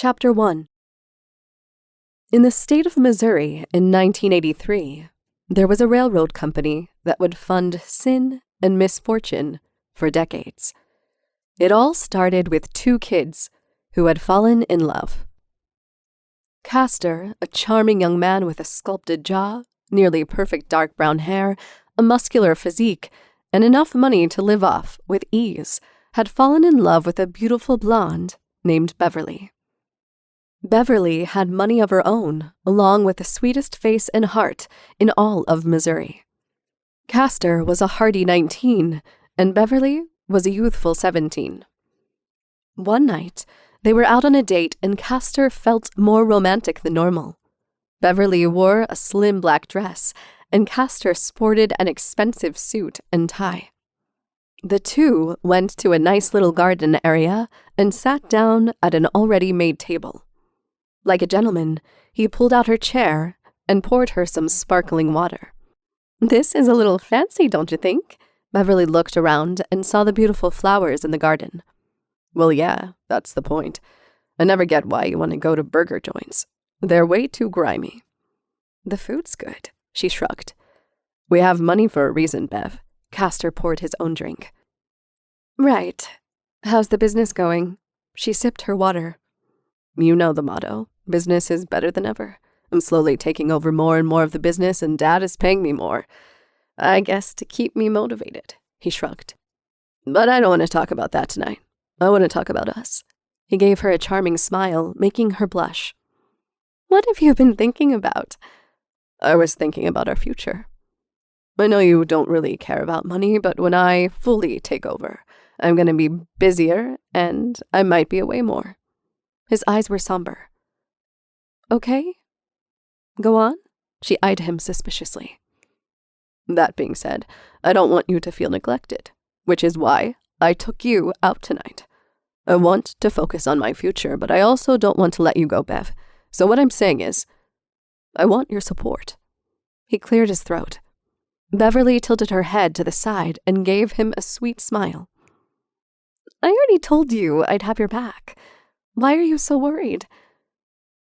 Chapter 1. In the state of Missouri in 1983, there was a railroad company that would fund sin and misfortune for decades. It all started with two kids who had fallen in love. Castor, a charming young man with a sculpted jaw, nearly perfect dark brown hair, a muscular physique, and enough money to live off with ease, had fallen in love with a beautiful blonde named Beverly. Beverly had money of her own, along with the sweetest face and heart in all of Missouri. Castor was a hardy 19, and Beverly was a youthful 17. One night, they were out on a date and Castor felt more romantic than normal. Beverly wore a slim black dress, and Castor sported an expensive suit and tie. The two went to a nice little garden area and sat down at an already made table. Like a gentleman, he pulled out her chair and poured her some sparkling water. "This is a little fancy, don't you think?" Beverly looked around and saw the beautiful flowers in the garden. "Well, yeah, that's the point. I never get why you want to go to burger joints. They're way too grimy." "The food's good," she shrugged. "We have money for a reason, Bev." Castor poured his own drink. "Right. How's the business going?" She sipped her water. "You know the motto. Business is better than ever. I'm slowly taking over more and more of the business, and Dad is paying me more. I guess to keep me motivated," he shrugged. "But I don't want to talk about that tonight. I want to talk about us." He gave her a charming smile, making her blush. "What have you been thinking about?" "I was thinking about our future. I know you don't really care about money, but when I fully take over, I'm going to be busier, and I might be away more." His eyes were somber. "Okay. Go on." She eyed him suspiciously. "That being said, I don't want you to feel neglected, which is why I took you out tonight. I want to focus on my future, but I also don't want to let you go, Bev. So what I'm saying is, I want your support." He cleared his throat. Beverly tilted her head to the side and gave him a sweet smile. "I already told you I'd have your back. Why are you so worried?"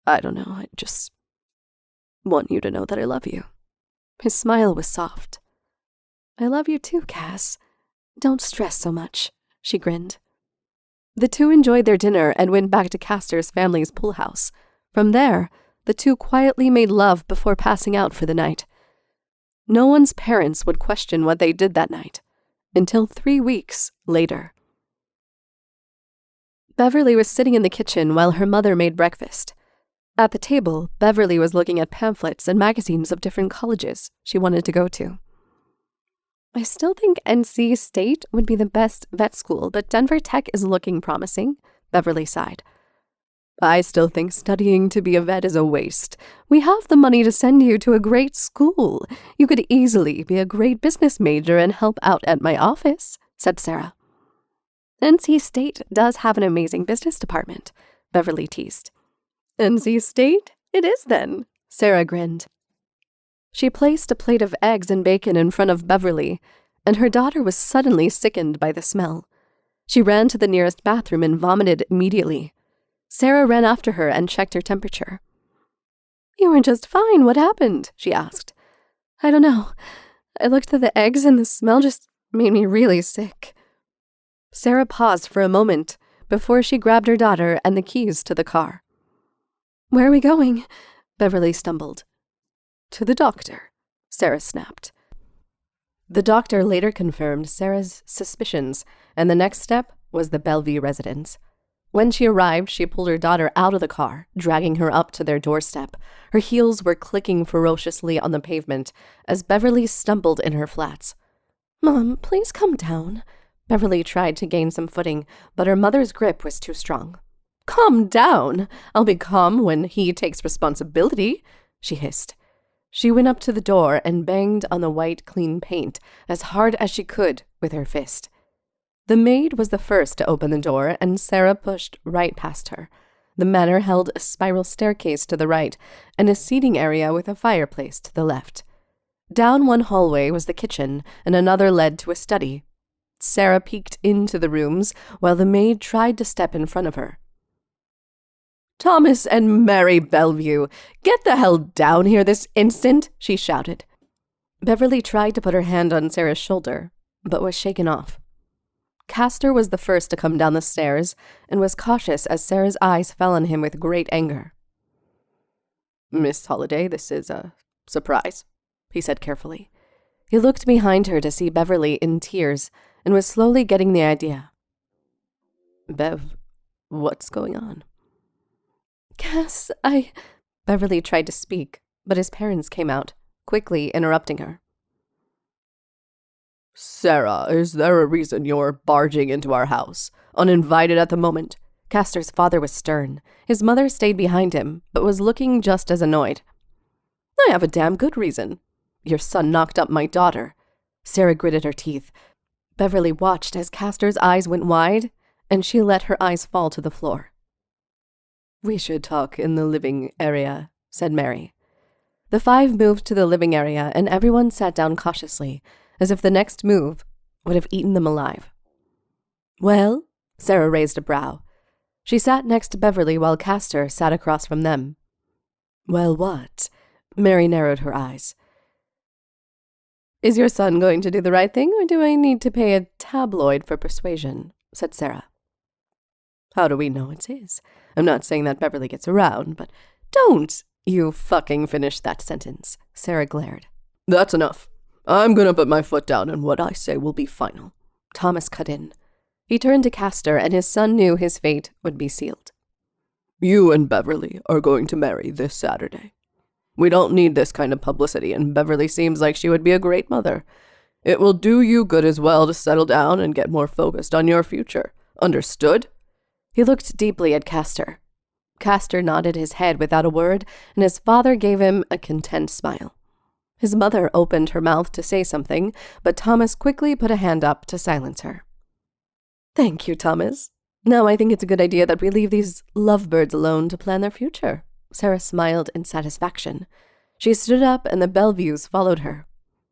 "I don't know. I just want you to know that I love you." His smile was soft. "I love you too, Cass. Don't stress so much," she grinned. The two enjoyed their dinner and went back to Castor's family's pool house. From there, the two quietly made love before passing out for the night. No one's parents would question what they did that night, until 3 weeks later. Beverly was sitting in the kitchen while her mother made breakfast. At the table, Beverly was looking at pamphlets and magazines of different colleges she wanted to go to. "I still think NC State would be the best vet school, but Denver Tech is looking promising," Beverly sighed. "I still think studying to be a vet is a waste. We have the money to send you to a great school. You could easily be a great business major and help out at my office," said Sarah. "NC State does have an amazing business department," Beverly teased. "NC State? It is then," Sarah grinned. She placed a plate of eggs and bacon in front of Beverly, and her daughter was suddenly sickened by the smell. She ran to the nearest bathroom and vomited immediately. Sarah ran after her and checked her temperature. "You were just fine. What happened?" she asked. "I don't know. I looked at the eggs and the smell just made me really sick." Sarah paused for a moment before she grabbed her daughter and the keys to the car. "Where are we going?" Beverly stumbled. "To the doctor," Sarah snapped. The doctor later confirmed Sarah's suspicions, and the next step was the Belleveaus residence. When she arrived, she pulled her daughter out of the car, dragging her up to their doorstep. Her heels were clicking ferociously on the pavement as Beverly stumbled in her flats. "Mom, please calm down." Beverly tried to gain some footing, but her mother's grip was too strong. "Calm down. I'll be calm when he takes responsibility," she hissed. She went up to the door and banged on the white, clean paint as hard as she could with her fist. The maid was the first to open the door, and Sarah pushed right past her. The manor held a spiral staircase to the right and a seating area with a fireplace to the left. Down one hallway was the kitchen, and another led to a study. Sarah peeked into the rooms while the maid tried to step in front of her. "Thomas and Mary Belleveau, get the hell down here this instant," she shouted. Beverly tried to put her hand on Sarah's shoulder, but was shaken off. Castor was the first to come down the stairs and was cautious as Sarah's eyes fell on him with great anger. "Miss Holliday, this is a surprise," he said carefully. He looked behind her to see Beverly in tears and was slowly getting the idea. "Bev, what's going on?" "Cass, Beverly tried to speak, but his parents came out, quickly interrupting her. "Sarah, is there a reason you're barging into our house, uninvited at the moment?" Castor's father was stern. His mother stayed behind him, but was looking just as annoyed. "I have a damn good reason. Your son knocked up my daughter." Sarah gritted her teeth. Beverly watched as Castor's eyes went wide, and she let her eyes fall to the floor. "We should talk in the living area," said Mary. The five moved to the living area, and everyone sat down cautiously, as if the next move would have eaten them alive. "Well?" Sarah raised a brow. She sat next to Beverly while Castor sat across from them. "Well, what?" Mary narrowed her eyes. "Is your son going to do the right thing, or do I need to pay a tabloid for persuasion?" said Sarah. "How do we know it's his? I'm not saying that Beverly gets around, but—" "Don't you fucking finish that sentence," Sarah glared. "That's enough. I'm gonna put my foot down, and what I say will be final," Thomas cut in. He turned to Castor, and his son knew his fate would be sealed. "You and Beverly are going to marry this Saturday. We don't need this kind of publicity, and Beverly seems like she would be a great mother. It will do you good as well to settle down and get more focused on your future. Understood?" He looked deeply at Castor. Castor nodded his head without a word, and his father gave him a content smile. His mother opened her mouth to say something, but Thomas quickly put a hand up to silence her. "Thank you, Thomas. Now I think it's a good idea that we leave these lovebirds alone to plan their future." Sarah smiled in satisfaction. She stood up, and the Belleveaus followed her,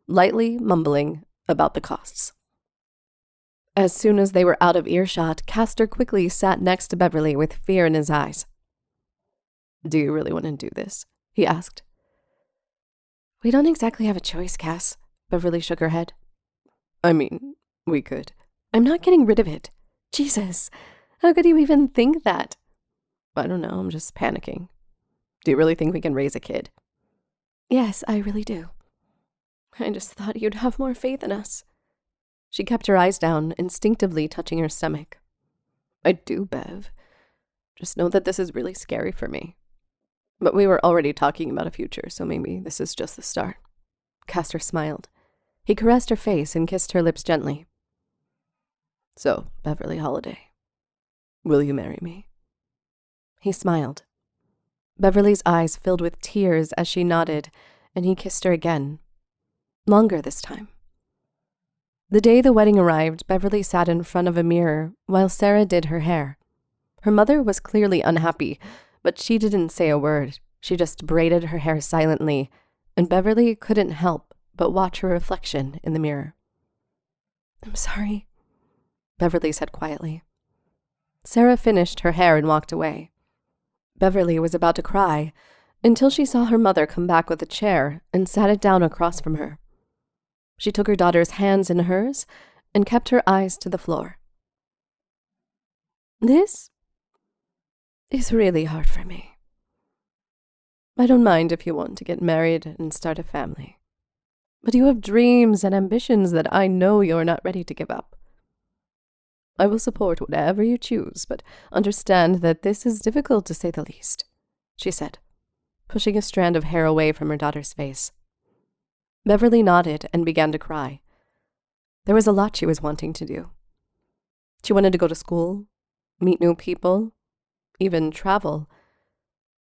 lightly mumbling about the costs. As soon as they were out of earshot, Castor quickly sat next to Beverly with fear in his eyes. "Do you really want to do this?" he asked. "We don't exactly have a choice, Cass." Beverly shook her head. "I mean, we could." "I'm not getting rid of it. Jesus, how could you even think that?" "I don't know, I'm just panicking. Do you really think we can raise a kid?" "Yes, I really do. I just thought you'd have more faith in us." She kept her eyes down, instinctively touching her stomach. "I do, Bev. Just know that this is really scary for me. But we were already talking about a future, so maybe this is just the start." Castor smiled. He caressed her face and kissed her lips gently. "So, Beverly Holliday, will you marry me?" He smiled. Beverly's eyes filled with tears as she nodded, and he kissed her again. Longer this time. The day the wedding arrived, Beverly sat in front of a mirror while Sarah did her hair. Her mother was clearly unhappy, but she didn't say a word. She just braided her hair silently, and Beverly couldn't help but watch her reflection in the mirror. "I'm sorry," Beverly said quietly. Sarah finished her hair and walked away. Beverly was about to cry until she saw her mother come back with a chair and sat it down across from her. She took her daughter's hands in hers and kept her eyes to the floor. "This is really hard for me. I don't mind if you want to get married and start a family, but you have dreams and ambitions that I know you're not ready to give up. I will support whatever you choose, but understand that this is difficult to say the least," she said, pushing a strand of hair away from her daughter's face. Beverly nodded and began to cry. There was a lot she was wanting to do. She wanted to go to school, meet new people, even travel.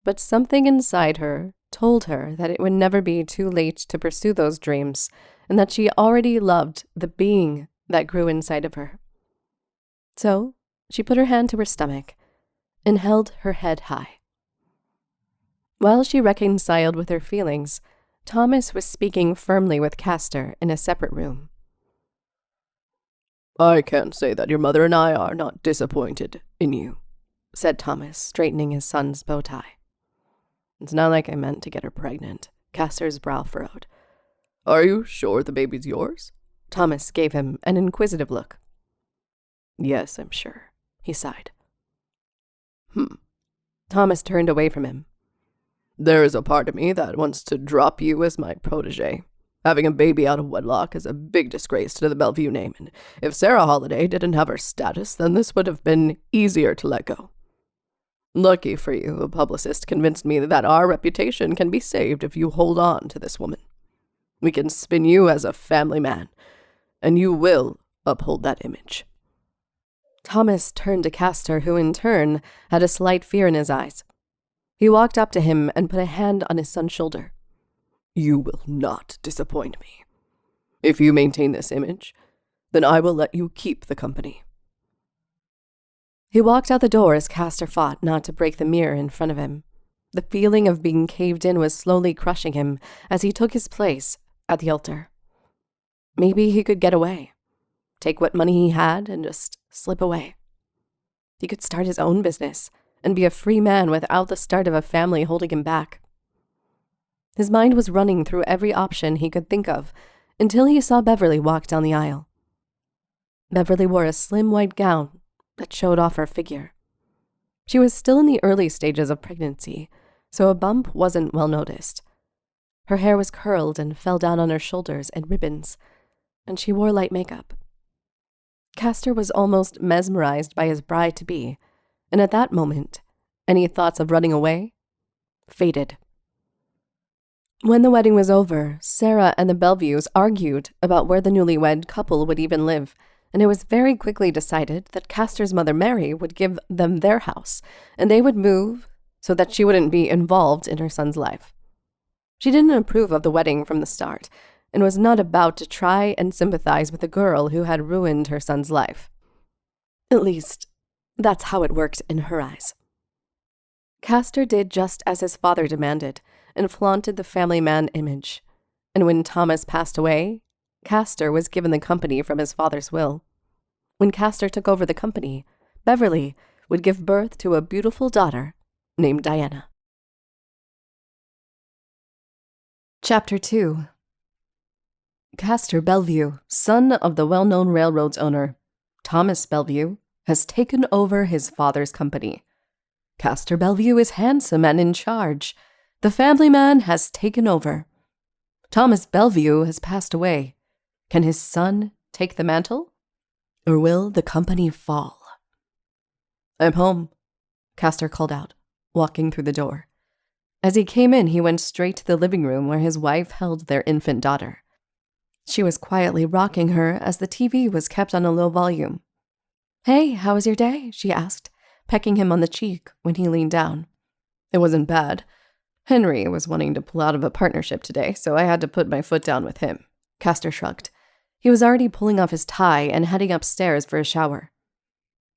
But something inside her told her that it would never be too late to pursue those dreams, and that she already loved the being that grew inside of her. So she put her hand to her stomach and held her head high. While she reconciled with her feelings, Thomas was speaking firmly with Castor in a separate room. "I can't say that your mother and I are not disappointed in you," said Thomas, straightening his son's bow tie. It's not like I meant to get her pregnant. Castor's brow furrowed. Are you sure the baby's yours? Thomas gave him an inquisitive look. Yes, I'm sure, he sighed. Thomas turned away from him. There is a part of me that wants to drop you as my protege. Having a baby out of wedlock is a big disgrace to the Belleveau name, and if Sarah Holiday didn't have her status, then this would have been easier to let go. Lucky for you, a publicist convinced me that our reputation can be saved if you hold on to this woman. We can spin you as a family man, and you will uphold that image. Thomas turned to Castor, who in turn had a slight fear in his eyes. He walked up to him and put a hand on his son's shoulder. You will not disappoint me. If you maintain this image, then I will let you keep the company. He walked out the door as Castor fought not to break the mirror in front of him. The feeling of being caved in was slowly crushing him as he took his place at the altar. Maybe he could get away, take what money he had and just slip away. He could start his own business and be a free man without the start of a family holding him back. His mind was running through every option he could think of until he saw Beverly walk down the aisle. Beverly wore a slim white gown that showed off her figure. She was still in the early stages of pregnancy, so a bump wasn't well noticed. Her hair was curled and fell down on her shoulders in ribbons, and she wore light makeup. Castor was almost mesmerized by his bride-to-be, and at that moment, any thoughts of running away faded. When the wedding was over, Sarah and the Belleveaus argued about where the newlywed couple would even live, and it was very quickly decided that Castor's mother Mary would give them their house, and they would move so that she wouldn't be involved in her son's life. She didn't approve of the wedding from the start, and was not about to try and sympathize with a girl who had ruined her son's life. At least, that's how it worked in her eyes. Castor did just as his father demanded, and flaunted the family man image. And when Thomas passed away, Castor was given the company from his father's will. When Castor took over the company, Beverly would give birth to a beautiful daughter named Diana. Chapter 2. Castor Belleveau, son of the well-known railroad's owner, Thomas Belleveau, has taken over his father's company. Castor Belleveau is handsome and in charge. The family man has taken over. Thomas Belleveau has passed away. Can his son take the mantle? Or will the company fall? I'm home, Castor called out, walking through the door. As he came in, he went straight to the living room where his wife held their infant daughter. She was quietly rocking her as the TV was kept on a low volume. Hey, how was your day? She asked, pecking him on the cheek when he leaned down. It wasn't bad. Henry was wanting to pull out of a partnership today, so I had to put my foot down with him. Castor shrugged. He was already pulling off his tie and heading upstairs for a shower.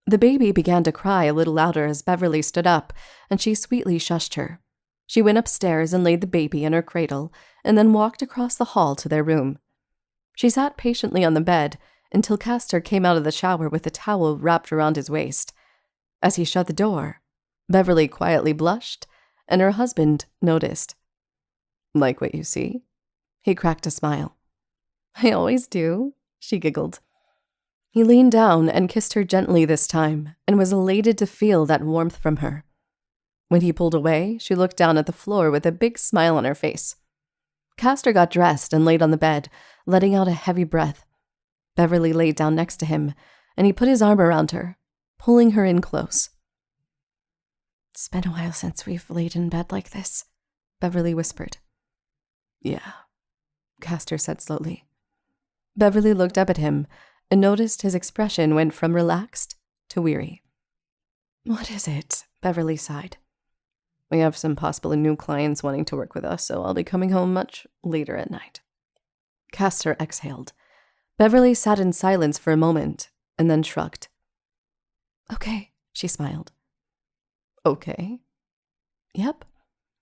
The baby began to cry a little louder as Beverly stood up, and she sweetly shushed her. She went upstairs and laid the baby in her cradle, and then walked across the hall to their room. She sat patiently on the bed until Castor came out of the shower with a towel wrapped around his waist. As he shut the door, Beverly quietly blushed, and her husband noticed. Like what you see? He cracked a smile. I always do, she giggled. He leaned down and kissed her gently this time, and was elated to feel that warmth from her. When he pulled away, she looked down at the floor with a big smile on her face. Castor got dressed and laid on the bed, letting out a heavy breath. Beverly laid down next to him, and he put his arm around her, pulling her in close. It's been a while since we've laid in bed like this, Beverly whispered. Yeah, Castor said slowly. Beverly looked up at him and noticed his expression went from relaxed to weary. What is it? Beverly sighed. We have some possible new clients wanting to work with us, so I'll be coming home much later at night. Castor exhaled. Beverly sat in silence for a moment and then shrugged. Okay, she smiled. Okay. Yep.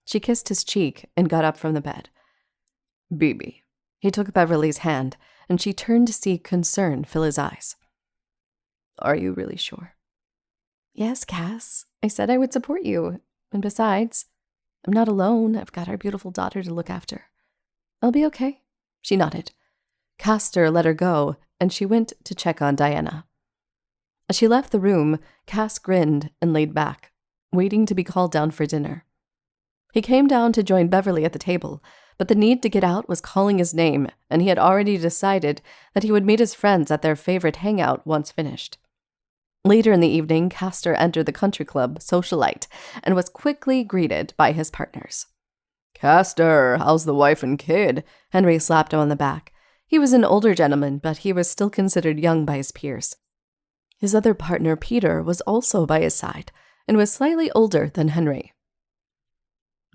She kissed his cheek and got up from the bed. Bibi. He took Beverly's hand, and she turned to see concern fill his eyes. Are you really sure? Yes, Cass. I said I would support you. And besides, I'm not alone. I've got our beautiful daughter to look after. I'll be okay. She nodded. Castor let her go, and she went to check on Diana. As she left the room, Cass grinned and laid back, waiting to be called down for dinner. He came down to join Beverly at the table, but the need to get out was calling his name, and he had already decided that he would meet his friends at their favorite hangout once finished. Later in the evening, Castor entered the country club Socialite and was quickly greeted by his partners. "Castor, how's the wife and kid?" Henry slapped him on the back. He was an older gentleman, but he was still considered young by his peers. His other partner, Peter, was also by his side and was slightly older than Henry.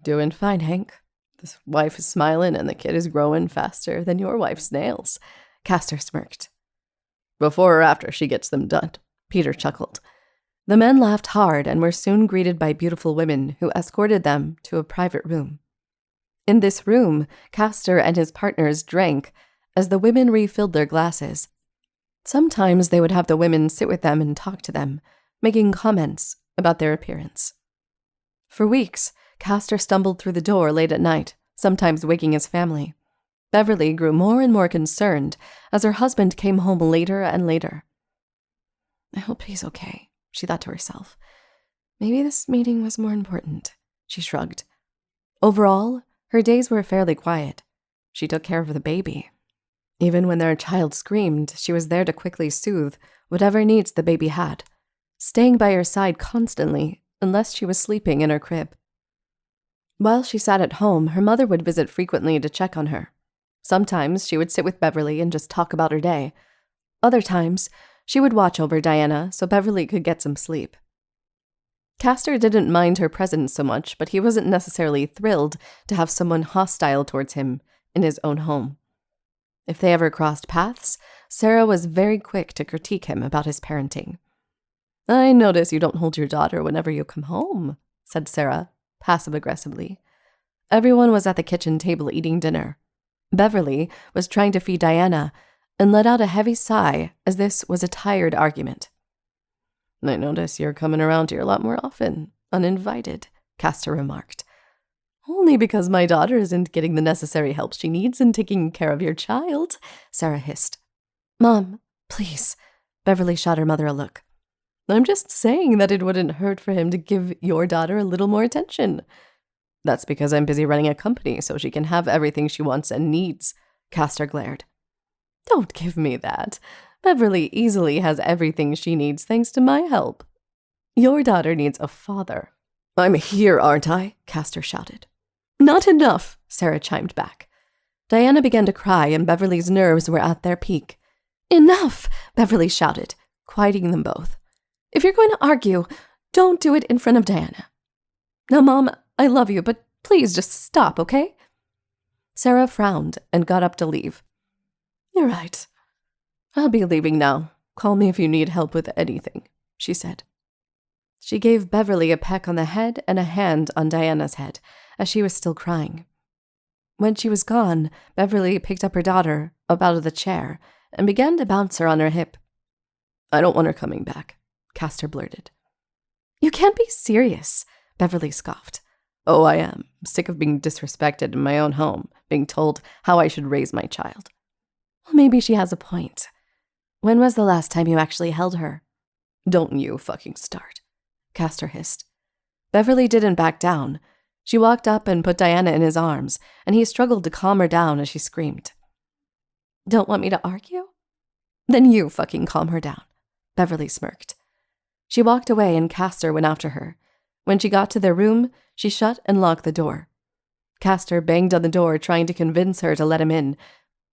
"Doing fine, Hank. The wife is smiling and the kid is growing faster than your wife's nails," Castor smirked. "Before or after she gets them done," Peter chuckled. The men laughed hard and were soon greeted by beautiful women who escorted them to a private room. In this room, Castor and his partners drank as the women refilled their glasses. Sometimes they would have the women sit with them and talk to them, making comments about their appearance. For weeks, Castor stumbled through the door late at night, sometimes waking his family. Beverly grew more and more concerned as her husband came home later and later. "I hope he's okay," she thought to herself. "Maybe this meeting was more important," she shrugged. Overall, her days were fairly quiet. She took care of the baby. Even when their child screamed, she was there to quickly soothe whatever needs the baby had, staying by her side constantly unless she was sleeping in her crib. While she sat at home, her mother would visit frequently to check on her. Sometimes she would sit with Beverly and just talk about her day. Other times, she would watch over Diana so Beverly could get some sleep. Castor didn't mind her presence so much, but he wasn't necessarily thrilled to have someone hostile towards him in his own home. If they ever crossed paths, Sarah was very quick to critique him about his parenting. "I notice you don't hold your daughter whenever you come home," said Sarah, passive-aggressively. Everyone was at the kitchen table eating dinner. Beverly was trying to feed Diana and let out a heavy sigh as this was a tired argument. "I notice you're coming around here a lot more often, uninvited," Castor remarked. "Only because my daughter isn't getting the necessary help she needs in taking care of your child," Sarah hissed. "Mom, please," Beverly shot her mother a look. "I'm just saying that it wouldn't hurt for him to give your daughter a little more attention." "That's because I'm busy running a company so she can have everything she wants and needs," Castor glared. "Don't give me that. Beverly easily has everything she needs thanks to my help. Your daughter needs a father." "I'm here, aren't I?" Castor shouted. "Not enough," Sarah chimed back. Diana began to cry and Beverly's nerves were at their peak. "Enough," Beverly shouted, quieting them both. "If you're going to argue, don't do it in front of Diana. Now, Mom, I love you, but please just stop, okay?" Sarah frowned and got up to leave. "You're right. I'll be leaving now. Call me if you need help with anything," she said. She gave Beverly a peck on the head and a hand on Diana's head, as she was still crying. When she was gone, Beverly picked up her daughter up out of the chair and began to bounce her on her hip. "I don't want her coming back," Castor blurted. "You can't be serious," Beverly scoffed. "Oh, I am. I'm sick of being disrespected in my own home, being told how I should raise my child." "Well, maybe she has a point. When was the last time you actually held her?" "Don't you fucking start," Castor hissed. Beverly didn't back down. She walked up and put Diana in his arms, and he struggled to calm her down as she screamed. "Don't want me to argue? Then you fucking calm her down," Beverly smirked. She walked away and Castor went after her. When she got to their room, she shut and locked the door. Castor banged on the door trying to convince her to let him in,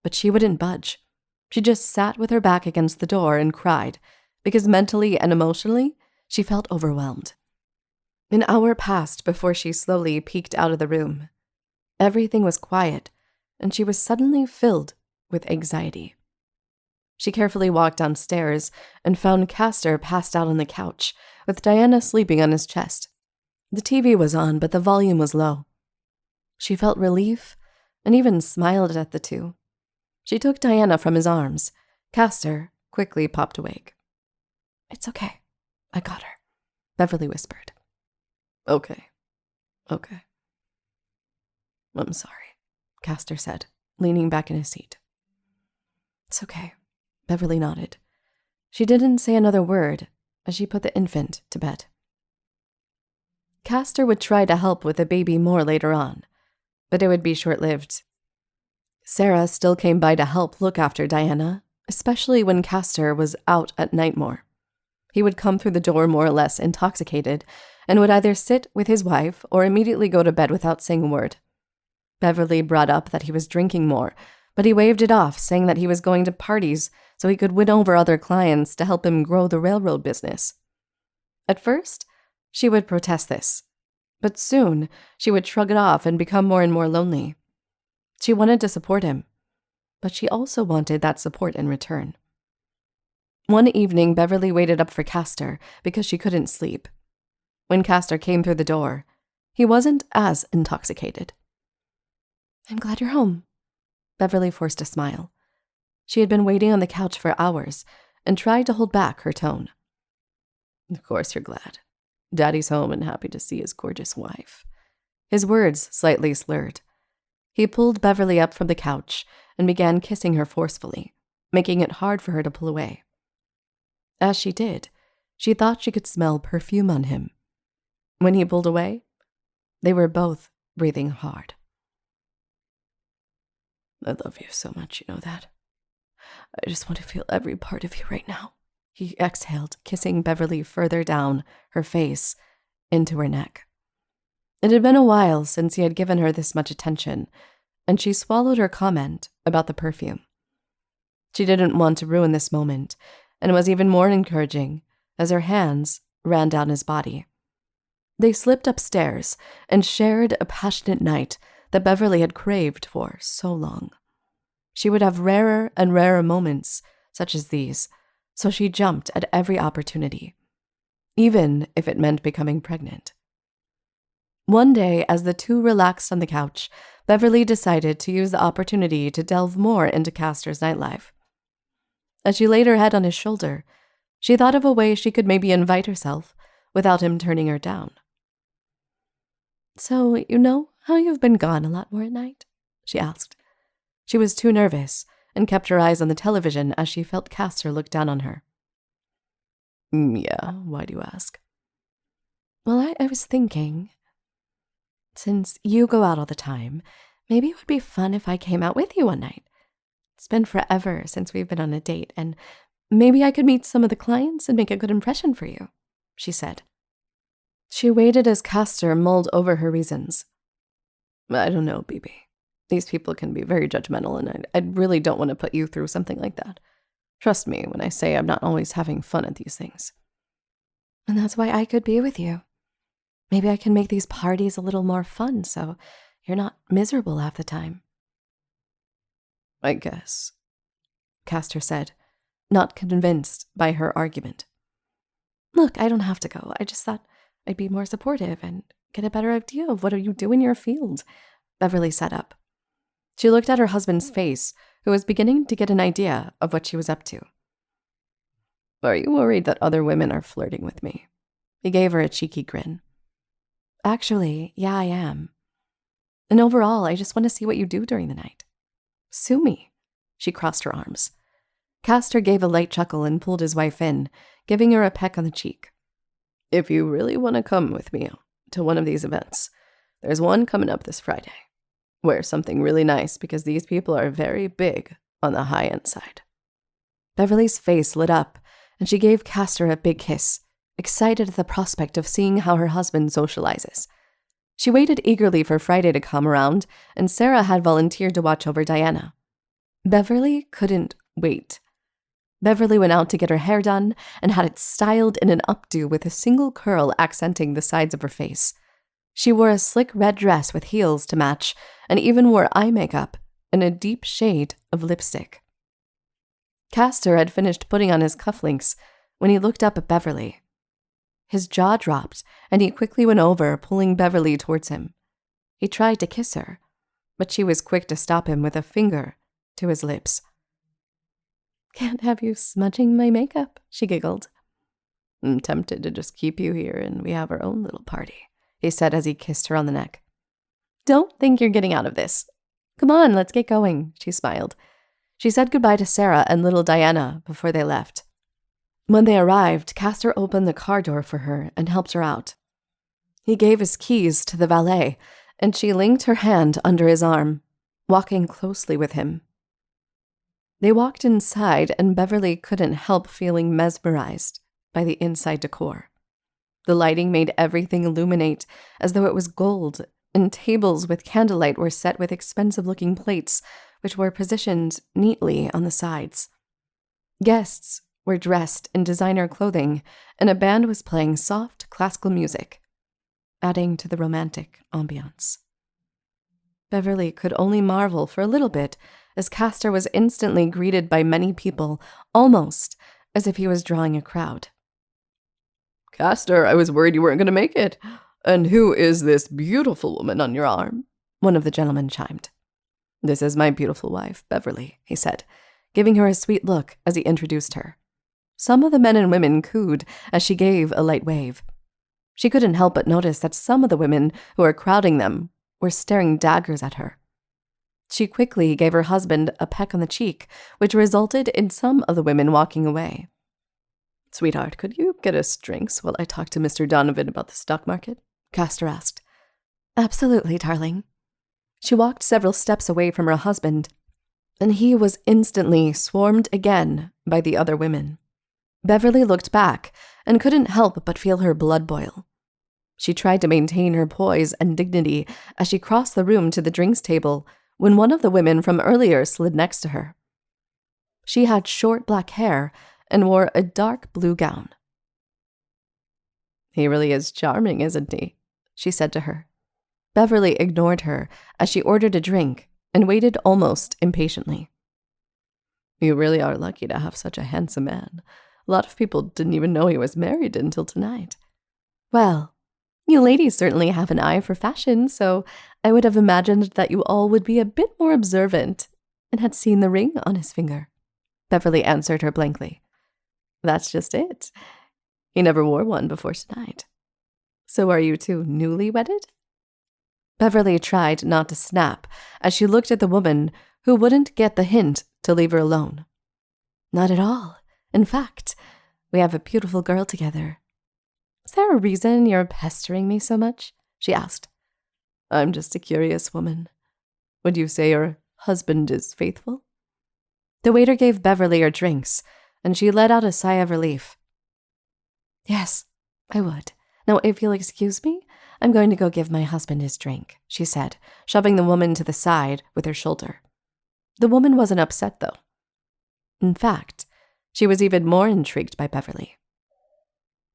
but she wouldn't budge. She just sat with her back against the door and cried, because mentally and emotionally, she felt overwhelmed. An hour passed before she slowly peeked out of the room. Everything was quiet, and she was suddenly filled with anxiety. She carefully walked downstairs and found Castor passed out on the couch, with Diana sleeping on his chest. The TV was on, but the volume was low. She felt relief and even smiled at the two. She took Diana from his arms. Castor quickly popped awake. "It's okay. I got her," Beverly whispered. Okay. I'm sorry, Castor said, leaning back in his seat. It's okay, Beverly nodded. She didn't say another word as she put the infant to bed. Castor would try to help with the baby more later on, but it would be short-lived. Sarah still came by to help look after Diana, especially when Castor was out at night more. He would come through the door more or less intoxicated and would either sit with his wife or immediately go to bed without saying a word. Beverly brought up that he was drinking more, but he waved it off, saying that he was going to parties so he could win over other clients to help him grow the railroad business. At first, she would protest this, but soon she would shrug it off and become more and more lonely. She wanted to support him, but she also wanted that support in return. One evening, Beverly waited up for Castor because she couldn't sleep. When Castor came through the door, he wasn't as intoxicated. I'm glad you're home. Beverly forced a smile. She had been waiting on the couch for hours and tried to hold back her tone. Of course you're glad. Daddy's home and happy to see his gorgeous wife. His words slightly slurred. He pulled Beverly up from the couch and began kissing her forcefully, making it hard for her to pull away. As she did, she thought she could smell perfume on him. When he pulled away, they were both breathing hard. I love you so much, you know that. I just want to feel every part of you right now. He exhaled, kissing Beverly further down her face, into her neck. It had been a while since he had given her this much attention, and she swallowed her comment about the perfume. She didn't want to ruin this moment, and it was even more encouraging as her hands ran down his body. They slipped upstairs and shared a passionate night that Beverly had craved for so long. She would have rarer and rarer moments such as these, so she jumped at every opportunity, even if it meant becoming pregnant. One day, as the two relaxed on the couch, Beverly decided to use the opportunity to delve more into Castor's nightlife. As she laid her head on his shoulder, she thought of a way she could maybe invite herself without him turning her down. So, you know how you've been gone a lot more at night? She asked. She was too nervous and kept her eyes on the television as she felt Castor look down on her. Yeah, why do you ask? Well, I was thinking, since you go out all the time, maybe it would be fun if I came out with you one night. It's been forever since we've been on a date, and maybe I could meet some of the clients and make a good impression for you, she said. She waited as Castor mulled over her reasons. I don't know, BB. These people can be very judgmental, and I really don't want to put you through something like that. Trust me when I say I'm not always having fun at these things. And that's why I could be with you. Maybe I can make these parties a little more fun so you're not miserable half the time. I guess, Castor said, not convinced by her argument. Look, I don't have to go. I just thought I'd be more supportive and get a better idea of what you do in your field. Beverly sat up. She looked at her husband's face, who was beginning to get an idea of what she was up to. Are you worried that other women are flirting with me? He gave her a cheeky grin. Actually, yeah, I am. And overall, I just want to see what you do during the night. Sue me. She crossed her arms. Castor gave a light chuckle and pulled his wife in, giving her a peck on the cheek. If you really want to come with me to one of these events, there's one coming up this Friday. Wear something really nice because these people are very big on the high-end side. Beverly's face lit up, and she gave Castor a big kiss, excited at the prospect of seeing how her husband socializes. She waited eagerly for Friday to come around, and Sarah had volunteered to watch over Diana. Beverly couldn't wait. Beverly went out to get her hair done and had it styled in an updo with a single curl accenting the sides of her face. She wore a slick red dress with heels to match and even wore eye makeup and a deep shade of lipstick. Castor had finished putting on his cufflinks when he looked up at Beverly. His jaw dropped and he quickly went over, pulling Beverly towards him. He tried to kiss her, but she was quick to stop him with a finger to his lips. Can't have you smudging my makeup, she giggled. I'm tempted to just keep you here and we have our own little party, he said as he kissed her on the neck. Don't think you're getting out of this. Come on, let's get going, she smiled. She said goodbye to Sarah and little Diana before they left. When they arrived, Castor opened the car door for her and helped her out. He gave his keys to the valet, and she linked her hand under his arm, walking closely with him. They walked inside, and Beverly couldn't help feeling mesmerized by the inside decor. The lighting made everything illuminate as though it was gold, and tables with candlelight were set with expensive-looking plates, which were positioned neatly on the sides. Guests were dressed in designer clothing, and a band was playing soft classical music, adding to the romantic ambiance. Beverly could only marvel for a little bit as Castor was instantly greeted by many people, almost as if he was drawing a crowd. Castor, I was worried you weren't going to make it. And who is this beautiful woman on your arm? One of the gentlemen chimed. This is my beautiful wife, Beverly, he said, giving her a sweet look as he introduced her. Some of the men and women cooed as she gave a light wave. She couldn't help but notice that some of the women who were crowding them were staring daggers at her. She quickly gave her husband a peck on the cheek, which resulted in some of the women walking away. Sweetheart, could you get us drinks while I talk to Mr. Donovan about the stock market? Castor asked. Absolutely, darling. She walked several steps away from her husband, and he was instantly swarmed again by the other women. Beverly looked back and couldn't help but feel her blood boil. She tried to maintain her poise and dignity as she crossed the room to the drinks table when one of the women from earlier slid next to her. She had short black hair and wore a dark blue gown. He really is charming, isn't he? She said to her. Beverly ignored her as she ordered a drink and waited almost impatiently. You really are lucky to have such a handsome man. A lot of people didn't even know he was married until tonight. Well, you ladies certainly have an eye for fashion, so I would have imagined that you all would be a bit more observant and had seen the ring on his finger. Beverly answered her blankly. That's just it. He never wore one before tonight. So are you two newly wedded? Beverly tried not to snap as she looked at the woman who wouldn't get the hint to leave her alone. Not at all. In fact, we have a beautiful girl together. Is there a reason you're pestering me so much? She asked. I'm just a curious woman. Would you say your husband is faithful? The waiter gave Beverly her drinks, and she let out a sigh of relief. Yes, I would. Now, if you'll excuse me, I'm going to go give my husband his drink, she said, shoving the woman to the side with her shoulder. The woman wasn't upset, though. In fact, she was even more intrigued by Beverly.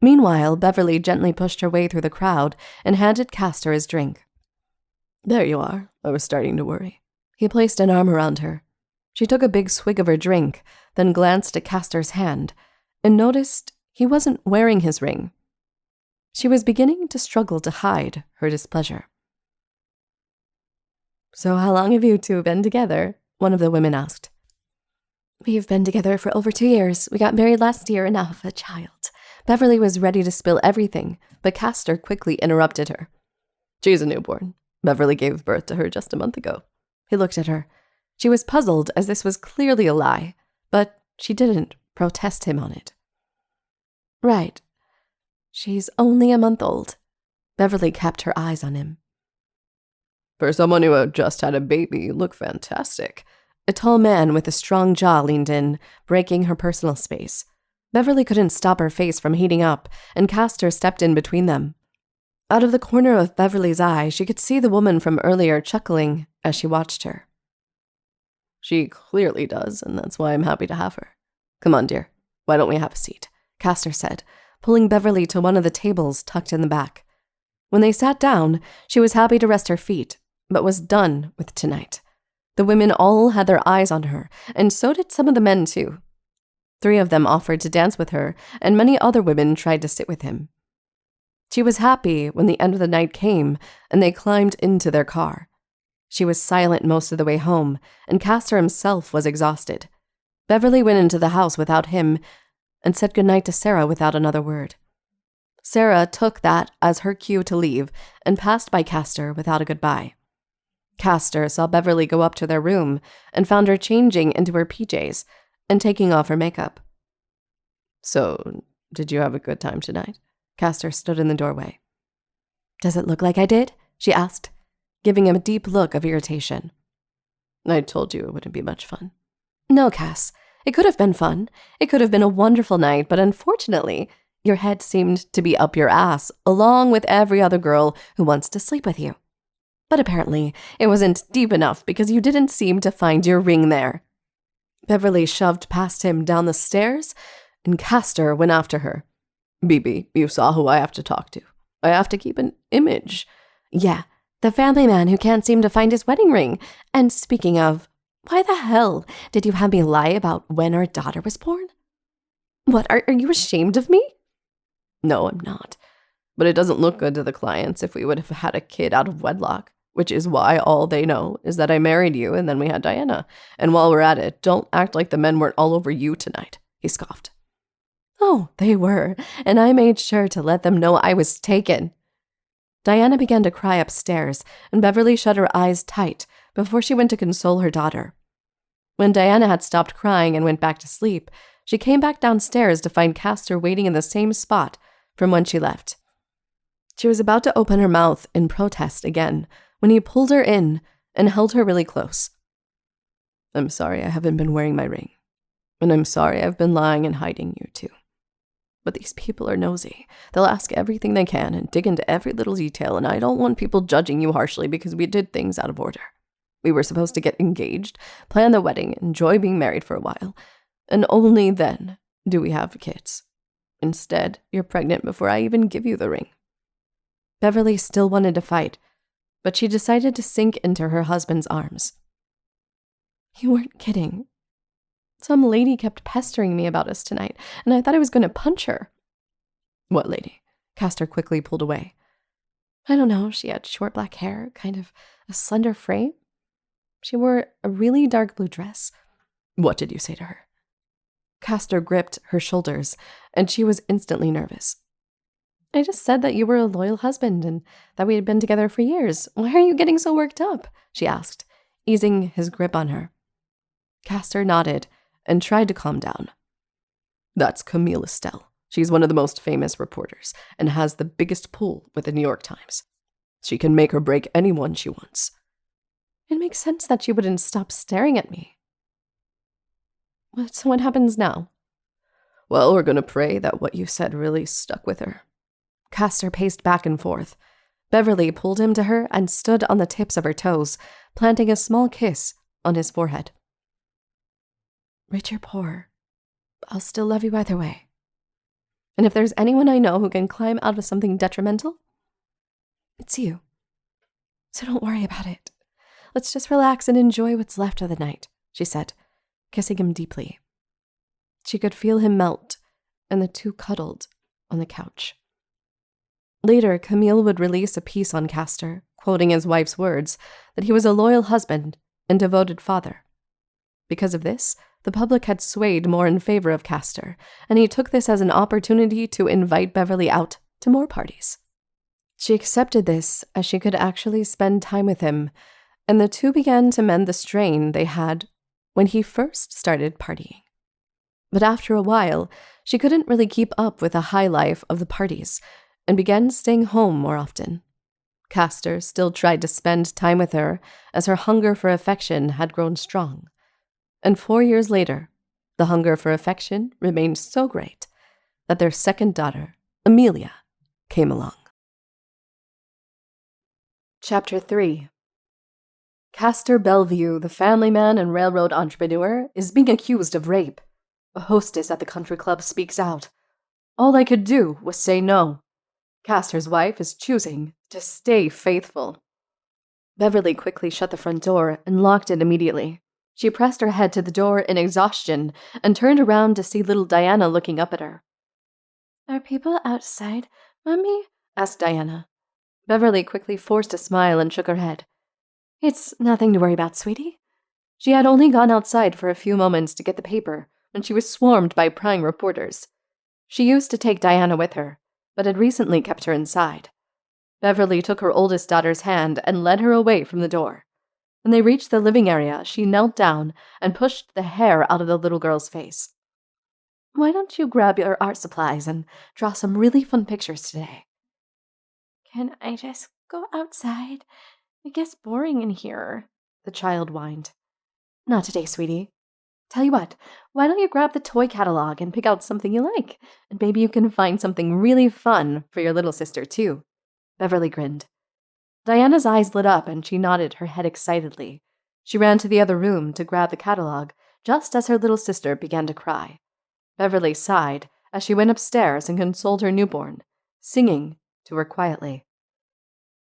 Meanwhile, Beverly gently pushed her way through the crowd and handed Castor his drink. There you are. I was starting to worry. He placed an arm around her. She took a big swig of her drink, then glanced at Castor's hand and noticed he wasn't wearing his ring. She was beginning to struggle to hide her displeasure. So how long have you two been together? One of the women asked. We've been together for over 2 years. We got married last year and now have a child. Beverly was ready to spill everything, but Castor quickly interrupted her. She's a newborn. Beverly gave birth to her just a month ago. He looked at her. She was puzzled as this was clearly a lie, but she didn't protest him on it. Right. She's only a month old. Beverly kept her eyes on him. For someone who had just had a baby, you look fantastic. A tall man with a strong jaw leaned in, breaking her personal space. Beverly couldn't stop her face from heating up, and Castor stepped in between them. Out of the corner of Beverly's eye, she could see the woman from earlier chuckling as she watched her. She clearly does, and that's why I'm happy to have her. Come on, dear. Why don't we have a seat? Castor said, pulling Beverly to one of the tables tucked in the back. When they sat down, she was happy to rest her feet, but was done with tonight. The women all had their eyes on her, and so did some of the men too. 3 of them offered to dance with her, and many other women tried to sit with him. She was happy when the end of the night came, and they climbed into their car. She was silent most of the way home, and Castor himself was exhausted. Beverly went into the house without him, and said goodnight to Sarah without another word. Sarah took that as her cue to leave and passed by Castor without a goodbye. Castor saw Beverly go up to their room and found her changing into her PJs and taking off her makeup. "So, did you have a good time tonight?" Castor stood in the doorway. "Does it look like I did?" she asked, giving him a deep look of irritation. "I told you it wouldn't be much fun." "No, Cass. It could have been fun. It could have been a wonderful night, but unfortunately, your head seemed to be up your ass, along with every other girl who wants to sleep with you. But apparently, it wasn't deep enough because you didn't seem to find your ring there." Beverly shoved past him down the stairs, and Castor went after her. "BB, you saw who I have to talk to. I have to keep an image." "Yeah, the family man who can't seem to find his wedding ring. And speaking of, why the hell did you have me lie about when our daughter was born? What, are you ashamed of me?" "No, I'm not. But it doesn't look good to the clients if we would have had a kid out of wedlock, which is why all they know is that I married you and then we had Diana. And while we're at it, don't act like the men weren't all over you tonight," he scoffed. "Oh, they were, and I made sure to let them know I was taken." Diana began to cry upstairs, and Beverly shut her eyes tight before she went to console her daughter. When Diana had stopped crying and went back to sleep, she came back downstairs to find Castor waiting in the same spot from when she left. She was about to open her mouth in protest again when he pulled her in and held her really close. "I'm sorry I haven't been wearing my ring, and I'm sorry I've been lying and hiding you too. But these people are nosy. They'll ask everything they can and dig into every little detail, and I don't want people judging you harshly because we did things out of order. We were supposed to get engaged, plan the wedding, enjoy being married for a while, and only then do we have kids. Instead, you're pregnant before I even give you the ring." Beverly still wanted to fight, but she decided to sink into her husband's arms. "You weren't kidding. Some lady kept pestering me about us tonight, and I thought I was going to punch her." "What lady?" Castor quickly pulled away. "I don't know. She had short black hair, kind of a slender frame. She wore a really dark blue dress." "What did you say to her?" Castor gripped her shoulders, and she was instantly nervous. "I just said that you were a loyal husband and that we had been together for years. Why are you getting so worked up?" she asked, easing his grip on her. Castor nodded and tried to calm down. "That's Camille Estelle. She's one of the most famous reporters and has the biggest pull with the New York Times. She can make or break anyone she wants." "It makes sense that she wouldn't stop staring at me." "So what happens now?" "Well, we're going to pray that what you said really stuck with her." Castor paced back and forth. Beverly pulled him to her and stood on the tips of her toes, planting a small kiss on his forehead. "Rich or poor, I'll still love you either way. And if there's anyone I know who can climb out of something detrimental, it's you. So don't worry about it. Let's just relax and enjoy what's left of the night," she said, kissing him deeply. She could feel him melt, and the two cuddled on the couch. Later, Camille would release a piece on Castor, quoting his wife's words, that he was a loyal husband and devoted father. Because of this, the public had swayed more in favor of Castor, and he took this as an opportunity to invite Beverly out to more parties. She accepted this as she could actually spend time with him, and the two began to mend the strain they had when he first started partying. But after a while, she couldn't really keep up with the high life of the parties and began staying home more often. Castor still tried to spend time with her as her hunger for affection had grown strong. And 4 years later, the hunger for affection remained so great that their second daughter, Amelia, came along. Chapter 3. Castor Belleveau, the family man and railroad entrepreneur, is being accused of rape. A hostess at the country club speaks out. All I could do was say no. Castor's wife is choosing to stay faithful. Beverly quickly shut the front door and locked it immediately. She pressed her head to the door in exhaustion and turned around to see little Diana looking up at her. "Are people outside, Mommy?" asked Diana. Beverly quickly forced a smile and shook her head. "It's nothing to worry about, sweetie." She had only gone outside for a few moments to get the paper when she was swarmed by prying reporters. She used to take Diana with her, but had recently kept her inside. Beverly took her oldest daughter's hand and led her away from the door. When they reached the living area, she knelt down and pushed the hair out of the little girl's face. "Why don't you grab your art supplies and draw some really fun pictures today?" "Can I just go outside? It gets boring in here," the child whined. "Not today, sweetie. Tell you what, why don't you grab the toy catalog and pick out something you like? And maybe you can find something really fun for your little sister, too." Beverly grinned. Diana's eyes lit up and she nodded her head excitedly. She ran to the other room to grab the catalog, just as her little sister began to cry. Beverly sighed as she went upstairs and consoled her newborn, singing to her quietly.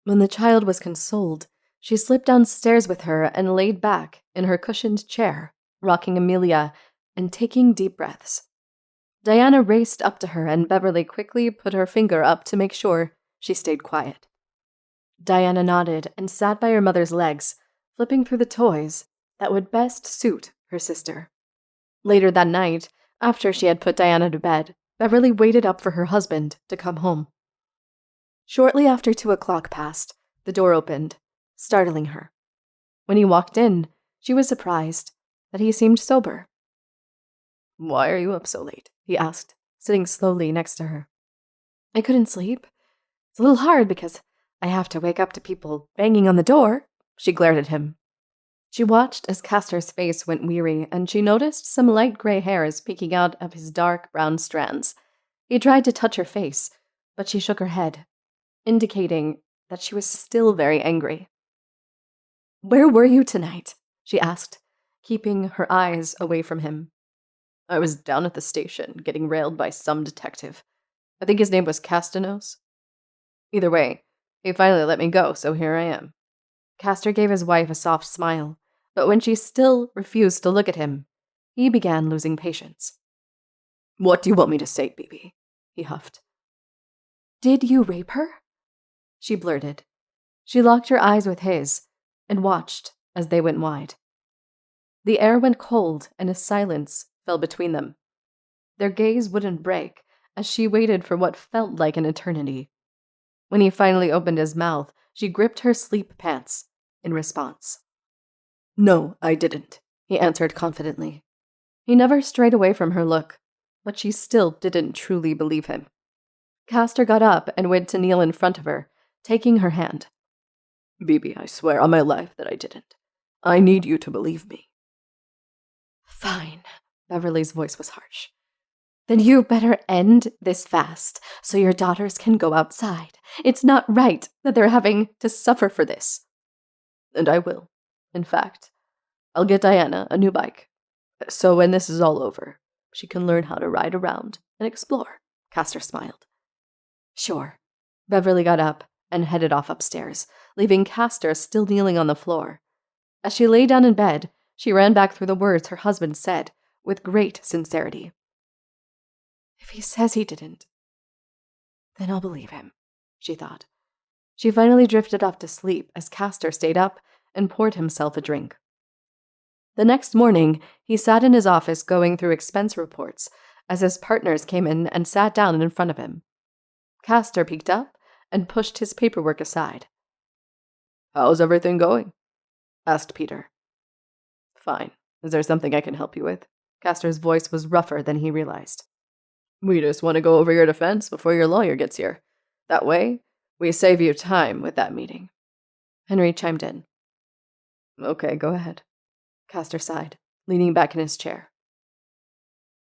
When the child was consoled, she slipped downstairs with her and laid back in her cushioned chair, rocking Amelia and taking deep breaths. Diana raced up to her and Beverly quickly put her finger up to make sure she stayed quiet. Diana nodded and sat by her mother's legs, flipping through the toys that would best suit her sister. Later that night, after she had put Diana to bed, Beverly waited up for her husband to come home. Shortly after 2 o'clock passed, the door opened, startling her. When he walked in, she was surprised that he seemed sober. "Why are you up so late?" he asked, sitting slowly next to her. "I couldn't sleep. It's a little hard because I have to wake up to people banging on the door." She glared at him. She watched as Castor's face went weary, and she noticed some light gray hairs peeking out of his dark brown strands. He tried to touch her face, but she shook her head, indicating that she was still very angry. "Where were you tonight?" she asked, keeping her eyes away from him. "I was down at the station, getting railed by some detective. I think his name was Castanos. Either way, he finally let me go, so here I am." Castor gave his wife a soft smile, but when she still refused to look at him, he began losing patience. "What do you want me to say, baby?" he huffed. "Did you rape her?" she blurted. She locked her eyes with his and watched as they went wide. The air went cold and a silence fell between them. Their gaze wouldn't break as she waited for what felt like an eternity. When he finally opened his mouth, she gripped her sleep pants in response. "No, I didn't," he answered confidently. He never strayed away from her look, but she still didn't truly believe him. Castor got up and went to kneel in front of her, taking her hand. "Bibi, I swear on my life that I didn't. I need you to believe me." "Fine." Beverly's voice was harsh. "Then you better end this fast so your daughters can go outside. It's not right that they're having to suffer for this." "And I will. In fact, I'll get Diana a new bike. So when this is all over, she can learn how to ride around and explore." Castor smiled. "Sure." Beverly got up and headed off upstairs, leaving Castor still kneeling on the floor. As she lay down in bed, she ran back through the words her husband said with great sincerity. "If he says he didn't, then I'll believe him," she thought. She finally drifted off to sleep as Castor stayed up and poured himself a drink. The next morning, he sat in his office going through expense reports as his partners came in and sat down in front of him. Castor peeked up and pushed his paperwork aside. "How's everything going?" asked Peter. "Fine. Is there something I can help you with?" Castor's voice was rougher than he realized. "We just want to go over your defense before your lawyer gets here. That way, we save you time with that meeting." Henry chimed in. "Okay, go ahead." Castor sighed, leaning back in his chair.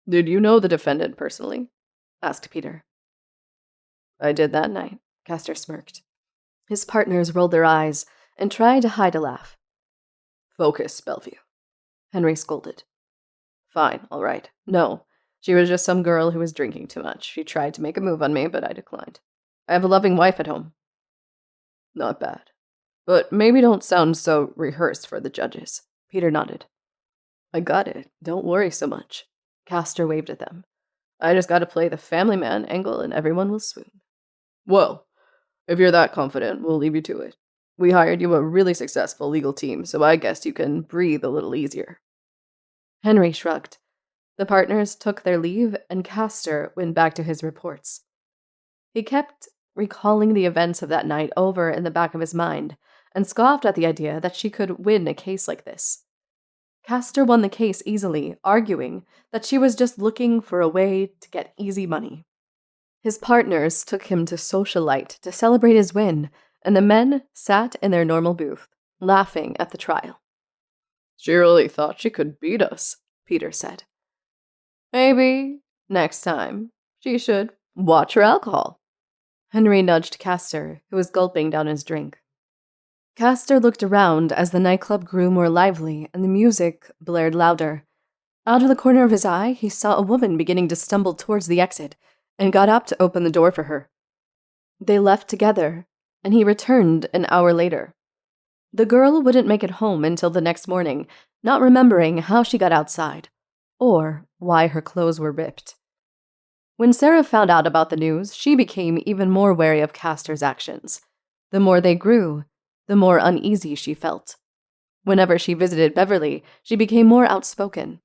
"Did you know the defendant personally?" asked Peter. "I did that night," Castor smirked. His partners rolled their eyes and tried to hide a laugh. "Focus, Belleveau," Henry scolded. "Fine, all right. No, she was just some girl who was drinking too much. She tried to make a move on me, but I declined. I have a loving wife at home." "Not bad. But maybe don't sound so rehearsed for the judges." Peter nodded. "I got it. Don't worry so much." Castor waved at them. "I just gotta play the family man angle and everyone will swoon." "Well, if you're that confident, we'll leave you to it. We hired you a really successful legal team, so I guess you can breathe a little easier." Henry shrugged. The partners took their leave and Castor went back to his reports. He kept recalling the events of that night over in the back of his mind and scoffed at the idea that she could win a case like this. Castor won the case easily, arguing that she was just looking for a way to get easy money. His partners took him to Socialite to celebrate his win, and the men sat in their normal booth, laughing at the trial. "She really thought she could beat us," Peter said. "Maybe, next time, she should watch her alcohol." Henry nudged Castor, who was gulping down his drink. Castor looked around as the nightclub grew more lively and the music blared louder. Out of the corner of his eye, he saw a woman beginning to stumble towards the exit and got up to open the door for her. They left together, and he returned an hour later. The girl wouldn't make it home until the next morning, not remembering how she got outside, or why her clothes were ripped. When Sarah found out about the news, she became even more wary of Castor's actions. The more they grew, the more uneasy she felt. Whenever she visited Beverly, she became more outspoken.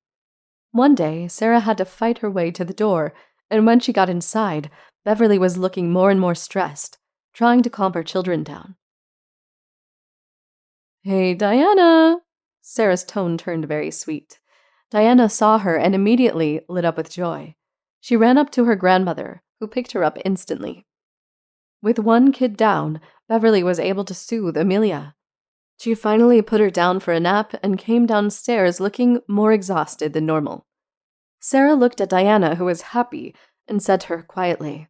One day, Sarah had to fight her way to the door, and when she got inside, Beverly was looking more and more stressed, trying to calm her children down. "Hey, Diana!" Sarah's tone turned very sweet. Diana saw her and immediately lit up with joy. She ran up to her grandmother, who picked her up instantly. With one kid down, Beverly was able to soothe Amelia. She finally put her down for a nap and came downstairs looking more exhausted than normal. Sarah looked at Diana, who was happy, and said to her quietly,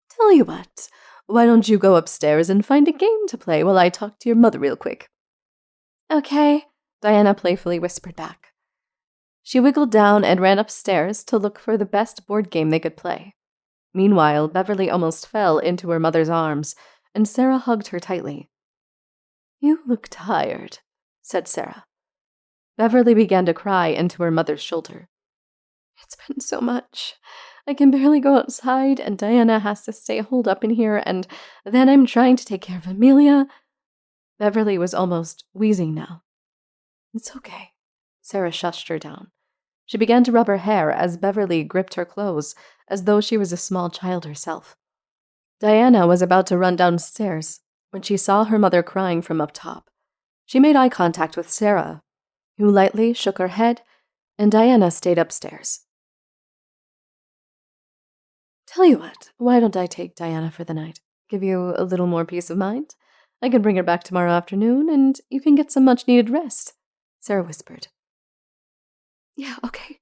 "Tell you what, why don't you go upstairs and find a game to play while I talk to your mother real quick?" "Okay," Diana playfully whispered back. She wiggled down and ran upstairs to look for the best board game they could play. Meanwhile, Beverly almost fell into her mother's arms, and Sarah hugged her tightly. "You look tired," said Sarah. Beverly began to cry into her mother's shoulder. "It's been so much. I can barely go outside, and Diana has to stay holed up in here, and then I'm trying to take care of Amelia." Beverly was almost wheezing now. "It's okay." Sarah shushed her down. She began to rub her hair as Beverly gripped her clothes, as though she was a small child herself. Diana was about to run downstairs when she saw her mother crying from up top. She made eye contact with Sarah, who lightly shook her head, and Diana stayed upstairs. "Tell you what, why don't I take Diana for the night? Give you a little more peace of mind? I can bring her back tomorrow afternoon, and you can get some much-needed rest," Sarah whispered. "Yeah, okay,"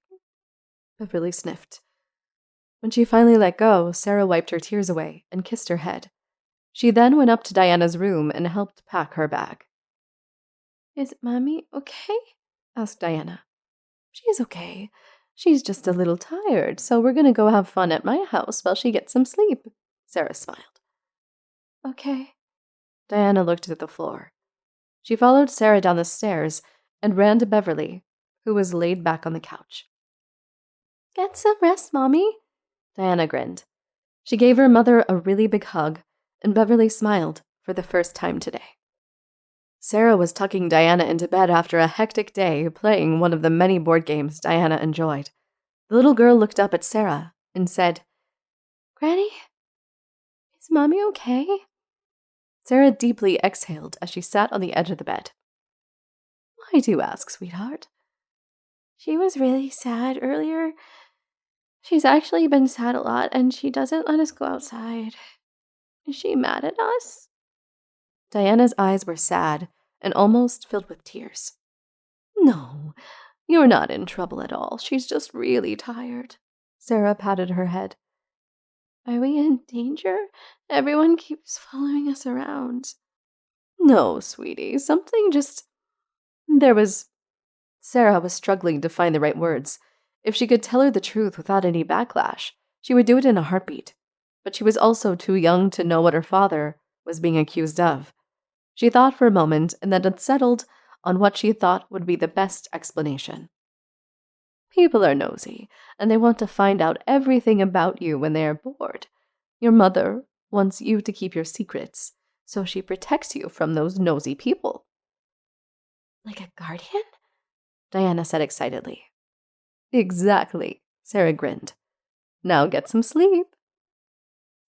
Beverly sniffed. When she finally let go, Sarah wiped her tears away and kissed her head. She then went up to Diana's room and helped pack her bag. "Is Mommy okay?" asked Diana. "She's okay. She's just a little tired, so we're going to go have fun at my house while she gets some sleep," Sarah smiled. "Okay." Diana looked at the floor. She followed Sarah down the stairs and ran to Beverly, who was laid back on the couch. "Get some rest, Mommy," Diana grinned. She gave her mother a really big hug, and Beverly smiled for the first time today. Sarah was tucking Diana into bed after a hectic day playing one of the many board games Diana enjoyed. The little girl looked up at Sarah and said, "Granny, is Mommy okay?" Sarah deeply exhaled as she sat on the edge of the bed. "Why do you ask, sweetheart?" "She was really sad earlier. She's actually been sad a lot, and she doesn't let us go outside. Is she mad at us?" Diana's eyes were sad and almost filled with tears. "No, you're not in trouble at all. She's just really tired." Sarah patted her head. "Are we in danger? Everyone keeps following us around." "No, sweetie, something just... There was..." Sarah was struggling to find the right words. If she could tell her the truth without any backlash, she would do it in a heartbeat. But she was also too young to know what her father was being accused of. She thought for a moment and then settled on what she thought would be the best explanation. "People are nosy, and they want to find out everything about you when they are bored. Your mother wants you to keep your secrets, so she protects you from those nosy people." "Like a guardian?" Diana said excitedly. "Exactly," Sarah grinned. "Now get some sleep."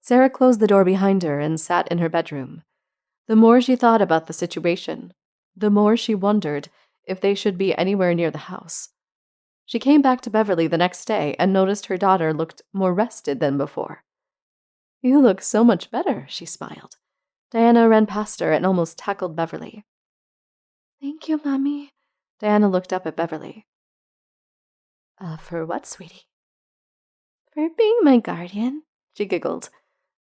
Sarah closed the door behind her and sat in her bedroom. The more she thought about the situation, the more she wondered if they should be anywhere near the house. She came back to Beverly the next day and noticed her daughter looked more rested than before. "You look so much better," she smiled. Diana ran past her and almost tackled Beverly. "Thank you, Mommy." Diana looked up at Beverly. For what, sweetie?" "For being my guardian," she giggled,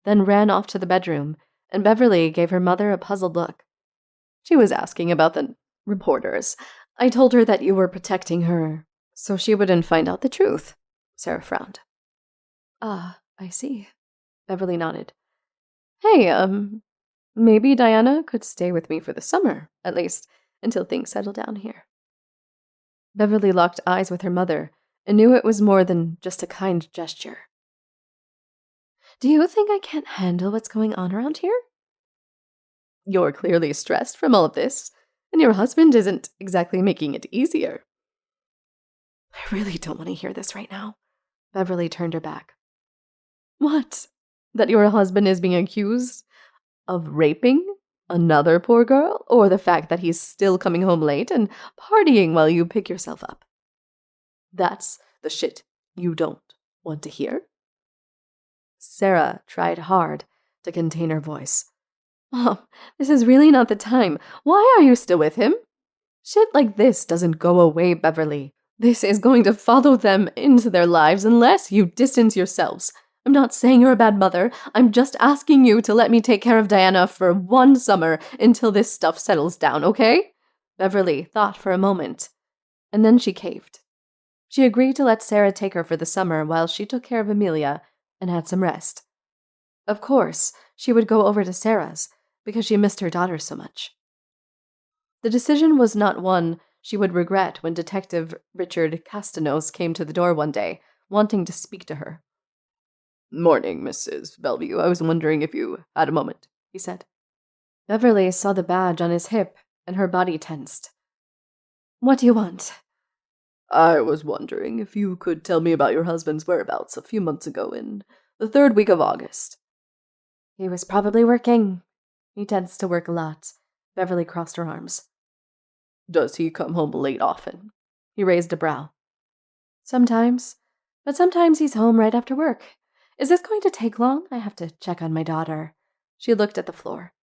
then ran off to the bedroom, and Beverly gave her mother a puzzled look. "She was asking about the reporters. I told her that you were protecting her, so she wouldn't find out the truth." Sarah frowned. "Ah, I see." Beverly nodded. "Hey, maybe Diana could stay with me for the summer, at least until things settle down here." Beverly locked eyes with her mother and knew it was more than just a kind gesture. "Do you think I can't handle what's going on around here?" "You're clearly stressed from all of this, and your husband isn't exactly making it easier." "I really don't want to hear this right now." Beverly turned her back. "What? That your husband is being accused of raping another poor girl? Or the fact that he's still coming home late and partying while you pick yourself up? That's the shit you don't want to hear?" Sarah tried hard to contain her voice. "Mom, this is really not the time. Why are you still with him? Shit like this doesn't go away, Beverly. This is going to follow them into their lives unless you distance yourselves. I'm not saying you're a bad mother. I'm just asking you to let me take care of Diana for one summer until this stuff settles down, okay?" Beverly thought for a moment, and then she caved. She agreed to let Sarah take her for the summer while she took care of Amelia and had some rest. Of course, she would go over to Sarah's because she missed her daughter so much. The decision was not one she would regret when Detective Richard Castanos came to the door one day, wanting to speak to her. "Morning, Mrs. Belleveau. I was wondering if you had a moment," he said. Beverly saw the badge on his hip, and her body tensed. "What do you want?" "I was wondering if you could tell me about your husband's whereabouts a few months ago in the 3rd week of August." "He was probably working. He tends to work a lot." Beverly crossed her arms. "Does he come home late often?" He raised a brow. "Sometimes, but sometimes he's home right after work. Is this going to take long? I have to check on my daughter." She looked at the floor.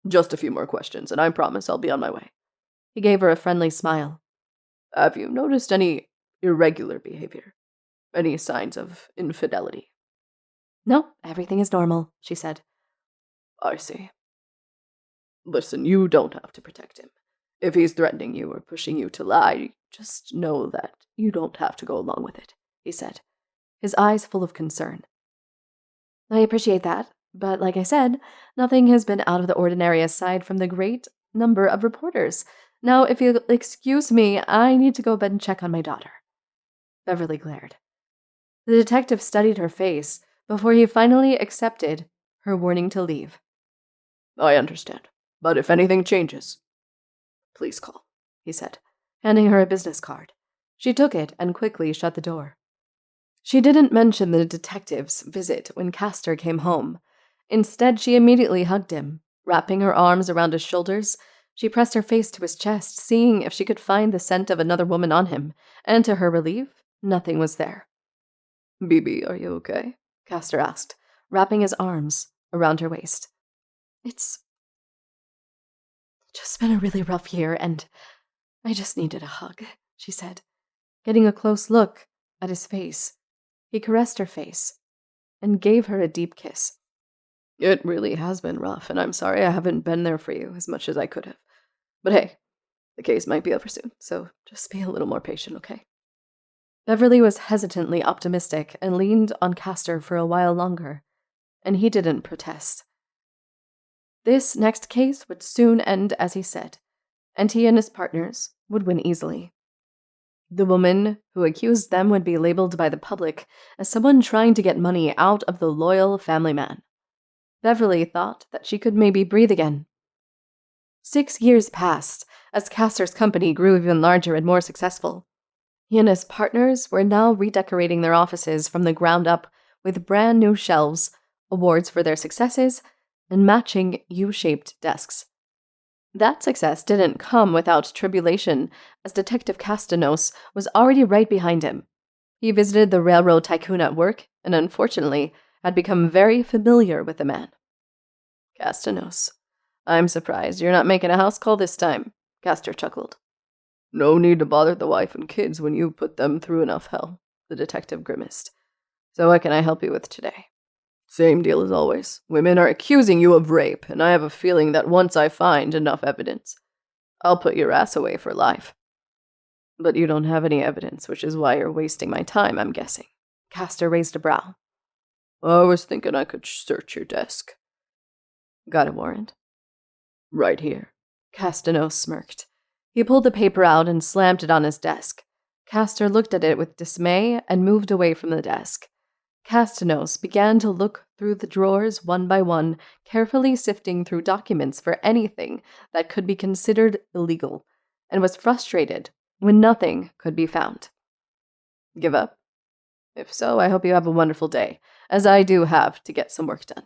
"Just a few more questions, and I promise I'll be on my way." He gave her a friendly smile. "Have you noticed any irregular behavior? Any signs of infidelity?" "No, everything is normal," she said. "I see. Listen, you don't have to protect him. If he's threatening you or pushing you to lie, just know that you don't have to go along with it," he said, his eyes full of concern. "I appreciate that, but like I said, nothing has been out of the ordinary aside from the great number of reporters. Now, if you'll excuse me, I need to go and check on my daughter." Beverly glared. The detective studied her face before he finally accepted her warning to leave. "I understand, but if anything changes, please call," he said, handing her a business card. She took it and quickly shut the door. She didn't mention the detective's visit when Castor came home. Instead, she immediately hugged him. Wrapping her arms around his shoulders, she pressed her face to his chest, seeing if she could find the scent of another woman on him, and to her relief, nothing was there. "Bibi, are you okay?" Castor asked, wrapping his arms around her waist. It's just been a really rough year, and I just needed a hug," she said, getting a close look at his face. He caressed her face and gave her a deep kiss. "It really has been rough, and I'm sorry I haven't been there for you as much as I could have. But hey, the case might be over soon, so just be a little more patient, okay?" Beverly was hesitantly optimistic and leaned on Castor for a while longer, and he didn't protest. This next case would soon end as he said, and he and his partners would win easily. The woman who accused them would be labeled by the public as someone trying to get money out of the loyal family man. Beverly thought that she could maybe breathe again. 6 years passed as Castor's company grew even larger and more successful. He and his partners were now redecorating their offices from the ground up with brand new shelves, awards for their successes, and matching U-shaped desks. That success didn't come without tribulation, as Detective Castanos was already right behind him. He visited the railroad tycoon at work, and unfortunately had become very familiar with the man. Castanos, I'm surprised you're not making a house call this time, Castor chuckled. No need to bother the wife and kids when you put them through enough hell, the detective grimaced. So what can I help you with today? Same deal as always. Women are accusing you of rape, and I have a feeling that once I find enough evidence, I'll put your ass away for life. But you don't have any evidence, which is why you're wasting my time, I'm guessing. Castor raised a brow. I was thinking I could search your desk. Got a warrant? Right here. Castanos smirked. He pulled the paper out and slammed it on his desk. Castor looked at it with dismay and moved away from the desk. Castanos began to look through the drawers one by one, carefully sifting through documents for anything that could be considered illegal, and was frustrated when nothing could be found. Give up? If so, I hope you have a wonderful day, as I do have to get some work done.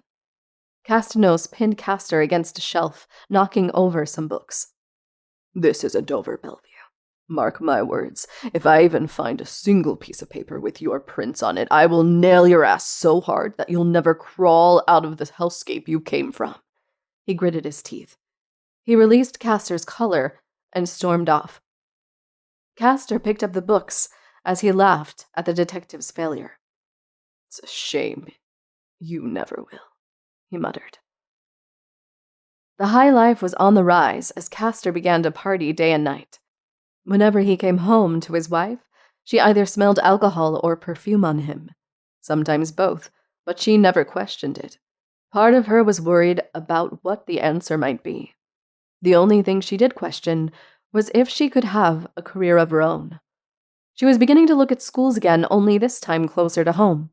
Castanos pinned Castor against a shelf, knocking over some books. This is a Dover Belleveau. Mark my words, if I even find a single piece of paper with your prints on it, I will nail your ass so hard that you'll never crawl out of the hellscape you came from. He gritted his teeth. He released Castor's collar and stormed off. Castor picked up the books as he laughed at the detective's failure. It's a shame. You never will, he muttered. The high life was on the rise as Castor began to party day and night. Whenever he came home to his wife, she either smelled alcohol or perfume on him. Sometimes both, but she never questioned it. Part of her was worried about what the answer might be. The only thing she did question was if she could have a career of her own. She was beginning to look at schools again, only this time closer to home.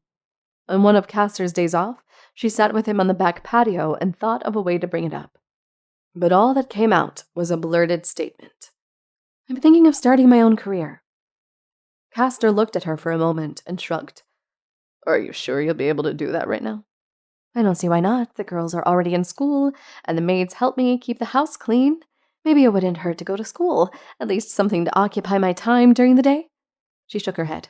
On one of Castor's days off, she sat with him on the back patio and thought of a way to bring it up. But all that came out was a blurted statement. I'm thinking of starting my own career. Castor looked at her for a moment and shrugged. Are you sure you'll be able to do that right now? I don't see why not. The girls are already in school, and the maids help me keep the house clean. Maybe it wouldn't hurt to go to school, at least something to occupy my time during the day. She shook her head.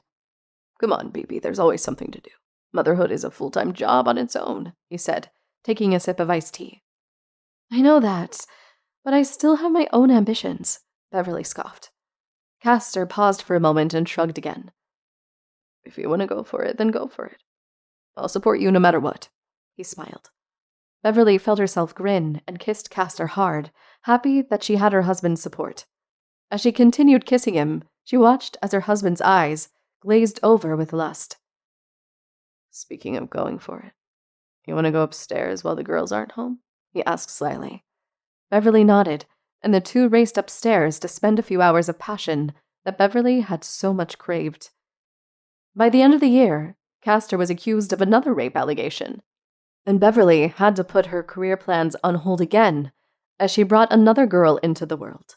Come on, baby, there's always something to do. Motherhood is a full-time job on its own, he said, taking a sip of iced tea. I know that, but I still have my own ambitions, Beverly scoffed. Castor paused for a moment and shrugged again. If you want to go for it, then go for it. I'll support you no matter what, he smiled. Beverly felt herself grin and kissed Castor hard, happy that she had her husband's support. As she continued kissing him, she watched as her husband's eyes glazed over with lust. Speaking of going for it, you want to go upstairs while the girls aren't home? He asked slyly. Beverly nodded, and the two raced upstairs to spend a few hours of passion that Beverly had so much craved. By the end of the year, Castor was accused of another rape allegation, and Beverly had to put her career plans on hold again as she brought another girl into the world,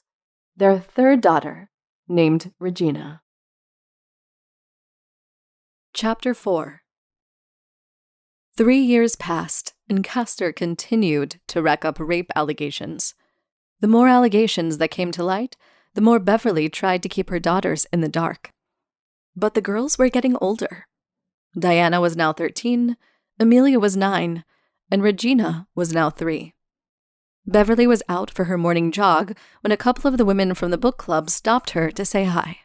their third daughter, named Regina. Chapter 4. 3 years passed, and Castor continued to rack up rape allegations. The more allegations that came to light, the more Beverly tried to keep her daughters in the dark. But the girls were getting older. Diana was now 13, Amelia was 9, and Regina was now 3. Beverly was out for her morning jog when a couple of the women from the book club stopped her to say hi.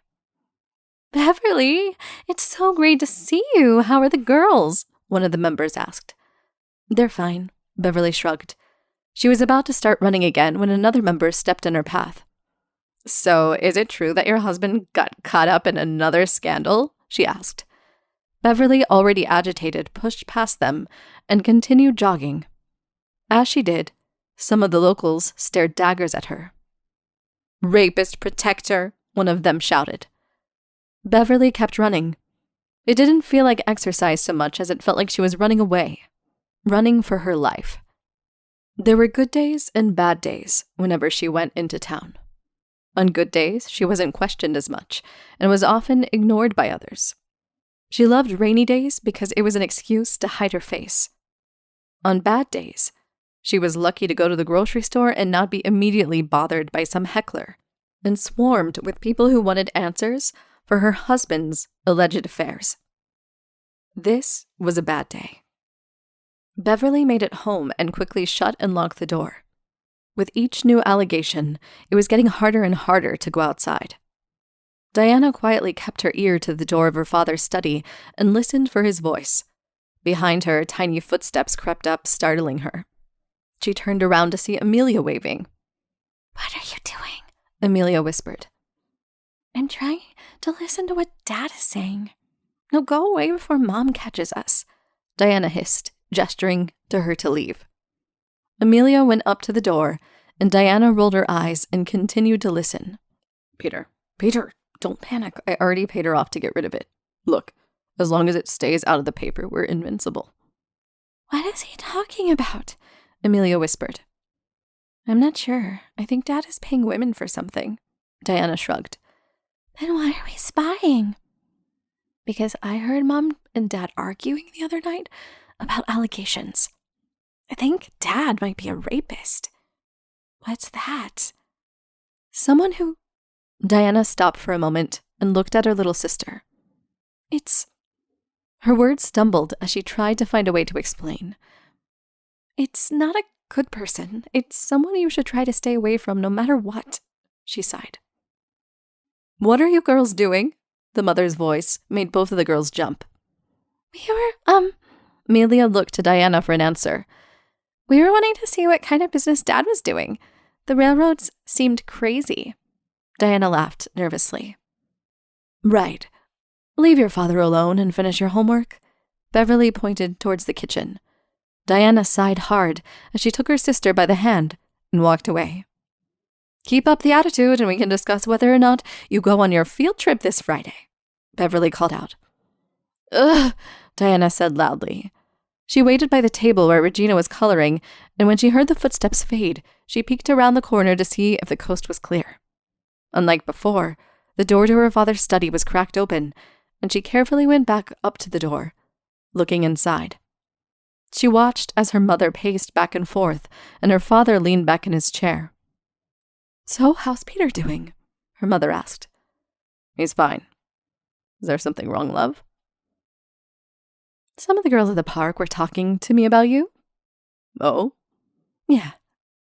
Beverly, it's so great to see you. How are the girls? One of the members asked. They're fine, Beverly shrugged. She was about to start running again when another member stepped in her path. So, is it true that your husband got caught up in another scandal? She asked. Beverly, already agitated, pushed past them and continued jogging. As she did, some of the locals stared daggers at her. Rapist protector, one of them shouted. Beverly kept running. It didn't feel like exercise so much as it felt like she was running away, running for her life. There were good days and bad days whenever she went into town. On good days, she wasn't questioned as much and was often ignored by others. She loved rainy days because it was an excuse to hide her face. On bad days, she was lucky to go to the grocery store and not be immediately bothered by some heckler, and swarmed with people who wanted answers for her husband's alleged affairs. This was a bad day. Beverly made it home and quickly shut and locked the door. With each new allegation, it was getting harder and harder to go outside. Diana quietly kept her ear to the door of her father's study and listened for his voice. Behind her, tiny footsteps crept up, startling her. She turned around to see Amelia waving. "What are you doing?" Amelia whispered. "I'm trying to listen to what Dad is saying." "No, go away before Mom catches us," Diana hissed, gesturing to her to leave. Amelia went up to the door, and Diana rolled her eyes and continued to listen. Peter, don't panic. I already paid her off to get rid of it. Look, as long as it stays out of the paper, we're invincible." "What is he talking about?" Amelia whispered. "I'm not sure. I think Dad is paying women for something." Diana shrugged. "Then why are we spying?" "Because I heard Mom and Dad arguing the other night about allegations. I think Dad might be a rapist." "What's that?" "Someone who—" Diana stopped for a moment and looked at her little sister. "It's—" Her words stumbled as she tried to find a way to explain. "It's not a good person. It's someone you should try to stay away from no matter what," she sighed. "What are you girls doing?" The mother's voice made both of the girls jump. "We were, Amelia looked to Diana for an answer. "We were wanting to see what kind of business Dad was doing. The railroads seemed crazy." Diana laughed nervously. "Right. Leave your father alone and finish your homework." Beverly pointed towards the kitchen. Diana sighed hard as she took her sister by the hand and walked away. "Keep up the attitude and we can discuss whether or not you go on your field trip this Friday," Beverly called out. "Ugh," Diana said loudly. She waited by the table where Regina was coloring, and when she heard the footsteps fade, she peeked around the corner to see if the coast was clear. Unlike before, the door to her father's study was cracked open, and she carefully went back up to the door, looking inside. She watched as her mother paced back and forth, and her father leaned back in his chair. "So, how's Peter doing?" her mother asked. "He's fine. Is there something wrong, love?" "Some of the girls at the park were talking to me about you." "Oh?" "Yeah.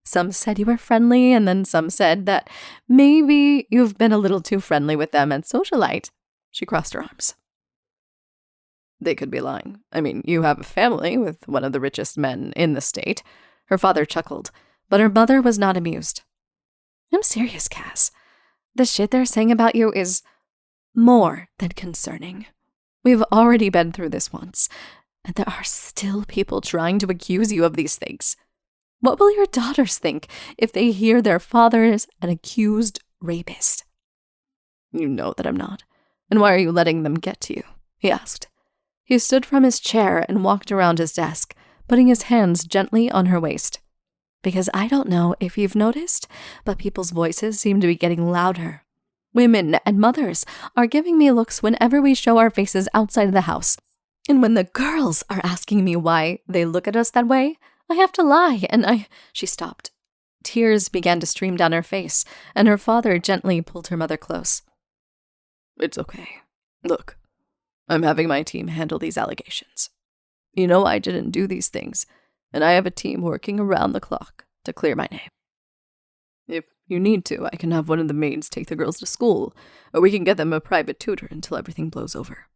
Some said you were friendly, and then some said that maybe you've been a little too friendly with them at socialite." She crossed her arms. "They could be lying. I mean, you have a family with one of the richest men in the state." Her father chuckled, but her mother was not amused. "I'm serious, Cass. The shit they're saying about you is more than concerning. We've already been through this once, and there are still people trying to accuse you of these things. What will your daughters think if they hear their father is an accused rapist?" "You know that I'm not. And why are you letting them get to you?" he asked. He stood from his chair and walked around his desk, putting his hands gently on her waist. "Because I don't know if you've noticed, but people's voices seem to be getting louder. Women and mothers are giving me looks whenever we show our faces outside of the house. And when the girls are asking me why they look at us that way, I have to lie, and She stopped. Tears began to stream down her face, and her father gently pulled her mother close. "It's okay. Look, I'm having my team handle these allegations. You know I didn't do these things, and I have a team working around the clock to clear my name. If you need to, I can have one of the maids take the girls to school, or we can get them a private tutor until everything blows over."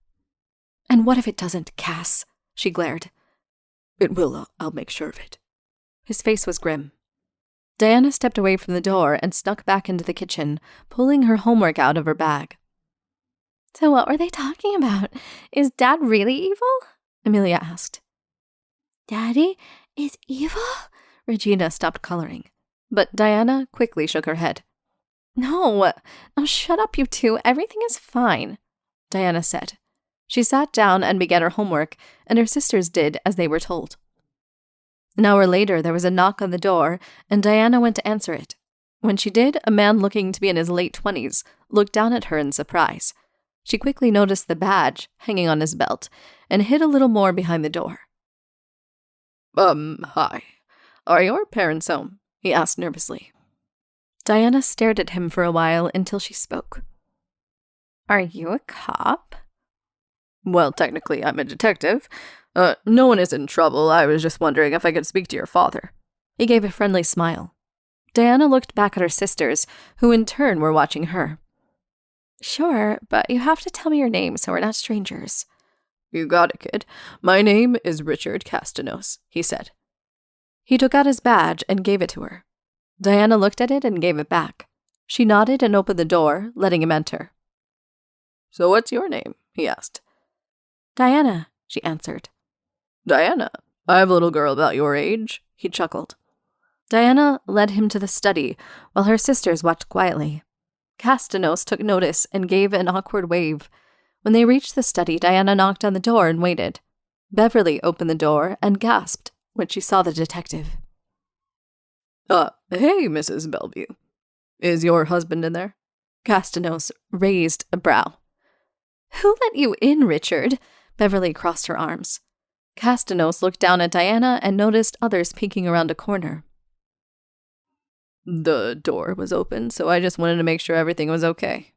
"And what if it doesn't, Cass?" she glared. "It will. I'll make sure of it." His face was grim. Diana stepped away from the door and snuck back into the kitchen, pulling her homework out of her bag. "So what were they talking about? Is Dad really evil?" Amelia asked. "Daddy is evil?" Regina stopped coloring, but Diana quickly shook her head. No, shut up, you two. Everything is fine," Diana said. She sat down and began her homework, and her sisters did as they were told. An hour later, there was a knock on the door, and Diana went to answer it. When she did, a man looking to be in his late 20s looked down at her in surprise. She quickly noticed the badge hanging on his belt and hid a little more behind the door. Hi. Are your parents home? He asked nervously. Diana stared at him for a while until she spoke. Are you a cop? Well, technically, I'm a detective. No one is in trouble. I was just wondering if I could speak to your father. He gave a friendly smile. Diana looked back at her sisters, who in turn were watching her. Sure, but you have to tell me your name so we're not strangers. You got it, kid. My name is Richard Castanos, he said. He took out his badge and gave it to her. Diana looked at it and gave it back. She nodded and opened the door, letting him enter. So what's your name? He asked. Diana, she answered. Diana, I have a little girl about your age, he chuckled. Diana led him to the study, while her sisters watched quietly. Castanos took notice and gave an awkward wave. When they reached the study, Diana knocked on the door and waited. Beverly opened the door and gasped when she saw the detective. Hey, Mrs. Belleveau. Is your husband in there? Castanos raised a brow. Who let you in, Richard? Beverly crossed her arms. Castanos looked down at Diana and noticed others peeking around a corner. The door was open, so I just wanted to make sure everything was okay.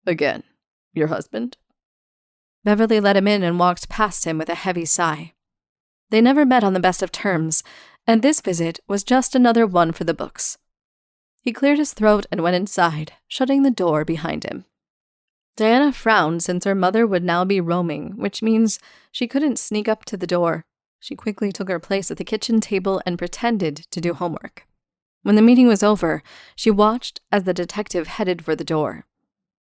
Again, your husband? Beverly let him in and walked past him with a heavy sigh. They never met on the best of terms, and this visit was just another one for the books. He cleared his throat and went inside, shutting the door behind him. Diana frowned since her mother would now be roaming, which means she couldn't sneak up to the door. She quickly took her place at the kitchen table and pretended to do homework. When the meeting was over, she watched as the detective headed for the door.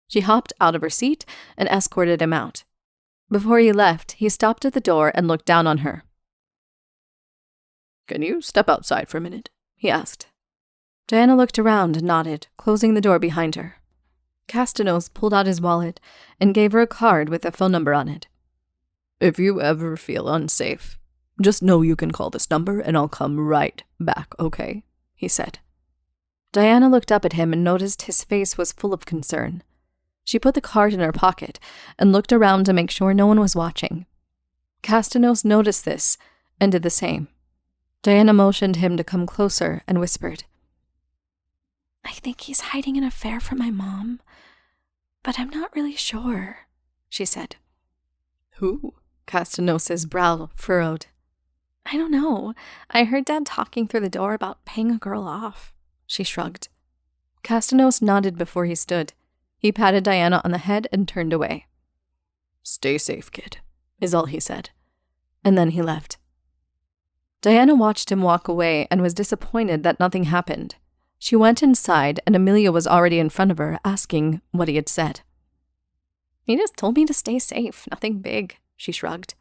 She hopped out of her seat and escorted him out. Before he left, he stopped at the door and looked down on her. Can you step outside for a minute? He asked. Diana looked around and nodded, closing the door behind her. Castanos pulled out his wallet and gave her a card with a phone number on it. If you ever feel unsafe, just know you can call this number and I'll come right back, okay? He said. Diana looked up at him and noticed his face was full of concern. She put the card in her pocket and looked around to make sure no one was watching. Castanos noticed this and did the same. Diana motioned him to come closer and whispered, I think he's hiding an affair from my mom, but I'm not really sure, she said. Who? Castanos' brow furrowed. I don't know. I heard Dad talking through the door about paying a girl off, she shrugged. Castanos nodded before he stood. He patted Diana on the head and turned away. Stay safe, kid, is all he said. And then he left. Diana watched him walk away and was disappointed that nothing happened. She went inside and Amelia was already in front of her, asking what he had said. He just told me to stay safe, nothing big, she shrugged.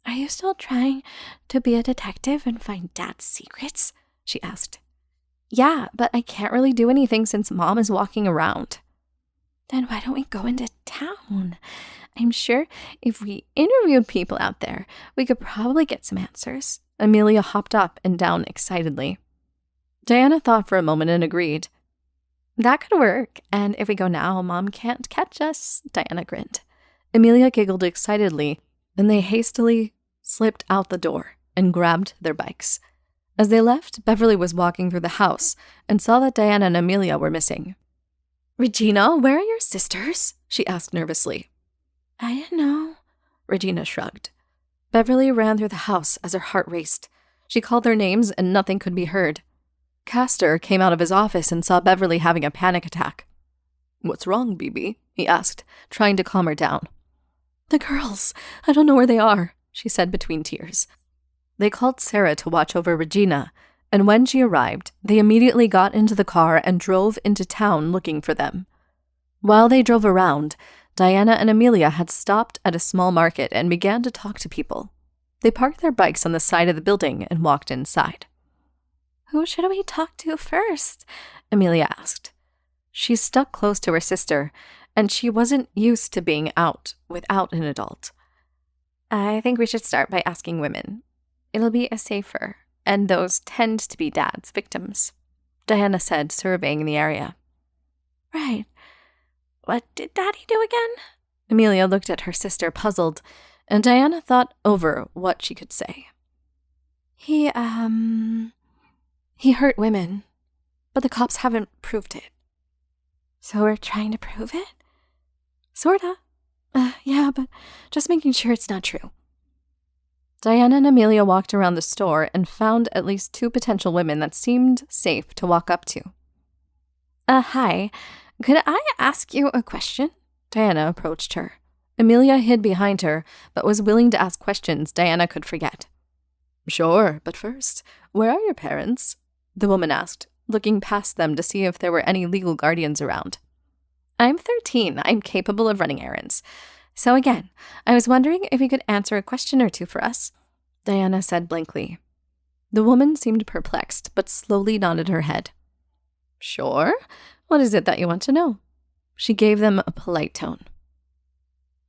Are you still trying to be a detective and find Dad's secrets? She asked. Yeah, but I can't really do anything since Mom is walking around. Then why don't we go into town? I'm sure if we interviewed people out there, we could probably get some answers. Amelia hopped up and down excitedly. Diana thought for a moment and agreed. That could work, and if we go now, Mom can't catch us, Diana grinned. Amelia giggled excitedly, and they hastily slipped out the door and grabbed their bikes. As they left, Beverly was walking through the house and saw that Diana and Amelia were missing. Regina, where are your sisters? She asked nervously. I don't know, Regina shrugged. Beverly ran through the house as her heart raced. She called their names and nothing could be heard. Castor came out of his office and saw Beverly having a panic attack. What's wrong, BB? He asked, trying to calm her down. The girls. I don't know where they are, she said between tears. They called Sarah to watch over Regina, and when she arrived, they immediately got into the car and drove into town looking for them. While they drove around, Diana and Amelia had stopped at a small market and began to talk to people. They parked their bikes on the side of the building and walked inside. Who should we talk to first? Amelia asked. She stuck close to her sister, and she wasn't used to being out without an adult. I think we should start by asking women. It'll be safer, and those tend to be Dad's victims, Diana said, surveying the area. Right. What did Daddy do again? Amelia looked at her sister, puzzled, and Diana thought over what she could say. He hurt women, but the cops haven't proved it. So we're trying to prove it? Sorta. Yeah, but just making sure it's not true. Diana and Amelia walked around the store and found at least 2 potential women that seemed safe to walk up to. Hi. Could I ask you a question? Diana approached her. Amelia hid behind her, but was willing to ask questions Diana could forget. Sure, but first, where are your parents? The woman asked, looking past them to see if there were any legal guardians around. I'm 13. I'm capable of running errands. So again, I was wondering if you could answer a question or two for us, Diana said blankly. The woman seemed perplexed, but slowly nodded her head. Sure. What is it that you want to know? She gave them a polite tone.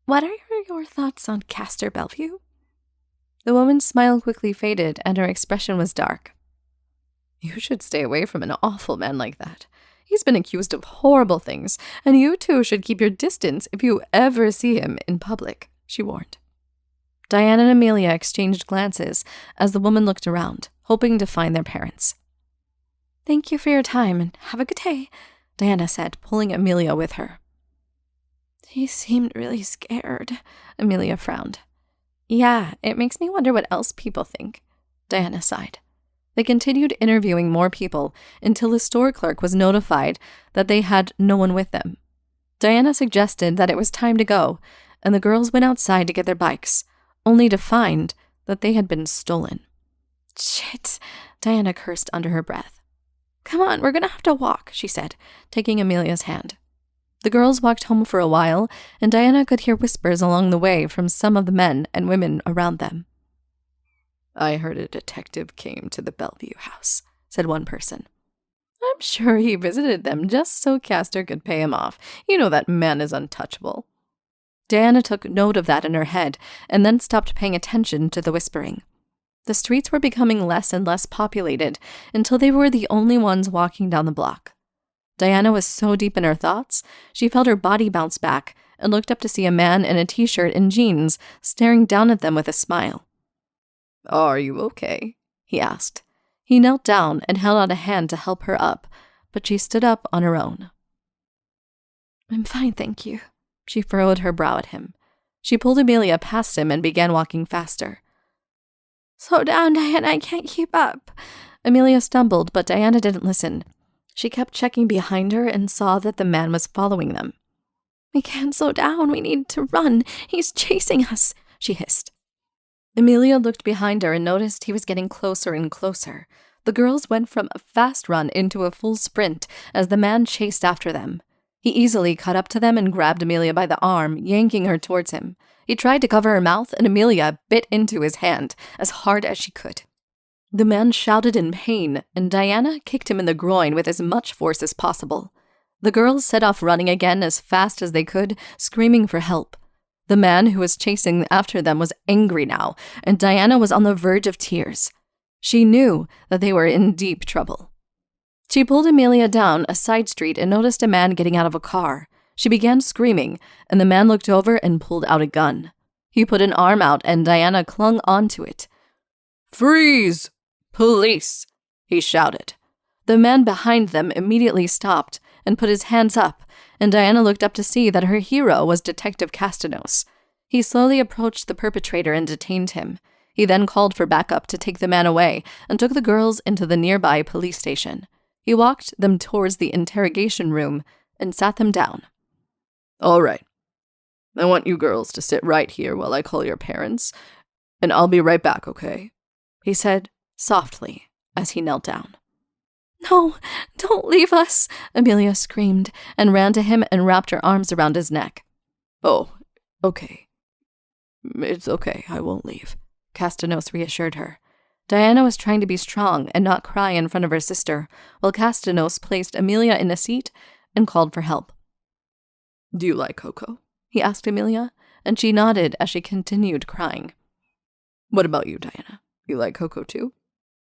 What are your thoughts on Castor Belleveau? The woman's smile quickly faded, and her expression was dark. You should stay away from an awful man like that. He's been accused of horrible things, and you two should keep your distance if you ever see him in public, she warned. Diana and Amelia exchanged glances as the woman looked around, hoping to find their parents. Thank you for your time, and have a good day, Diana said, pulling Amelia with her. He seemed really scared, Amelia frowned. Yeah, it makes me wonder what else people think, Diana sighed. They continued interviewing more people until the store clerk was notified that they had no one with them. Diana suggested that it was time to go, and the girls went outside to get their bikes, only to find that they had been stolen. Shit, Diana cursed under her breath. Come on, we're gonna have to walk, she said, taking Amelia's hand. The girls walked home for a while, and Diana could hear whispers along the way from some of the men and women around them. I heard a detective came to the Belleveau house, said one person. I'm sure he visited them just so Castor could pay him off. You know that man is untouchable. Diana took note of that in her head and then stopped paying attention to the whispering. The streets were becoming less and less populated until they were the only ones walking down the block. Diana was so deep in her thoughts, she felt her body bounce back and looked up to see a man in a t-shirt and jeans staring down at them with a smile. Are you okay? He asked. He knelt down and held out a hand to help her up, but she stood up on her own. I'm fine, thank you. She furrowed her brow at him. She pulled Amelia past him and began walking faster. Slow down, Diana, I can't keep up. Amelia stumbled, but Diana didn't listen. She kept checking behind her and saw that the man was following them. We can't slow down, we need to run. He's chasing us, she hissed. Amelia looked behind her and noticed he was getting closer and closer. The girls went from a fast run into a full sprint as the man chased after them. He easily caught up to them and grabbed Amelia by the arm, yanking her towards him. He tried to cover her mouth, and Amelia bit into his hand as hard as she could. The man shouted in pain, and Diana kicked him in the groin with as much force as possible. The girls set off running again as fast as they could, screaming for help. The man who was chasing after them was angry now, and Diana was on the verge of tears. She knew that they were in deep trouble. She pulled Amelia down a side street and noticed a man getting out of a car. She began screaming, and the man looked over and pulled out a gun. He put an arm out, and Diana clung onto it. Freeze! Police! He shouted. The man behind them immediately stopped and put his hands up, and Diana looked up to see that her hero was Detective Castanos. He slowly approached the perpetrator and detained him. He then called for backup to take the man away and took the girls into the nearby police station. He walked them towards the interrogation room and sat them down. All right. I want you girls to sit right here while I call your parents, and I'll be right back, okay? He said softly as he knelt down. No, don't leave us, Amelia screamed and ran to him and wrapped her arms around his neck. Oh, okay. It's okay, I won't leave, Castanos reassured her. Diana was trying to be strong and not cry in front of her sister, while Castanos placed Amelia in a seat and called for help. Do you like Coco? He asked Amelia, and she nodded as she continued crying. What about you, Diana? You like Coco too?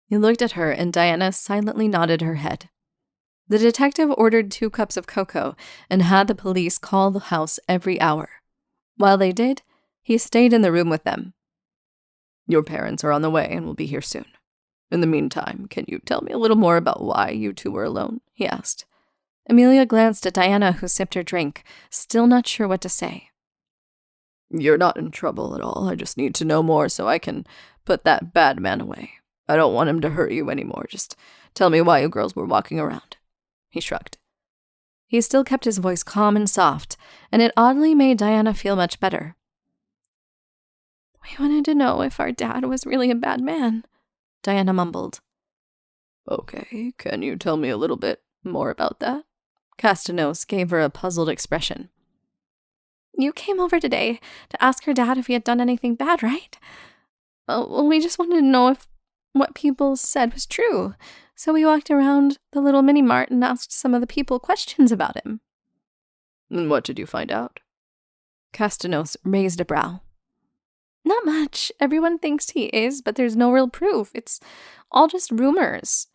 He looked at her, and Diana silently nodded her head. The detective ordered 2 cups of cocoa and had the police call the house every hour. While they did, He stayed in the room with them. Your parents are on the way and will be here soon. In the meantime, can you tell me a little more about why you two were alone? He asked. Amelia glanced at Diana, who sipped her drink, still not sure what to say. You're not in trouble at all. I just need to know more so I can put that bad man away. I don't want him to hurt you anymore. Just tell me why you girls were walking around. He shrugged. He still kept his voice calm and soft, and it oddly made Diana feel much better. We wanted to know if our dad was really a bad man, Diana mumbled. Okay, can you tell me a little bit more about that? Castanos gave her a puzzled expression. You came over today to ask her dad if he had done anything bad, right? Well, we just wanted to know if what people said was true, so we walked around the little mini-mart and asked some of the people questions about him. And what did you find out? Castanos raised a brow. Not much. Everyone thinks he is, but there's no real proof. It's all just rumors.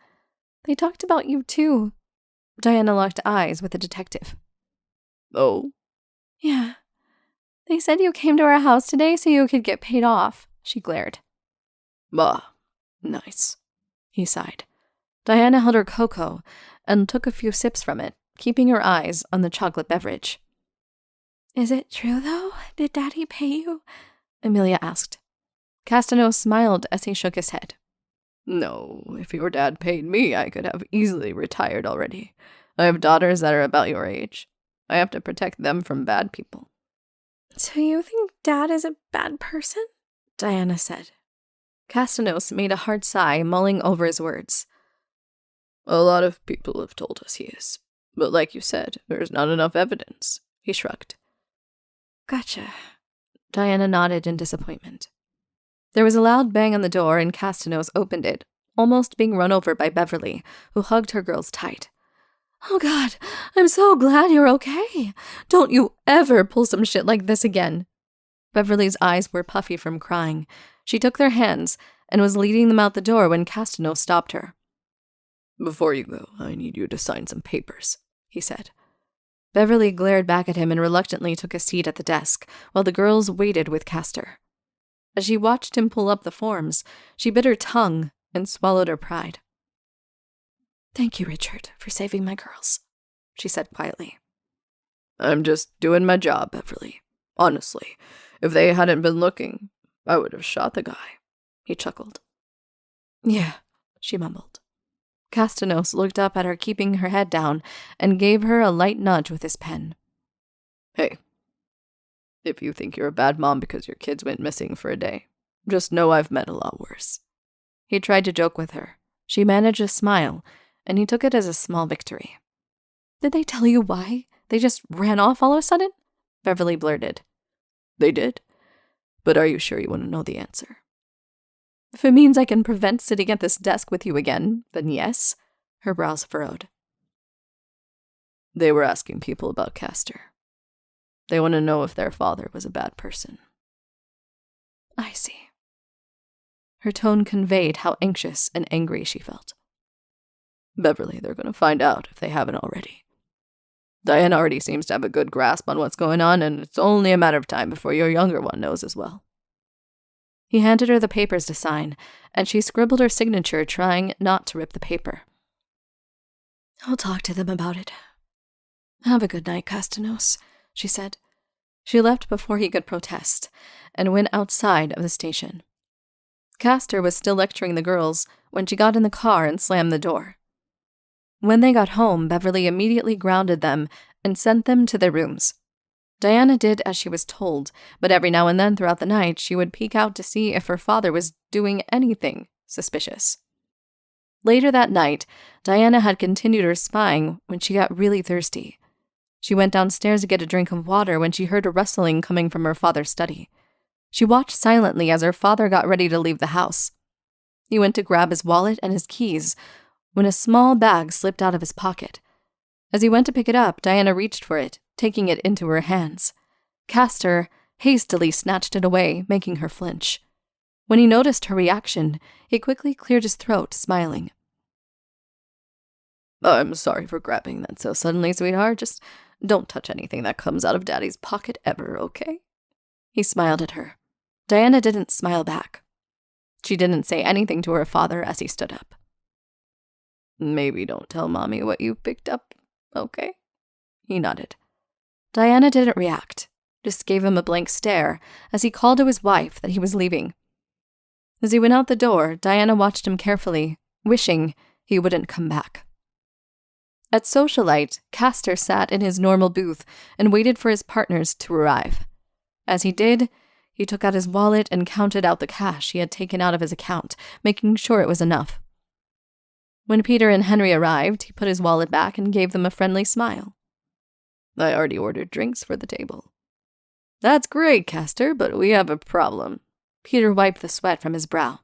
They talked about you, too. Diana locked eyes with the detective. Oh? Yeah. They said you came to our house today so you could get paid off, she glared. Ah, nice, he sighed. Diana held her cocoa and took a few sips from it, keeping her eyes on the chocolate beverage. Is it true, though? Did Daddy pay you? Amelia asked. Castanos smiled as he shook his head. No, if your dad paid me, I could have easily retired already. I have daughters that are about your age. I have to protect them from bad people. So you think Dad is a bad person? Diana said. Castanos made a hard sigh, mulling over his words. A lot of people have told us he is. But like you said, there's not enough evidence. He shrugged. Gotcha. Diana nodded in disappointment. There was a loud bang on the door and Castanos opened it, almost being run over by Beverly, who hugged her girls tight. Oh God, I'm so glad you're okay. Don't you ever pull some shit like this again. Beverly's eyes were puffy from crying. She took their hands and was leading them out the door when Castanos stopped her. Before you go, I need you to sign some papers, he said. Beverly glared back at him and reluctantly took a seat at the desk, while the girls waited with Castor. As she watched him pull up the forms, she bit her tongue and swallowed her pride. Thank you, Richard, for saving my girls, she said quietly. I'm just doing my job, Beverly. Honestly, if they hadn't been looking, I would have shot the guy. He chuckled. Yeah, she mumbled. Castanos looked up at her, keeping her head down, and gave her a light nudge with his pen. Hey, if you think you're a bad mom because your kids went missing for a day, just know I've met a lot worse. He tried to joke with her. She managed a smile, and he took it as a small victory. Did they tell you why? They just ran off all of a sudden? Beverly blurted. They did. But are you sure you want to know the answer? If it means I can prevent sitting at this desk with you again, then yes. Her brows furrowed. They were asking people about Castor. They want to know if their father was a bad person. I see. Her tone conveyed how anxious and angry she felt. Beverly, they're going to find out if they haven't already. Diana already seems to have a good grasp on what's going on, and it's only a matter of time before your younger one knows as well. He handed her the papers to sign, and she scribbled her signature, trying not to rip the paper. I'll talk to them about it. Have a good night, Castanos, she said. She left before he could protest, and went outside of the station. Castor was still lecturing the girls when she got in the car and slammed the door. When they got home, Beverly immediately grounded them and sent them to their rooms. Diana did as she was told, but every now and then throughout the night she would peek out to see if her father was doing anything suspicious. Later that night, Diana had continued her spying when she got really thirsty. She went downstairs to get a drink of water when she heard a rustling coming from her father's study. She watched silently as her father got ready to leave the house. He went to grab his wallet and his keys when a small bag slipped out of his pocket. As he went to pick it up, Diana reached for it, taking it into her hands. Castor hastily snatched it away, making her flinch. When he noticed her reaction, he quickly cleared his throat, smiling. I'm sorry for grabbing that so suddenly, sweetheart. Just don't touch anything that comes out of Daddy's pocket ever, okay? He smiled at her. Diana didn't smile back. She didn't say anything to her father as he stood up. Maybe don't tell Mommy what you picked up, okay? He nodded. Diana didn't react, just gave him a blank stare as he called to his wife that he was leaving. As he went out the door, Diana watched him carefully, wishing he wouldn't come back. At Socialite, Castor sat in his normal booth and waited for his partners to arrive. As he did, he took out his wallet and counted out the cash he had taken out of his account, making sure it was enough. When Peter and Henry arrived, he put his wallet back and gave them a friendly smile. I already ordered drinks for the table. That's great, Castor, but we have a problem. Peter wiped the sweat from his brow.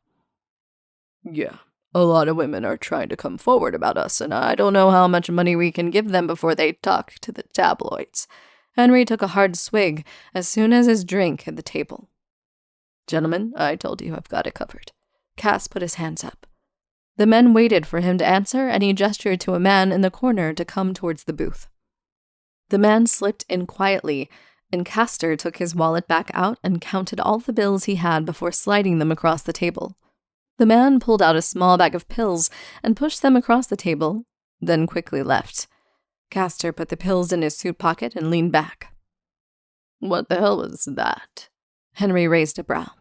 Yeah, a lot of women are trying to come forward about us, and I don't know how much money we can give them before they talk to the tabloids. Henry took a hard swig as soon as his drink hit the table. Gentlemen, I told you I've got it covered. Cass put his hands up. The men waited for him to answer, and he gestured to a man in the corner to come towards the booth. The man slipped in quietly, and Castor took his wallet back out and counted all the bills he had before sliding them across the table. The man pulled out a small bag of pills and pushed them across the table, then quickly left. Castor put the pills in his suit pocket and leaned back. What the hell was that? Henry raised a brow.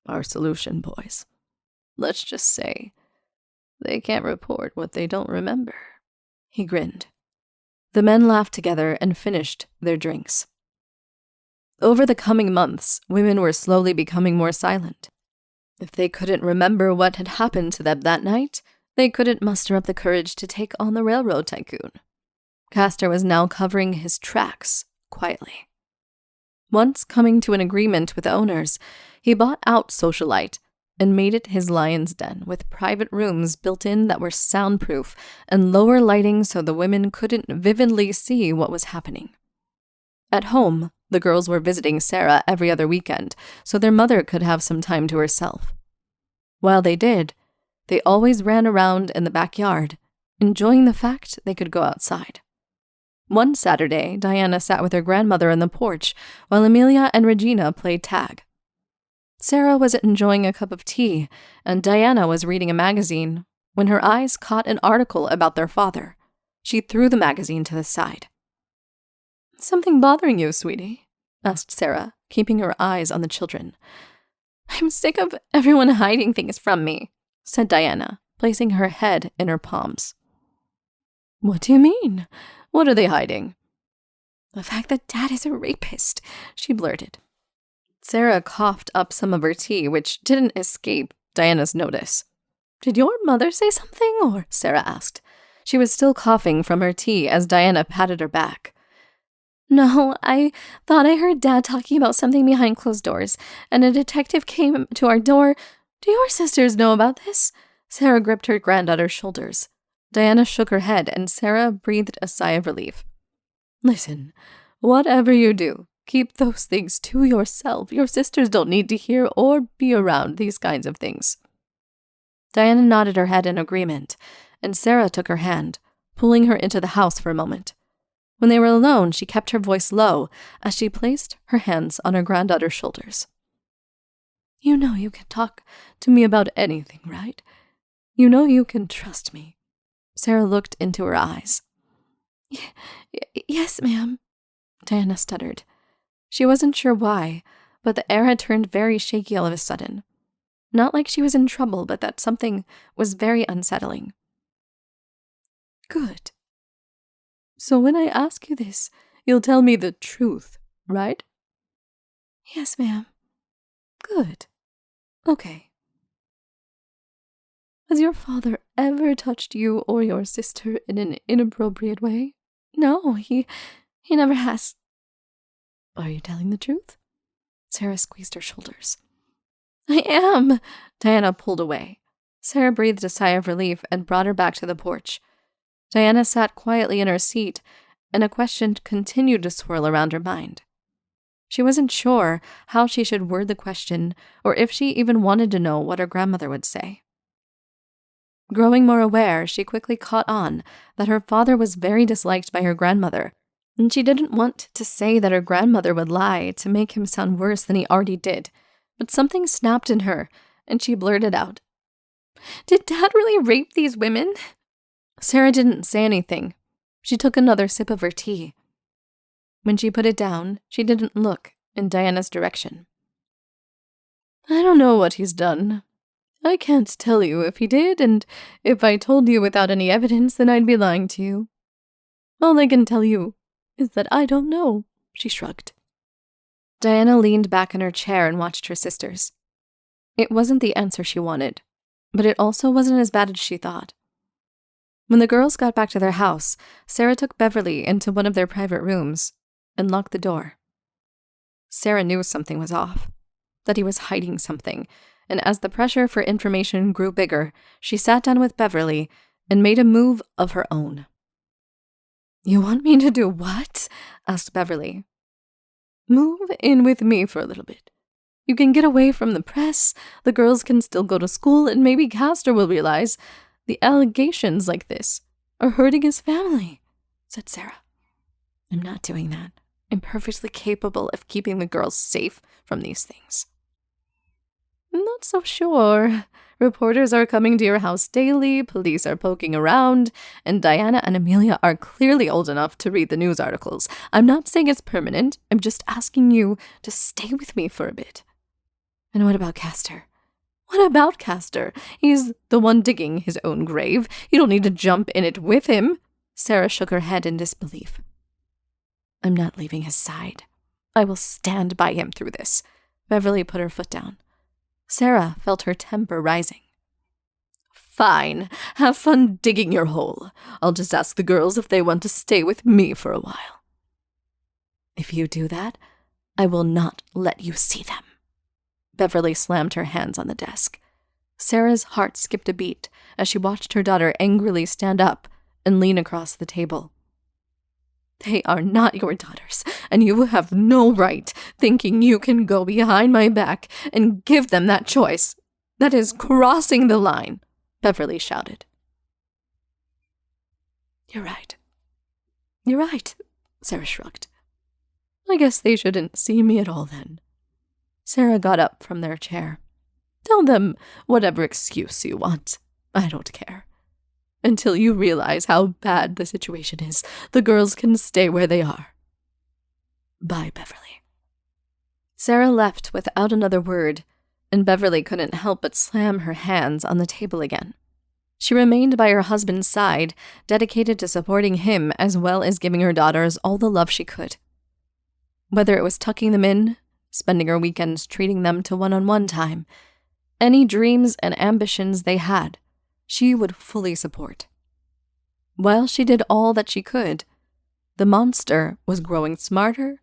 Our solution, boys. Let's just say they can't report what they don't remember. He grinned. The men laughed together and finished their drinks. Over the coming months, women were slowly becoming more silent. If they couldn't remember what had happened to them that night, they couldn't muster up the courage to take on the railroad tycoon. Castor was now covering his tracks quietly. Once coming to an agreement with the owners, he bought out Socialite and made it his lion's den with private rooms built in that were soundproof and lower lighting so the women couldn't vividly see what was happening. At home, the girls were visiting Sarah every other weekend so their mother could have some time to herself. While they did, they always ran around in the backyard, enjoying the fact they could go outside. One Saturday, Diana sat with her grandmother on the porch while Amelia and Regina played tag. Sarah was enjoying a cup of tea, and Diana was reading a magazine when her eyes caught an article about their father. She threw the magazine to the side. Something bothering you, sweetie? Asked Sarah, keeping her eyes on the children. I'm sick of everyone hiding things from me, said Diana, placing her head in her palms. What do you mean? What are they hiding? The fact that Dad is a rapist, she blurted. Sarah coughed up some of her tea, which didn't escape Diana's notice. Did your mother say something, or? Sarah asked. She was still coughing from her tea as Diana patted her back. No, I thought I heard Dad talking about something behind closed doors, and a detective came to our door. Do your sisters know about this? Sarah gripped her granddaughter's shoulders. Diana shook her head, and Sarah breathed a sigh of relief. Listen, whatever you do, keep those things to yourself. Your sisters don't need to hear or be around these kinds of things. Diana nodded her head in agreement, and Sarah took her hand, pulling her into the house for a moment. When they were alone, she kept her voice low as she placed her hands on her granddaughter's shoulders. You know you can talk to me about anything, right? You know you can trust me. Sarah looked into her eyes. Yes, ma'am, Diana stuttered. She wasn't sure why, but the air had turned very shaky all of a sudden. Not like she was in trouble, but that something was very unsettling. Good. So when I ask you this, you'll tell me the truth, right? Yes, ma'am. Good. Okay. Has your father ever touched you or your sister in an inappropriate way? No, he never has. Are you telling the truth? Sarah squeezed her shoulders. I am. Diana pulled away. Sarah breathed a sigh of relief and brought her back to the porch. Diana sat quietly in her seat, and a question continued to swirl around her mind. She wasn't sure how she should word the question, or if she even wanted to know what her grandmother would say. Growing more aware, she quickly caught on that her father was very disliked by her grandmother, And she didn't want to say that her grandmother would lie to make him sound worse than he already did, but something snapped in her, and she blurted out, "Did Dad really rape these women?" Sarah didn't say anything. She took another sip of her tea. When she put it down, she didn't look in Diana's direction. "I don't know what he's done. I can't tell you if he did, and if I told you without any evidence, then I'd be lying to you. All I can tell you is that I don't know," she shrugged. Diana leaned back in her chair and watched her sisters. It wasn't the answer she wanted, but it also wasn't as bad as she thought. When the girls got back to their house, Sarah took Beverly into one of their private rooms and locked the door. Sarah knew something was off, that he was hiding something, and as the pressure for information grew bigger, she sat down with Beverly and made a move of her own. "You want me to do what?" asked Beverly. "Move in with me for a little bit. You can get away from the press, the girls can still go to school, and maybe Castor will realize the allegations like this are hurting his family," said Sarah. "I'm not doing that. I'm perfectly capable of keeping the girls safe from these things." "I'm not so sure. Reporters are coming to your house daily, police are poking around, and Diana and Amelia are clearly old enough to read the news articles. I'm not saying it's permanent. I'm just asking you to stay with me for a bit." "And what about Castor?" "What about Castor? He's the one digging his own grave. You don't need to jump in it with him." Sarah shook her head in disbelief. "I'm not leaving his side. I will stand by him through this." Beverly put her foot down. Sarah felt her temper rising. "Fine. Have fun digging your hole. I'll just ask the girls if they want to stay with me for a while." "If you do that, I will not let you see them." Beverly slammed her hands on the desk. Sarah's heart skipped a beat as she watched her daughter angrily stand up and lean across the table. "They are not your daughters, and you have no right thinking you can go behind my back and give them that choice. That is crossing the line," Beverly shouted. "You're right. You're right," Sarah shrugged. "I guess they shouldn't see me at all then." Sarah got up from their chair. "Tell them whatever excuse you want. I don't care. Until you realize how bad the situation is, the girls can stay where they are. Bye, Beverly." Sarah left without another word, and Beverly couldn't help but slam her hands on the table again. She remained by her husband's side, dedicated to supporting him as well as giving her daughters all the love she could. Whether it was tucking them in, spending her weekends treating them to one-on-one time, any dreams and ambitions they had, she would fully support. While she did all that she could, the monster was growing smarter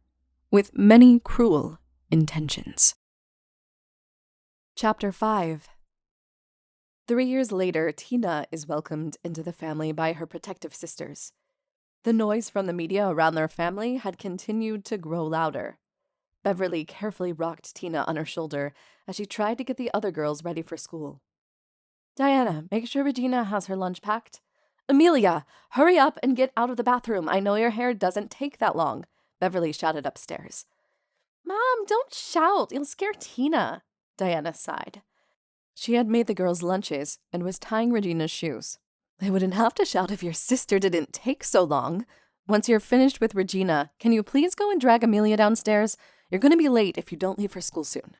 with many cruel intentions. Chapter 5. 3 years later, Tina is welcomed into the family by her protective sisters. The noise from the media around their family had continued to grow louder. Beverly carefully rocked Tina on her shoulder as she tried to get the other girls ready for school. "Diana, make sure Regina has her lunch packed. Amelia, hurry up and get out of the bathroom. I know your hair doesn't take that long," Beverly shouted upstairs. "Mom, don't shout. You'll scare Tina," Diana sighed. She had made the girls' lunches and was tying Regina's shoes. "I wouldn't have to shout if your sister didn't take so long. Once you're finished with Regina, can you please go and drag Amelia downstairs? You're going to be late if you don't leave for school soon."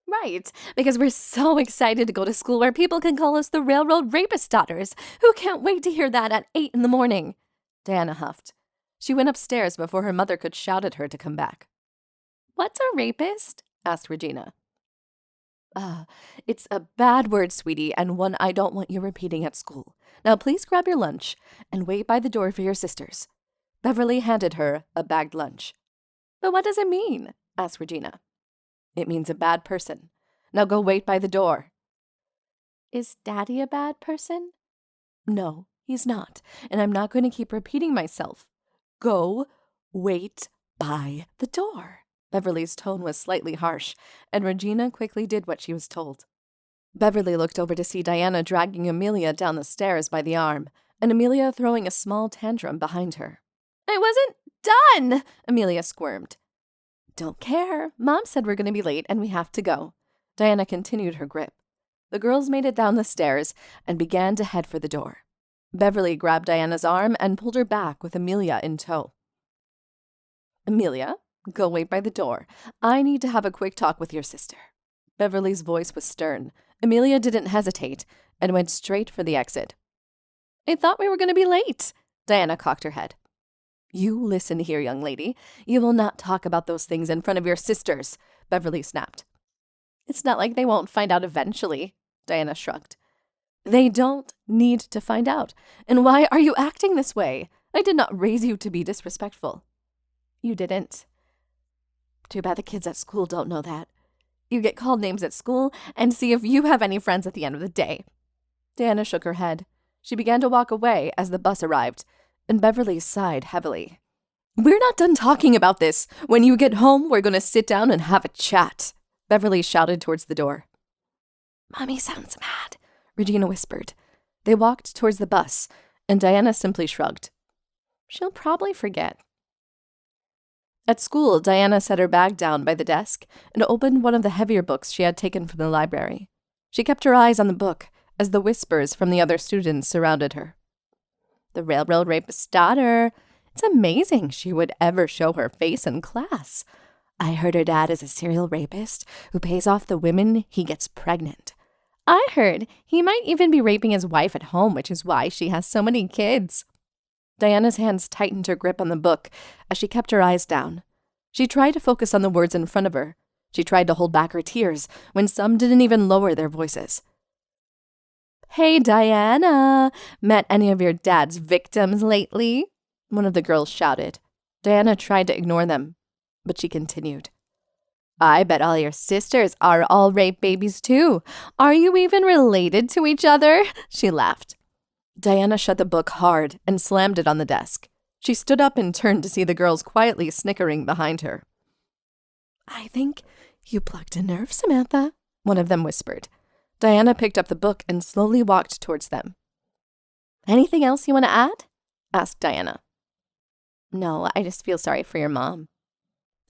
"Right, because we're so excited to go to school where people can call us the railroad rapist daughters. Who can't wait to hear that at 8 a.m? Diana huffed. She went upstairs before her mother could shout at her to come back. "What's a rapist?" asked Regina. It's a bad word, sweetie, and one I don't want you repeating at school. Now please grab your lunch and wait by the door for your sisters." Beverly handed her a bagged lunch. "But what does it mean?" asked Regina. "It means a bad person. Now go wait by the door." "Is Daddy a bad person?" "No, he's not, and I'm not going to keep repeating myself. Go wait by the door." Beverly's tone was slightly harsh, and Regina quickly did what she was told. Beverly looked over to see Diana dragging Amelia down the stairs by the arm, and Amelia throwing a small tantrum behind her. "I wasn't done, Amelia squirmed. Don't care. Mom said we're going to be late and we have to go. Diana continued her grip. The girls made it down the stairs and began to head for the door. Beverly grabbed Diana's arm and pulled her back with Amelia in tow. Amelia, go wait by the door. I need to have a quick talk with your sister. Beverly's voice was stern. Amelia didn't hesitate and went straight for the exit. I thought we were going to be late. Diana cocked her head. You listen here, young lady. You will not talk about those things in front of your sisters, Beverly snapped. It's not like they won't find out eventually, Diana shrugged. They don't need to find out. And why are you acting this way? I did not raise you to be disrespectful. You didn't. Too bad the kids at school don't know that. You get called names at school and see if you have any friends at the end of the day. Diana shook her head. She began to walk away as the bus arrived, and Beverly sighed heavily. We're not done talking about this. When you get home, we're going to sit down and have a chat, Beverly shouted towards the door. Mommy sounds mad, Regina whispered. They walked towards the bus, and Diana simply shrugged. She'll probably forget. At school, Diana set her bag down by the desk and opened one of the heavier books she had taken from the library. She kept her eyes on the book as the whispers from the other students surrounded her. The railroad rapist's daughter. It's amazing she would ever show her face in class. I heard her dad is a serial rapist who pays off the women he gets pregnant. I heard he might even be raping his wife at home, which is why she has so many kids. Diana's hands tightened her grip on the book as she kept her eyes down. She tried to focus on the words in front of her. She tried to hold back her tears when some didn't even lower their voices. Hey, Diana, met any of your dad's victims lately? One of the girls shouted. Diana tried to ignore them, but she continued. I bet all your sisters are all rape babies too. Are you even related to each other? She laughed. Diana shut the book hard and slammed it on the desk. She stood up and turned to see the girls quietly snickering behind her. I think you plucked a nerve, Samantha, one of them whispered. Diana picked up the book and slowly walked towards them. Anything else you want to add? Asked Diana. No, I just feel sorry for your mom.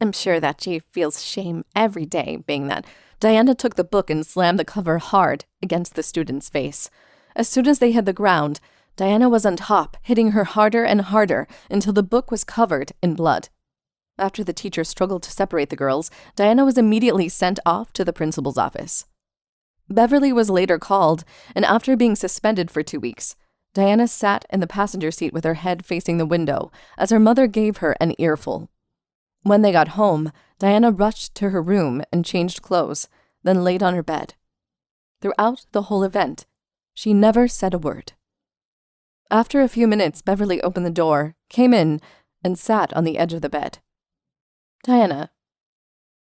I'm sure that she feels shame every day, being that Diana took the book and slammed the cover hard against the student's face. As soon as they hit the ground, Diana was on top, hitting her harder and harder until the book was covered in blood. After the teacher struggled to separate the girls, Diana was immediately sent off to the principal's office. Beverly was later called, and after being suspended for 2 weeks, Diana sat in the passenger seat with her head facing the window as her mother gave her an earful. When they got home, Diana rushed to her room and changed clothes, then laid on her bed. Throughout the whole event, she never said a word. After a few minutes, Beverly opened the door, came in, and sat on the edge of the bed. Diana,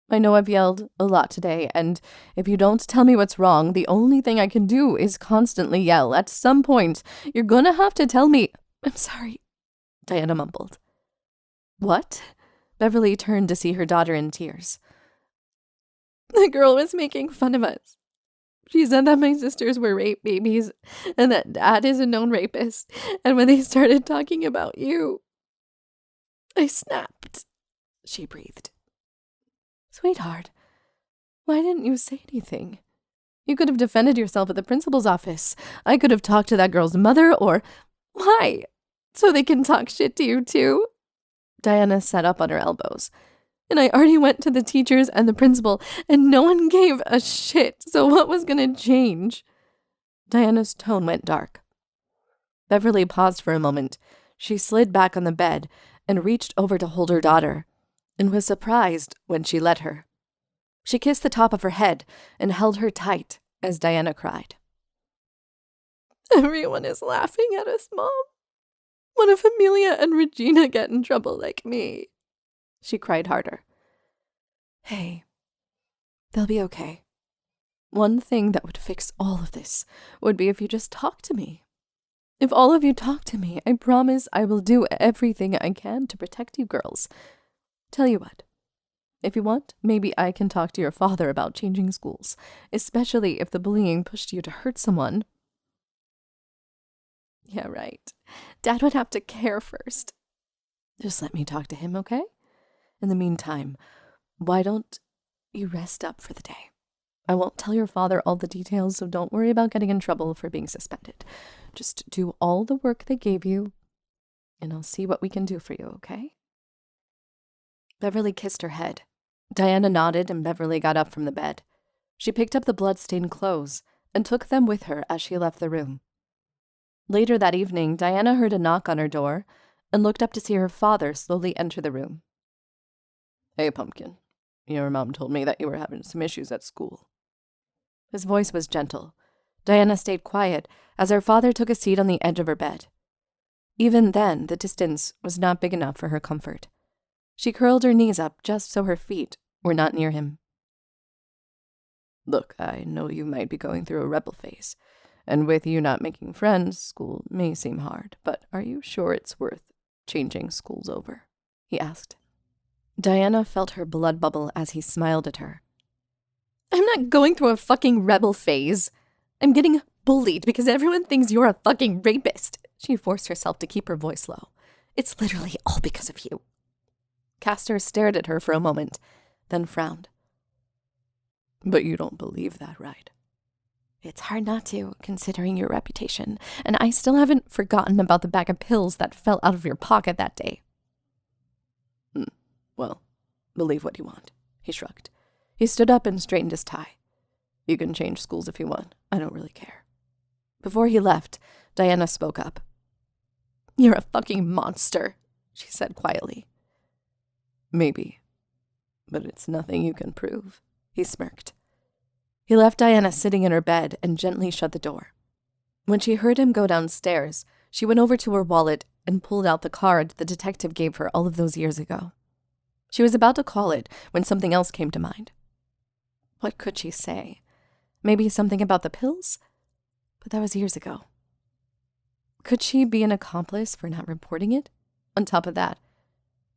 I know I've yelled a lot today, and if you don't tell me what's wrong, the only thing I can do is constantly yell. At some point, you're gonna have to tell me. I'm sorry, Diana mumbled. What? Beverly turned to see her daughter in tears. The girl was making fun of us. She said that my sisters were rape babies and that Dad is a known rapist. And when they started talking about you, I snapped. She breathed. Sweetheart, why didn't you say anything? You could have defended yourself at the principal's office. I could have talked to that girl's mother, or... Why? So they can talk shit to you too? Diana sat up on her elbows. And I already went to the teachers and the principal, and no one gave a shit, so what was going to change? Diana's tone went dark. Beverly paused for a moment. She slid back on the bed and reached over to hold her daughter, and was surprised when she let her. She kissed the top of her head and held her tight as Diana cried. Everyone is laughing at us, Mom. What if Amelia and Regina get in trouble like me? She cried harder. Hey, they'll be okay. One thing that would fix all of this would be if you just talk to me. If all of you talk to me, I promise I will do everything I can to protect you girls. Tell you what, if you want, maybe I can talk to your father about changing schools, especially if the bullying pushed you to hurt someone. Yeah, right. Dad would have to care first. Just let me talk to him, okay? In the meantime, why don't you rest up for the day? I won't tell your father all the details, so don't worry about getting in trouble for being suspended. Just do all the work they gave you, and I'll see what we can do for you, okay? Beverly kissed her head. Diana nodded, and Beverly got up from the bed. She picked up the blood-stained clothes and took them with her as she left the room. Later that evening, Diana heard a knock on her door and looked up to see her father slowly enter the room. Hey, Pumpkin. Your mom told me that you were having some issues at school. His voice was gentle. Diana stayed quiet as her father took a seat on the edge of her bed. Even then, the distance was not big enough for her comfort. She curled her knees up just so her feet were not near him. Look, I know you might be going through a rebel phase, and with you not making friends, school may seem hard, but are you sure it's worth changing schools over? He asked. Diana felt her blood bubble as he smiled at her. I'm not going through a fucking rebel phase. I'm getting bullied because everyone thinks you're a fucking rapist. She forced herself to keep her voice low. It's literally all because of you. Castor stared at her for a moment, then frowned. But you don't believe that, right? It's hard not to, considering your reputation, and I still haven't forgotten about the bag of pills that fell out of your pocket that day. Well, believe what you want, he shrugged. He stood up and straightened his tie. You can change schools if you want. I don't really care. Before he left, Diana spoke up. You're a fucking monster, she said quietly. Maybe, but it's nothing you can prove, he smirked. He left Diana sitting in her bed and gently shut the door. When she heard him go downstairs, she went over to her wallet and pulled out the card the detective gave her all of those years ago. She was about to call it when something else came to mind. What could she say? Maybe something about the pills? But that was years ago. Could she be an accomplice for not reporting it? On top of that,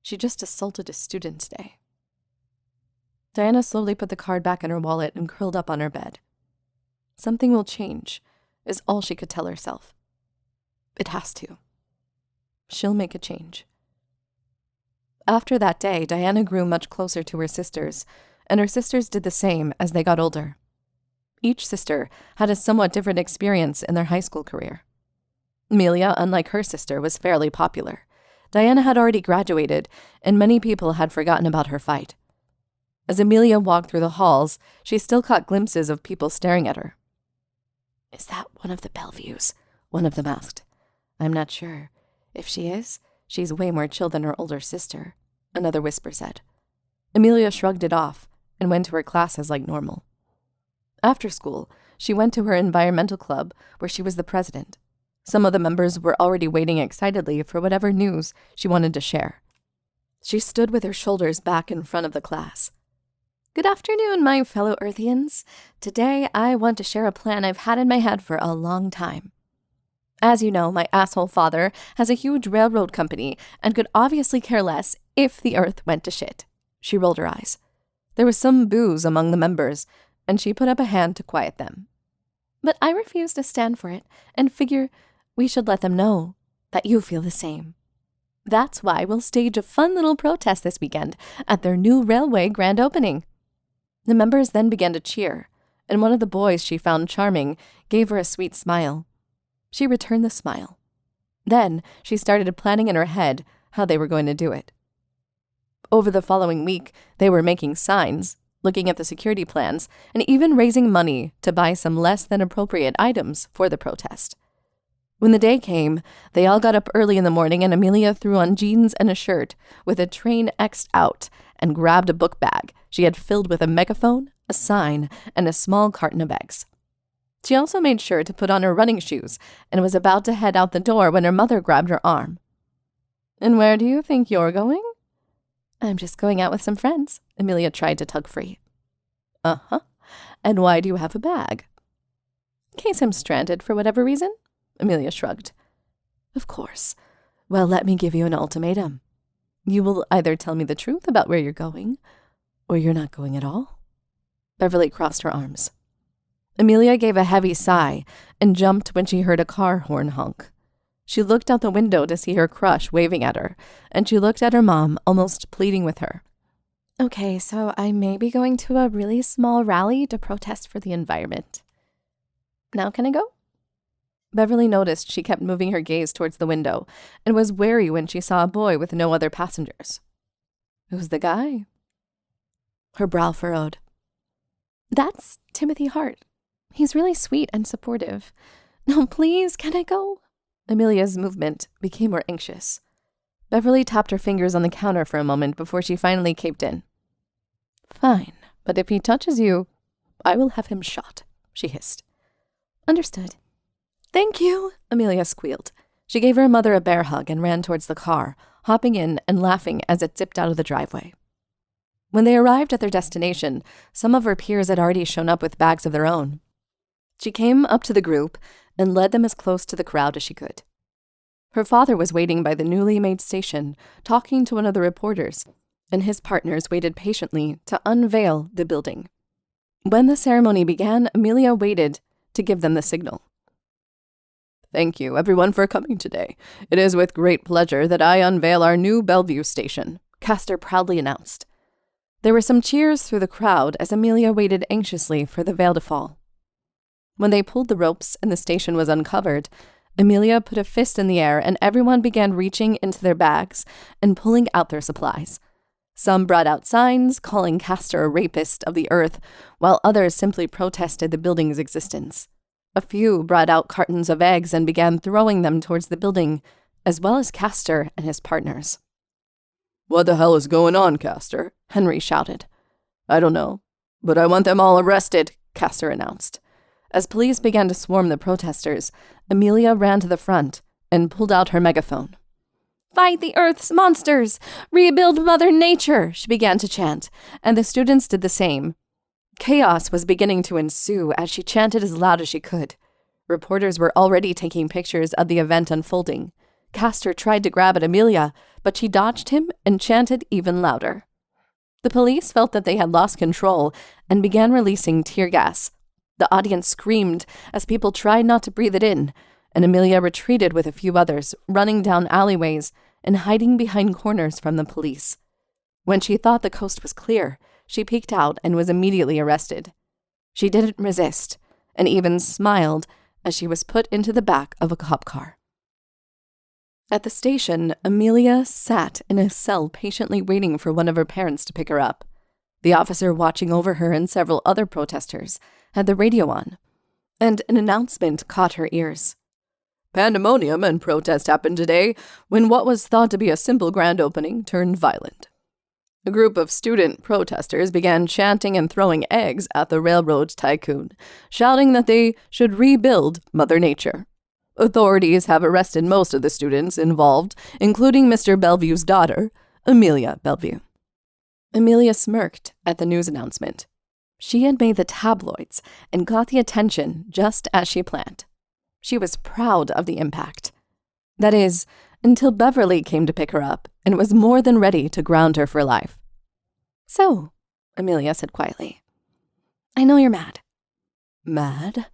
she just assaulted a student today. Diana slowly put the card back in her wallet and curled up on her bed. Something will change, is all she could tell herself. It has to. She'll make a change. After that day, Diana grew much closer to her sisters, and her sisters did the same as they got older. Each sister had a somewhat different experience in their high school career. Amelia, unlike her sister, was fairly popular. Diana had already graduated, and many people had forgotten about her fight. As Amelia walked through the halls, she still caught glimpses of people staring at her. Is that one of the Belleveaus? One of them asked. I'm not sure. If she is, she's way more chill than her older sister, another whisper said. Amelia shrugged it off and went to her classes like normal. After school, she went to her environmental club where she was the president. Some of the members were already waiting excitedly for whatever news she wanted to share. She stood with her shoulders back in front of the class. Good afternoon, my fellow Earthians. Today, I want to share a plan I've had in my head for a long time. As you know, my asshole father has a huge railroad company and could obviously care less if the Earth went to shit. She rolled her eyes. There was some boos among the members, and she put up a hand to quiet them. But I refuse to stand for it and figure we should let them know that you feel the same. That's why we'll stage a fun little protest this weekend at their new railway grand opening. The members then began to cheer, and one of the boys she found charming gave her a sweet smile. She returned the smile. Then she started planning in her head how they were going to do it. Over the following week, they were making signs, looking at the security plans, and even raising money to buy some less than appropriate items for the protest. When the day came, they all got up early in the morning, and Amelia threw on jeans and a shirt with a train X'd out and grabbed a book bag she had filled with a megaphone, a sign, and a small carton of eggs. She also made sure to put on her running shoes and was about to head out the door when her mother grabbed her arm. And where do you think you're going? I'm just going out with some friends. Amelia tried to tug free. Uh-huh. And why do you have a bag? In case I'm stranded for whatever reason? Amelia shrugged. Of course. Well, let me give you an ultimatum. You will either tell me the truth about where you're going, or you're not going at all. Beverly crossed her arms. Amelia gave a heavy sigh and jumped when she heard a car horn honk. She looked out the window to see her crush waving at her, and she looked at her mom, almost pleading with her. Okay, so I may be going to a really small rally to protest for the environment. Now can I go? Beverly noticed she kept moving her gaze towards the window and was wary when she saw a boy with no other passengers. Who's the guy? Her brow furrowed. That's Timothy Hart. He's really sweet and supportive. No, please, can I go? Amelia's movement became more anxious. Beverly tapped her fingers on the counter for a moment before she finally caved in. Fine, but if he touches you, I will have him shot, she hissed. Understood. Thank you, Amelia squealed. She gave her mother a bear hug and ran towards the car, hopping in and laughing as it zipped out of the driveway. When they arrived at their destination, some of her peers had already shown up with bags of their own. She came up to the group and led them as close to the crowd as she could. Her father was waiting by the newly made station, talking to one of the reporters, and his partners waited patiently to unveil the building. When the ceremony began, Amelia waited to give them the signal. Thank you, everyone, for coming today. It is with great pleasure that I unveil our new Belleveaus station, Castor proudly announced. There were some cheers through the crowd as Amelia waited anxiously for the veil to fall. When they pulled the ropes and the station was uncovered, Amelia put a fist in the air and everyone began reaching into their bags and pulling out their supplies. Some brought out signs calling Castor a rapist of the earth, while others simply protested the building's existence. A few brought out cartons of eggs and began throwing them towards the building, as well as Castor and his partners. What the hell is going on, Castor? Henry shouted. I don't know, but I want them all arrested, Castor announced. As police began to swarm the protesters, Amelia ran to the front and pulled out her megaphone. Fight the Earth's monsters! Rebuild Mother Nature! She began to chant, and the students did the same. Chaos was beginning to ensue as she chanted as loud as she could. Reporters were already taking pictures of the event unfolding. Castor tried to grab at Amelia, but she dodged him and chanted even louder. The police felt that they had lost control and began releasing tear gas. The audience screamed as people tried not to breathe it in, and Amelia retreated with a few others, running down alleyways and hiding behind corners from the police. When she thought the coast was clear, she peeked out and was immediately arrested. She didn't resist, and even smiled as she was put into the back of a cop car. At the station, Amelia sat in a cell patiently waiting for one of her parents to pick her up. The officer watching over her and several other protesters had the radio on, and an announcement caught her ears. Pandemonium and protest happened today when what was thought to be a simple grand opening turned violent. A group of student protesters began chanting and throwing eggs at the railroad tycoon, shouting that they should rebuild Mother Nature. Authorities have arrested most of the students involved, including Mr. Belleveaus' daughter, Amelia Belleveau. Amelia smirked at the news announcement. She had made the tabloids and got the attention just as she planned. She was proud of the impact. That is, until Beverly came to pick her up and was more than ready to ground her for life. So, Amelia said quietly, I know you're mad. Mad?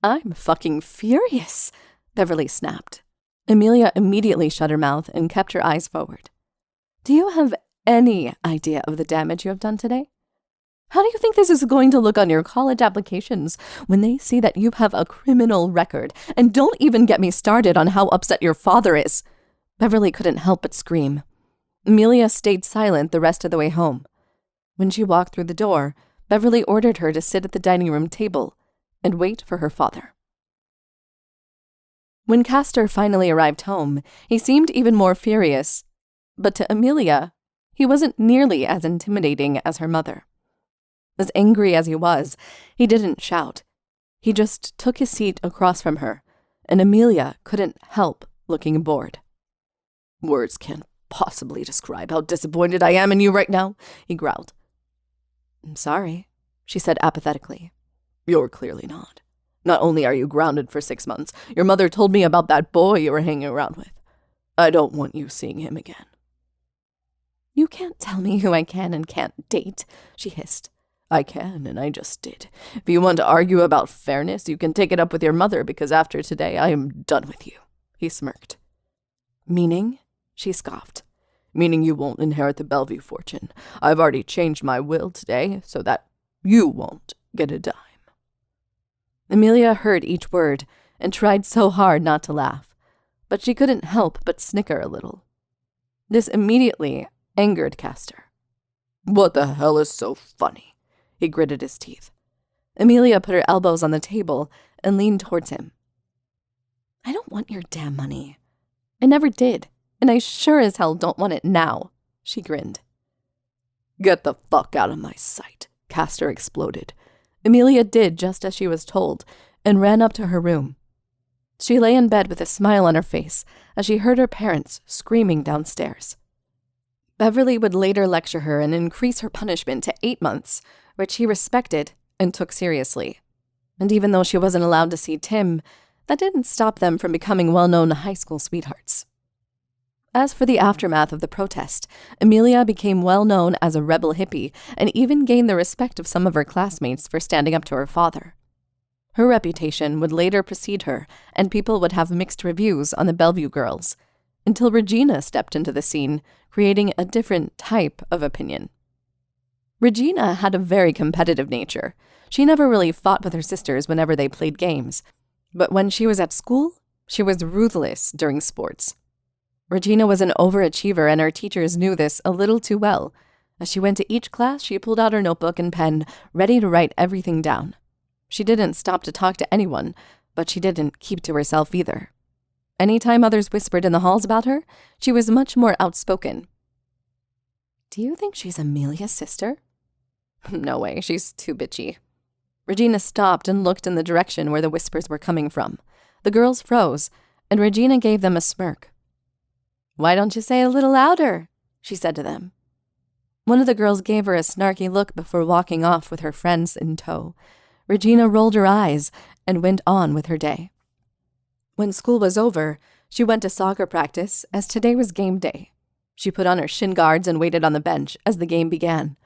I'm fucking furious, Beverly snapped. Amelia immediately shut her mouth and kept her eyes forward. Do you have any idea of the damage you have done today? How do you think this is going to look on your college applications when they see that you have a criminal record? And don't even get me started on how upset your father is. Beverly couldn't help but scream. Amelia stayed silent the rest of the way home. When she walked through the door, Beverly ordered her to sit at the dining room table and wait for her father. When Castor finally arrived home, he seemed even more furious. But to Amelia, he wasn't nearly as intimidating as her mother. As angry as he was, he didn't shout. He just took his seat across from her, and Amelia couldn't help looking bored. Words can't possibly describe how disappointed I am in you right now, he growled. I'm sorry, she said apathetically. You're clearly not. Not only are you grounded for 6 months, your mother told me about that boy you were hanging around with. I don't want you seeing him again. You can't tell me who I can and can't date, she hissed. I can, and I just did. If you want to argue about fairness, you can take it up with your mother, because after today I am done with you, he smirked. Meaning? She scoffed. Meaning you won't inherit the Belleveau fortune. I've already changed my will today so that you won't get a dime. Amelia heard each word and tried so hard not to laugh, but she couldn't help but snicker a little. This immediately angered Castor. What the hell is so funny? He gritted his teeth. Amelia put her elbows on the table and leaned towards him. I don't want your damn money. I never did, and I sure as hell don't want it now, she grinned. Get the fuck out of my sight, Castor exploded. Amelia did just as she was told and ran up to her room. She lay in bed with a smile on her face as she heard her parents screaming downstairs. Beverly would later lecture her and increase her punishment to 8 months, which he respected and took seriously. And even though she wasn't allowed to see Tim, that didn't stop them from becoming well-known high school sweethearts. As for the aftermath of the protest, Amelia became well-known as a rebel hippie and even gained the respect of some of her classmates for standing up to her father. Her reputation would later precede her, and people would have mixed reviews on the Belleveau girls, until Regina stepped into the scene, creating a different type of opinion. Regina had a very competitive nature. She never really fought with her sisters whenever they played games, but when she was at school, she was ruthless during sports. Regina was an overachiever, and her teachers knew this a little too well. As she went to each class, she pulled out her notebook and pen, ready to write everything down. She didn't stop to talk to anyone, but she didn't keep to herself either. Anytime others whispered in the halls about her, she was much more outspoken. Do you think she's Amelia's sister? No way, she's too bitchy. Regina stopped and looked in the direction where the whispers were coming from. The girls froze, and Regina gave them a smirk. Why don't you say it a little louder? She said to them. One of the girls gave her a snarky look before walking off with her friends in tow. Regina rolled her eyes and went on with her day. When school was over, she went to soccer practice as today was game day. She put on her shin guards and waited on the bench as the game began.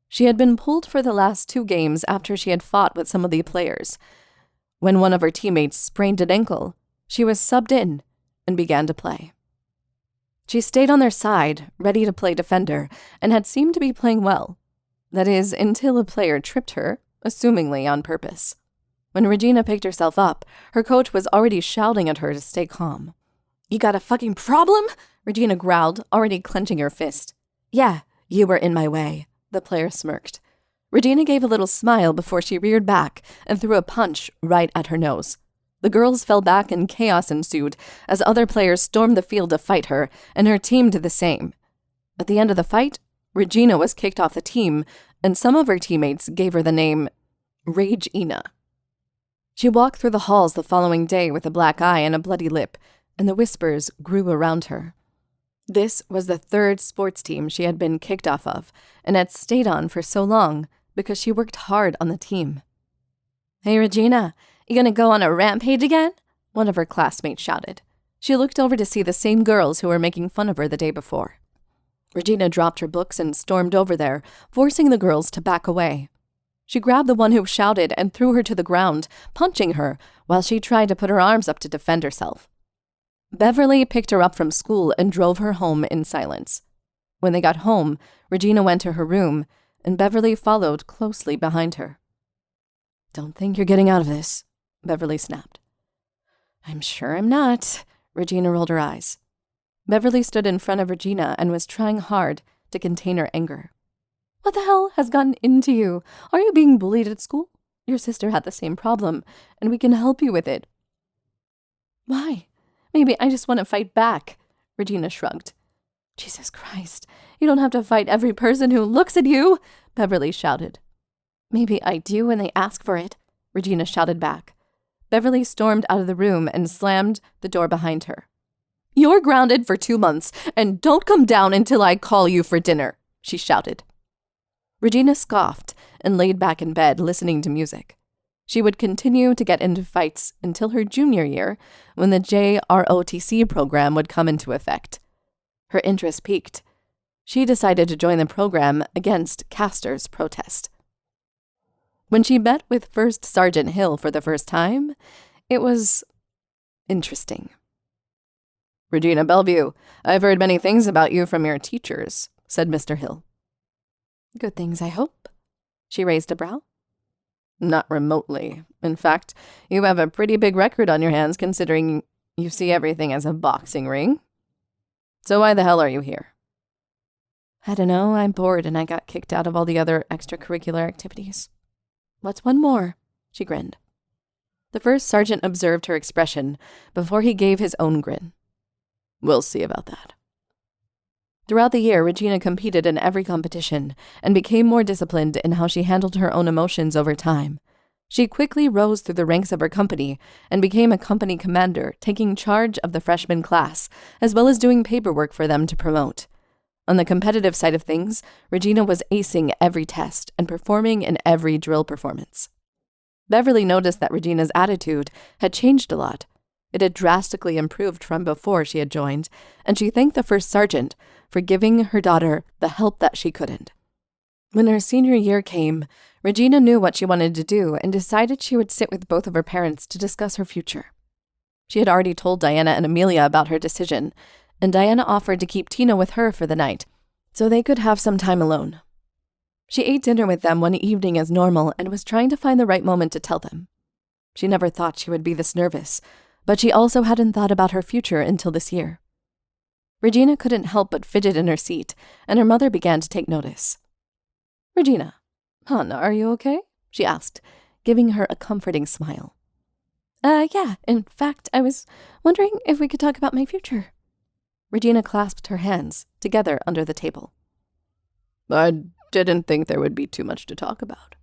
She had been pulled for the last 2 games after she had fought with some of the players. When one of her teammates sprained an ankle, she was subbed in and began to play. She stayed on their side, ready to play defender, and had seemed to be playing well. That is, until a player tripped her, assumingly on purpose. When Regina picked herself up, her coach was already shouting at her to stay calm. You got a fucking problem? Regina growled, already clenching her fist. Yeah, you were in my way, the player smirked. Regina gave a little smile before she reared back and threw a punch right at her nose. The girls fell back and chaos ensued as other players stormed the field to fight her, and her team did the same. At the end of the fight, Regina was kicked off the team, and some of her teammates gave her the name Rage Ina. She walked through the halls the following day with a black eye and a bloody lip, and the whispers grew around her. This was the 3rd sports team she had been kicked off of and had stayed on for so long because she worked hard on the team. Hey, Regina, you gonna go on a rampage again? One of her classmates shouted. She looked over to see the same girls who were making fun of her the day before. Regina dropped her books and stormed over there, forcing the girls to back away. She grabbed the one who shouted and threw her to the ground, punching her while she tried to put her arms up to defend herself. Beverly picked her up from school and drove her home in silence. When they got home, Regina went to her room, and Beverly followed closely behind her. Don't think you're getting out of this, Beverly snapped. I'm sure I'm not, Regina rolled her eyes. Beverly stood in front of Regina and was trying hard to contain her anger. What the hell has gotten into you? Are you being bullied at school? Your sister had the same problem, and we can help you with it. Why? Maybe I just want to fight back, Regina shrugged. Jesus Christ, you don't have to fight every person who looks at you, Beverly shouted. Maybe I do when they ask for it, Regina shouted back. Beverly stormed out of the room and slammed the door behind her. You're grounded for 2 months, and don't come down until I call you for dinner, she shouted. Regina scoffed and laid back in bed listening to music. She would continue to get into fights until her junior year, when the JROTC program would come into effect. Her interest piqued. She decided to join the program against Castor's protest. When she met with First Sergeant Hill for the first time, it was interesting. "Regina Belleveau, I've heard many things about you from your teachers," said Mr. Hill. "Good things, I hope." She raised a brow. "Not remotely. In fact, you have a pretty big record on your hands considering you see everything as a boxing ring. So why the hell are you here?" "I don't know. I'm bored and I got kicked out of all the other extracurricular activities." "What's one more?" She grinned. The first sergeant observed her expression before he gave his own grin. "We'll see about that." Throughout the year, Regina competed in every competition and became more disciplined in how she handled her own emotions over time. She quickly rose through the ranks of her company and became a company commander, taking charge of the freshman class, as well as doing paperwork for them to promote. On the competitive side of things, Regina was acing every test and performing in every drill performance. Beverly noticed that Regina's attitude had changed a lot. It had drastically improved from before she had joined, and she thanked the first sergeant for giving her daughter the help that she couldn't. When her senior year came, Regina knew what she wanted to do and decided she would sit with both of her parents to discuss her future. She had already told Diana and Amelia about her decision, and Diana offered to keep Tina with her for the night, so they could have some time alone. She ate dinner with them one evening as normal and was trying to find the right moment to tell them. She never thought she would be this nervous, but she also hadn't thought about her future until this year. Regina couldn't help but fidget in her seat, and her mother began to take notice. "Regina, hon, are you okay?" she asked, giving her a comforting smile. Yeah. In fact, I was wondering if we could talk about my future." Regina clasped her hands together under the table. "I didn't think there would be too much to talk about.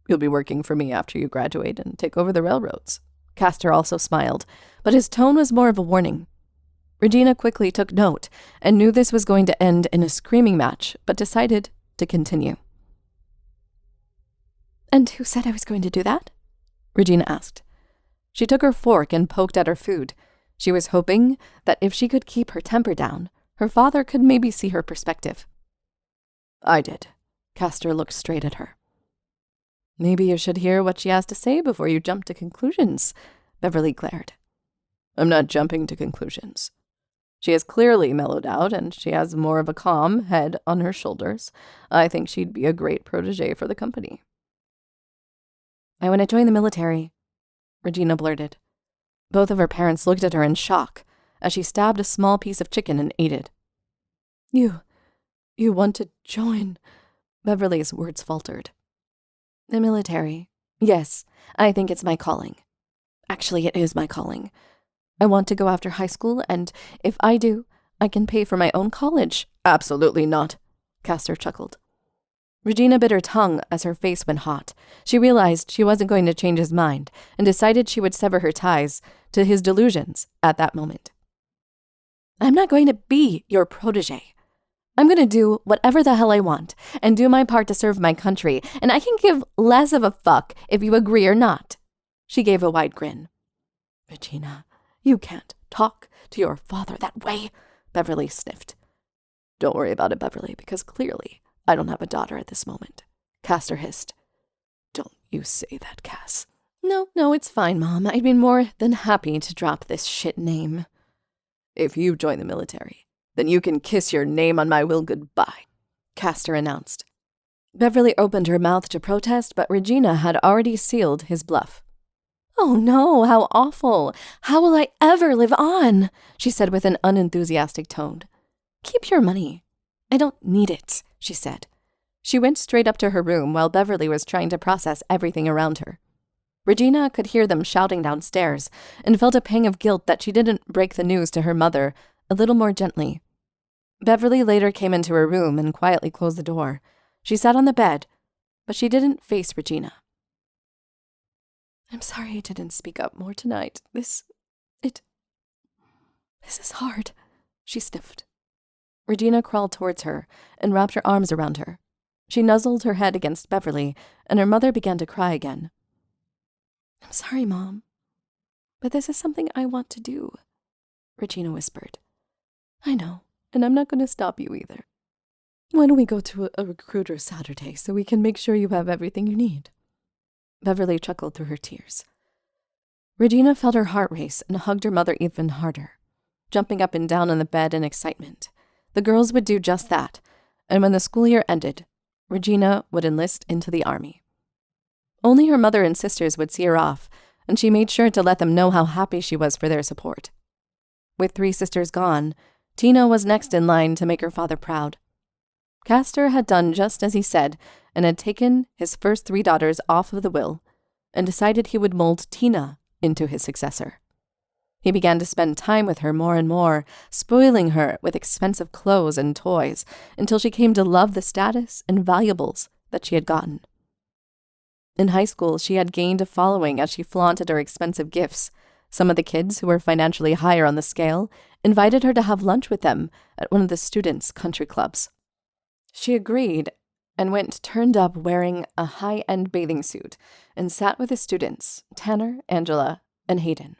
You'll be working for me after you graduate and take over the railroads." Castor also smiled, but his tone was more of a warning. Regina quickly took note and knew this was going to end in a screaming match, but decided to continue. "And who said I was going to do that?" Regina asked. She took her fork and poked at her food. She was hoping that if she could keep her temper down, her father could maybe see her perspective. "I did." Castor looked straight at her. "Maybe you should hear what she has to say before you jump to conclusions," Beverly glared. "I'm not jumping to conclusions. She has clearly mellowed out, and she has more of a calm head on her shoulders. I think she'd be a great protege for the company." "I want to join the military," Regina blurted. Both of her parents looked at her in shock as she stabbed a small piece of chicken and ate it. You want to join?" Beverly's words faltered. "The military. Yes, I think it's my calling. Actually, it is my calling. I want to go after high school, and if I do, I can pay for my own college." "Absolutely not," Castor chuckled. Regina bit her tongue as her face went hot. She realized she wasn't going to change his mind and decided she would sever her ties to his delusions at that moment. "I'm not going to be your protege. I'm going to do whatever the hell I want and do my part to serve my country, and I can give less of a fuck if you agree or not." She gave a wide grin. "Regina, you can't talk to your father that way," Beverly sniffed. "Don't worry about it, Beverly, because clearly I don't have a daughter at this moment," Castor hissed. "Don't you say that, Cass." No, it's fine, Mom. I'd be more than happy to drop this shit name." "If you join the military, then you can kiss your name on my will goodbye," Castor announced. Beverly opened her mouth to protest, but Regina had already sealed his bluff. "Oh no, how awful. How will I ever live on?" she said with an unenthusiastic tone. "Keep your money." "I don't need it," she said. She went straight up to her room while Beverly was trying to process everything around her. Regina could hear them shouting downstairs and felt a pang of guilt that she didn't break the news to her mother a little more gently. Beverly later came into her room and quietly closed the door. She sat on the bed, but she didn't face Regina. "I'm sorry I didn't speak up more tonight. This is hard," she sniffed. Regina crawled towards her and wrapped her arms around her. She nuzzled her head against Beverly, and her mother began to cry again. "I'm sorry, Mom, but this is something I want to do," Regina whispered. "I know, and I'm not going to stop you either. Why don't we go to a recruiter Saturday so we can make sure you have everything you need?" Beverly chuckled through her tears. Regina felt her heart race and hugged her mother even harder. jumping up and down on the bed in excitement. The girls would do just that, and when the school year ended, Regina would enlist into the army. Only her mother and sisters would see her off, and she made sure to let them know how happy she was for their support. With 3 sisters gone, Tina was next in line to make her father proud. Castor had done just as he said and had taken his first 3 daughters off of the will and decided he would mold Tina into his successor. He began to spend time with her more and more, spoiling her with expensive clothes and toys until she came to love the status and valuables that she had gotten. In high school, she had gained a following as she flaunted her expensive gifts. Some of the kids, who were financially higher on the scale, invited her to have lunch with them at one of the students' country clubs. She agreed and went turned up wearing a high-end bathing suit and sat with the students, Tanner, Angela, and Hayden.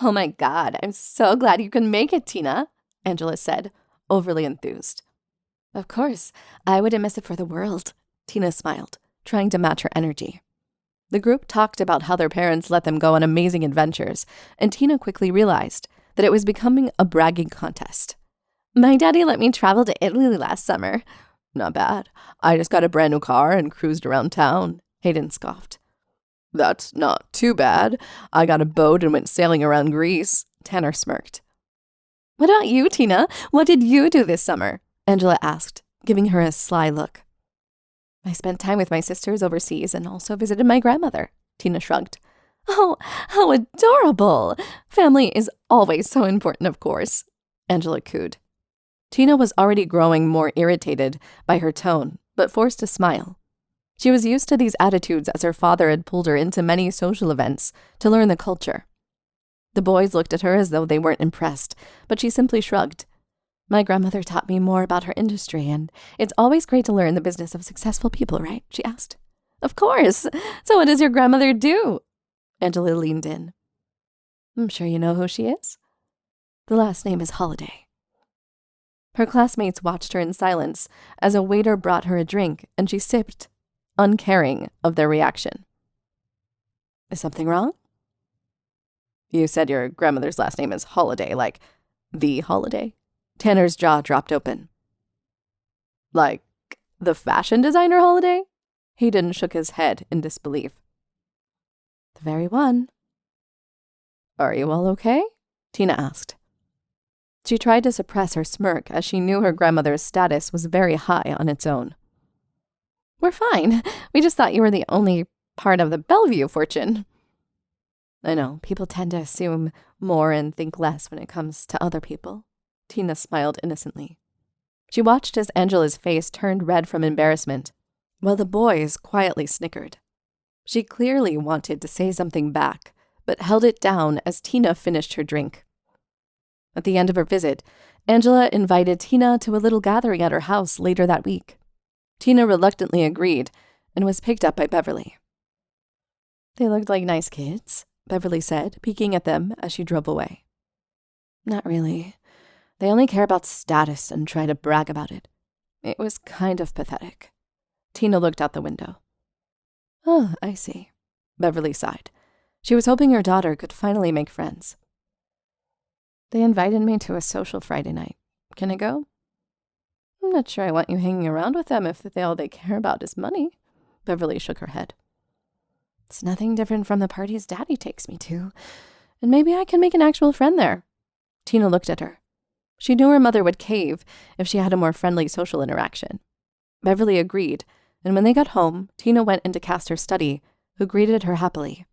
"Oh my God, I'm so glad you can make it, Tina," Angela said, overly enthused. "Of course, I wouldn't miss it for the world," Tina smiled, trying to match her energy. The group talked about how their parents let them go on amazing adventures, and Tina quickly realized that it was becoming a bragging contest. "My daddy let me travel to Italy last summer." "Not bad. I just got a brand new car and cruised around town," Hayden scoffed. "That's not too bad. I got a boat and went sailing around Greece," Tanner smirked. "What about you, Tina? What did you do this summer?" Angela asked, giving her a sly look. "I spent time with my sisters overseas and also visited my grandmother," Tina shrugged. "Oh, how adorable! Family is always so important, of course," Angela cooed. Tina was already growing more irritated by her tone, but forced a smile. She was used to these attitudes as her father had pulled her into many social events to learn the culture. The boys looked at her as though they weren't impressed, but she simply shrugged. "My grandmother taught me more about her industry, and it's always great to learn the business of successful people, right?" she asked. "Of course. So what does your grandmother do?" Angela leaned in. "I'm sure you know who she is. The last name is Holiday." Her classmates watched her in silence as a waiter brought her a drink, and she sipped, uncaring of their reaction. "Is something wrong?" "You said your grandmother's last name is Holiday, like the Holiday?" Tanner's jaw dropped open. "Like the fashion designer Holiday?" Hayden shook his head in disbelief. "The very one." "Are you all okay?" Tina asked. She tried to suppress her smirk as she knew her grandmother's status was very high on its own. "We're fine. We just thought you were the only part of the Belleveau fortune." "I know, people tend to assume more and think less when it comes to other people." Tina smiled innocently. She watched as Angela's face turned red from embarrassment, while the boys quietly snickered. She clearly wanted to say something back, but held it down as Tina finished her drink. At the end of her visit, Angela invited Tina to a little gathering at her house later that week. Tina reluctantly agreed and was picked up by Beverly. "They looked like nice kids," Beverly said, peeking at them as she drove away. "Not really. They only care about status and try to brag about it. It was kind of pathetic." Tina looked out the window. "Oh, I see." Beverly sighed. She was hoping her daughter could finally make friends. "They invited me to a social Friday night. Can I go?" "I'm not sure I want you hanging around with them if all they care about is money." Beverly shook her head. "It's nothing different from the parties Daddy takes me to, and maybe I can make an actual friend there." Tina looked at her. She knew her mother would cave if she had a more friendly social interaction. Beverly agreed, and when they got home, Tina went into Castor's study, who greeted her happily.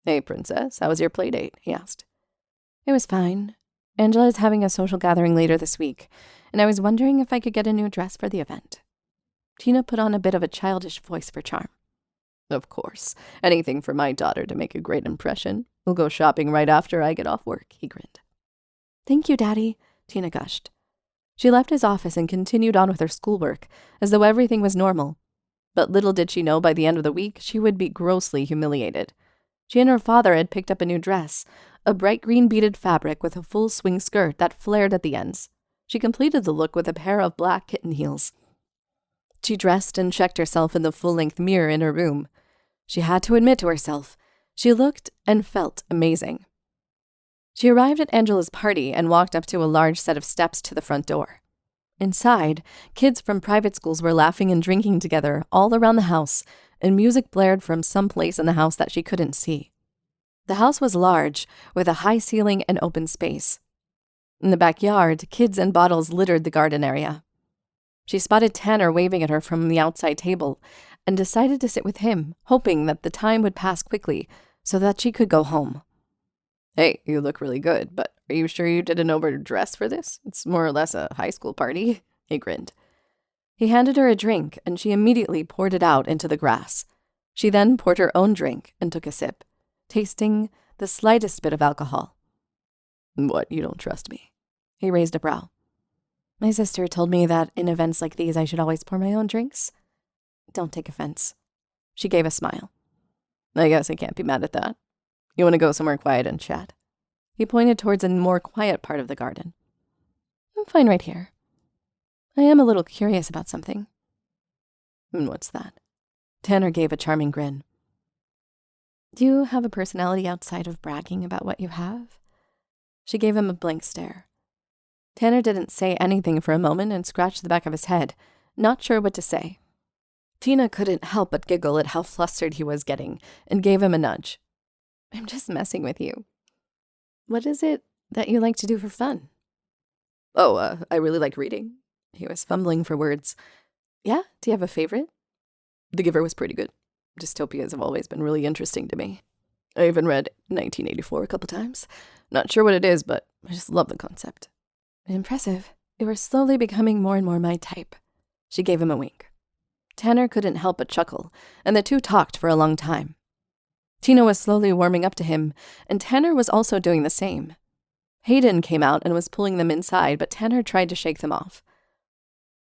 "Hey, princess, how was your play date?" he asked. "It was fine. Angela is having a social gathering later this week, and I was wondering if I could get a new dress for the event." Tina put on a bit of a childish voice for charm. "Of course. Anything for my daughter to make a great impression. We'll go shopping right after I get off work," he grinned. "Thank you, Daddy," Tina gushed. She left his office and continued on with her schoolwork, as though everything was normal. But little did she know by the end of the week she would be grossly humiliated. She and her father had picked up a new dress, a bright green beaded fabric with a full swing skirt that flared at the ends. She completed the look with a pair of black kitten heels. She dressed and checked herself in the full-length mirror in her room. She had to admit to herself, she looked and felt amazing. She arrived at Angela's party and walked up to a large set of steps to the front door. Inside, kids from private schools were laughing and drinking together all around the house, and music blared from some place in the house that she couldn't see. The house was large, with a high ceiling and open space. In the backyard, kids and bottles littered the garden area. She spotted Tanner waving at her from the outside table and decided to sit with him, hoping that the time would pass quickly so that she could go home. "Hey, you look really good, but are you sure you didn't overdress for this? It's more or less a high school party," he grinned. He handed her a drink, and she immediately poured it out into the grass. She then poured her own drink and took a sip, tasting the slightest bit of alcohol. "What, you don't trust me?" He raised a brow. "My sister told me that in events like these I should always pour my own drinks. Don't take offense." She gave a smile. "I guess I can't be mad at that. You want to go somewhere quiet and chat?" He pointed towards a more quiet part of the garden. "I'm fine right here. I am a little curious about something." "What's that?" Tanner gave a charming grin. "Do you have a personality outside of bragging about what you have?" She gave him a blank stare. Tanner didn't say anything for a moment and scratched the back of his head, not sure what to say. Tina couldn't help but giggle at how flustered he was getting and gave him a nudge. "I'm just messing with you. What is it that you like to do for fun?" "Oh, I really like reading." He was fumbling for words. "Yeah? Do you have a favorite?" "The Giver" was pretty good. Dystopias have always been really interesting to me. I even read 1984 a couple times. Not sure what it is, but I just love the concept. "Impressive. You were slowly becoming more and more my type." She gave him a wink. Tanner couldn't help but chuckle, and the two talked for a long time. Tina was slowly warming up to him, and Tanner was also doing the same. Hayden came out and was pulling them inside, but Tanner tried to shake them off.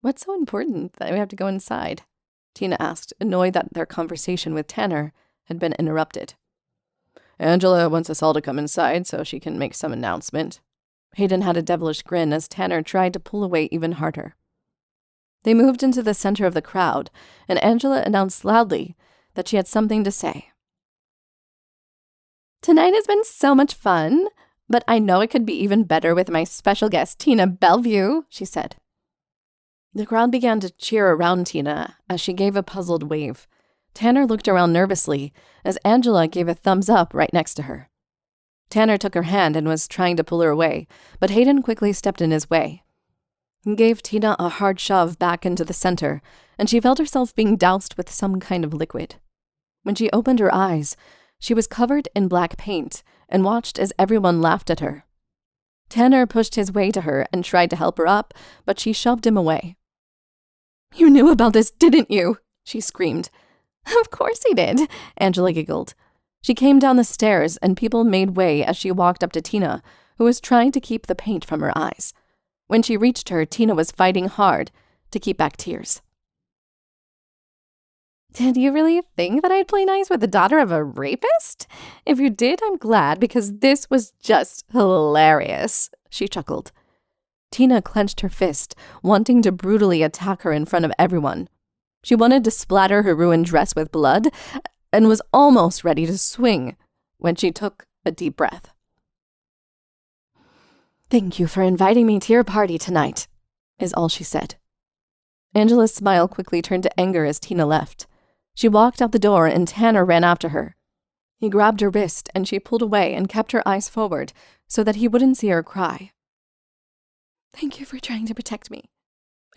"What's so important that we have to go inside?" Tina asked, annoyed that their conversation with Tanner had been interrupted. "Angela wants us all to come inside so she can make some announcement." Hayden had a devilish grin as Tanner tried to pull away even harder. They moved into the center of the crowd, and Angela announced loudly that she had something to say. "Tonight has been so much fun, but I know it could be even better with my special guest, Tina Belleveaus," she said. The crowd began to cheer around Tina as she gave a puzzled wave. Tanner looked around nervously as Angela gave a thumbs up right next to her. Tanner took her hand and was trying to pull her away, but Hayden quickly stepped in his way. He gave Tina a hard shove back into the center, and she felt herself being doused with some kind of liquid. When she opened her eyes, she was covered in black paint and watched as everyone laughed at her. Tanner pushed his way to her and tried to help her up, but she shoved him away. "You knew about this, didn't you?" she screamed. "Of course he did," Angela giggled. She came down the stairs, and people made way as she walked up to Tina, who was trying to keep the paint from her eyes. When she reached her, Tina was fighting hard to keep back tears. "Did you really think that I'd play nice with the daughter of a rapist? If you did, I'm glad, because this was just hilarious," she chuckled. Tina clenched her fist, wanting to brutally attack her in front of everyone. She wanted to splatter her ruined dress with blood and was almost ready to swing when she took a deep breath. "Thank you for inviting me to your party tonight," is all she said. Angela's smile quickly turned to anger as Tina left. She walked out the door and Tanner ran after her. He grabbed her wrist and she pulled away and kept her eyes forward so that he wouldn't see her cry. "Thank you for trying to protect me.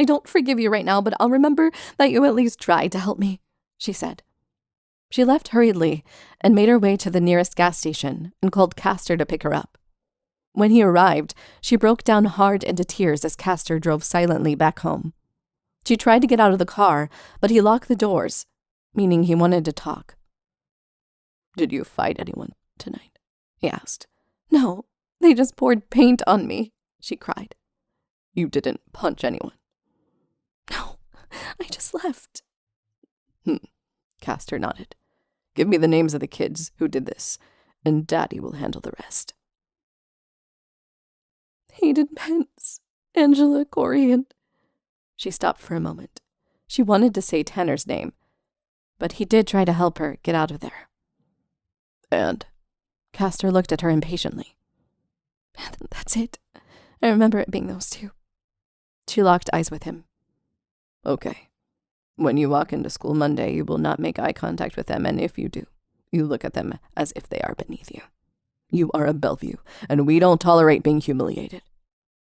I don't forgive you right now, but I'll remember that you at least tried to help me," she said. She left hurriedly and made her way to the nearest gas station and called Castor to pick her up. When he arrived, she broke down hard into tears as Castor drove silently back home. She tried to get out of the car, but he locked the doors, meaning he wanted to talk. "Did you fight anyone tonight?" he asked. "No, they just poured paint on me," she cried. "You didn't punch anyone?" "No, I just left." Castor nodded. "Give me the names of the kids who did this, and Daddy will handle the rest." "Hayden Pence, Angela Corey, and..." She stopped for a moment. She wanted to say Tanner's name, but he did try to help her get out of there. "And?" Castor looked at her impatiently. That's it. I remember it being those two. She locked eyes with him. Okay. When you walk into school Monday, you will not make eye contact with them, and if you do, you look at them as if they are beneath you. You are a Belleveau, and we don't tolerate being humiliated.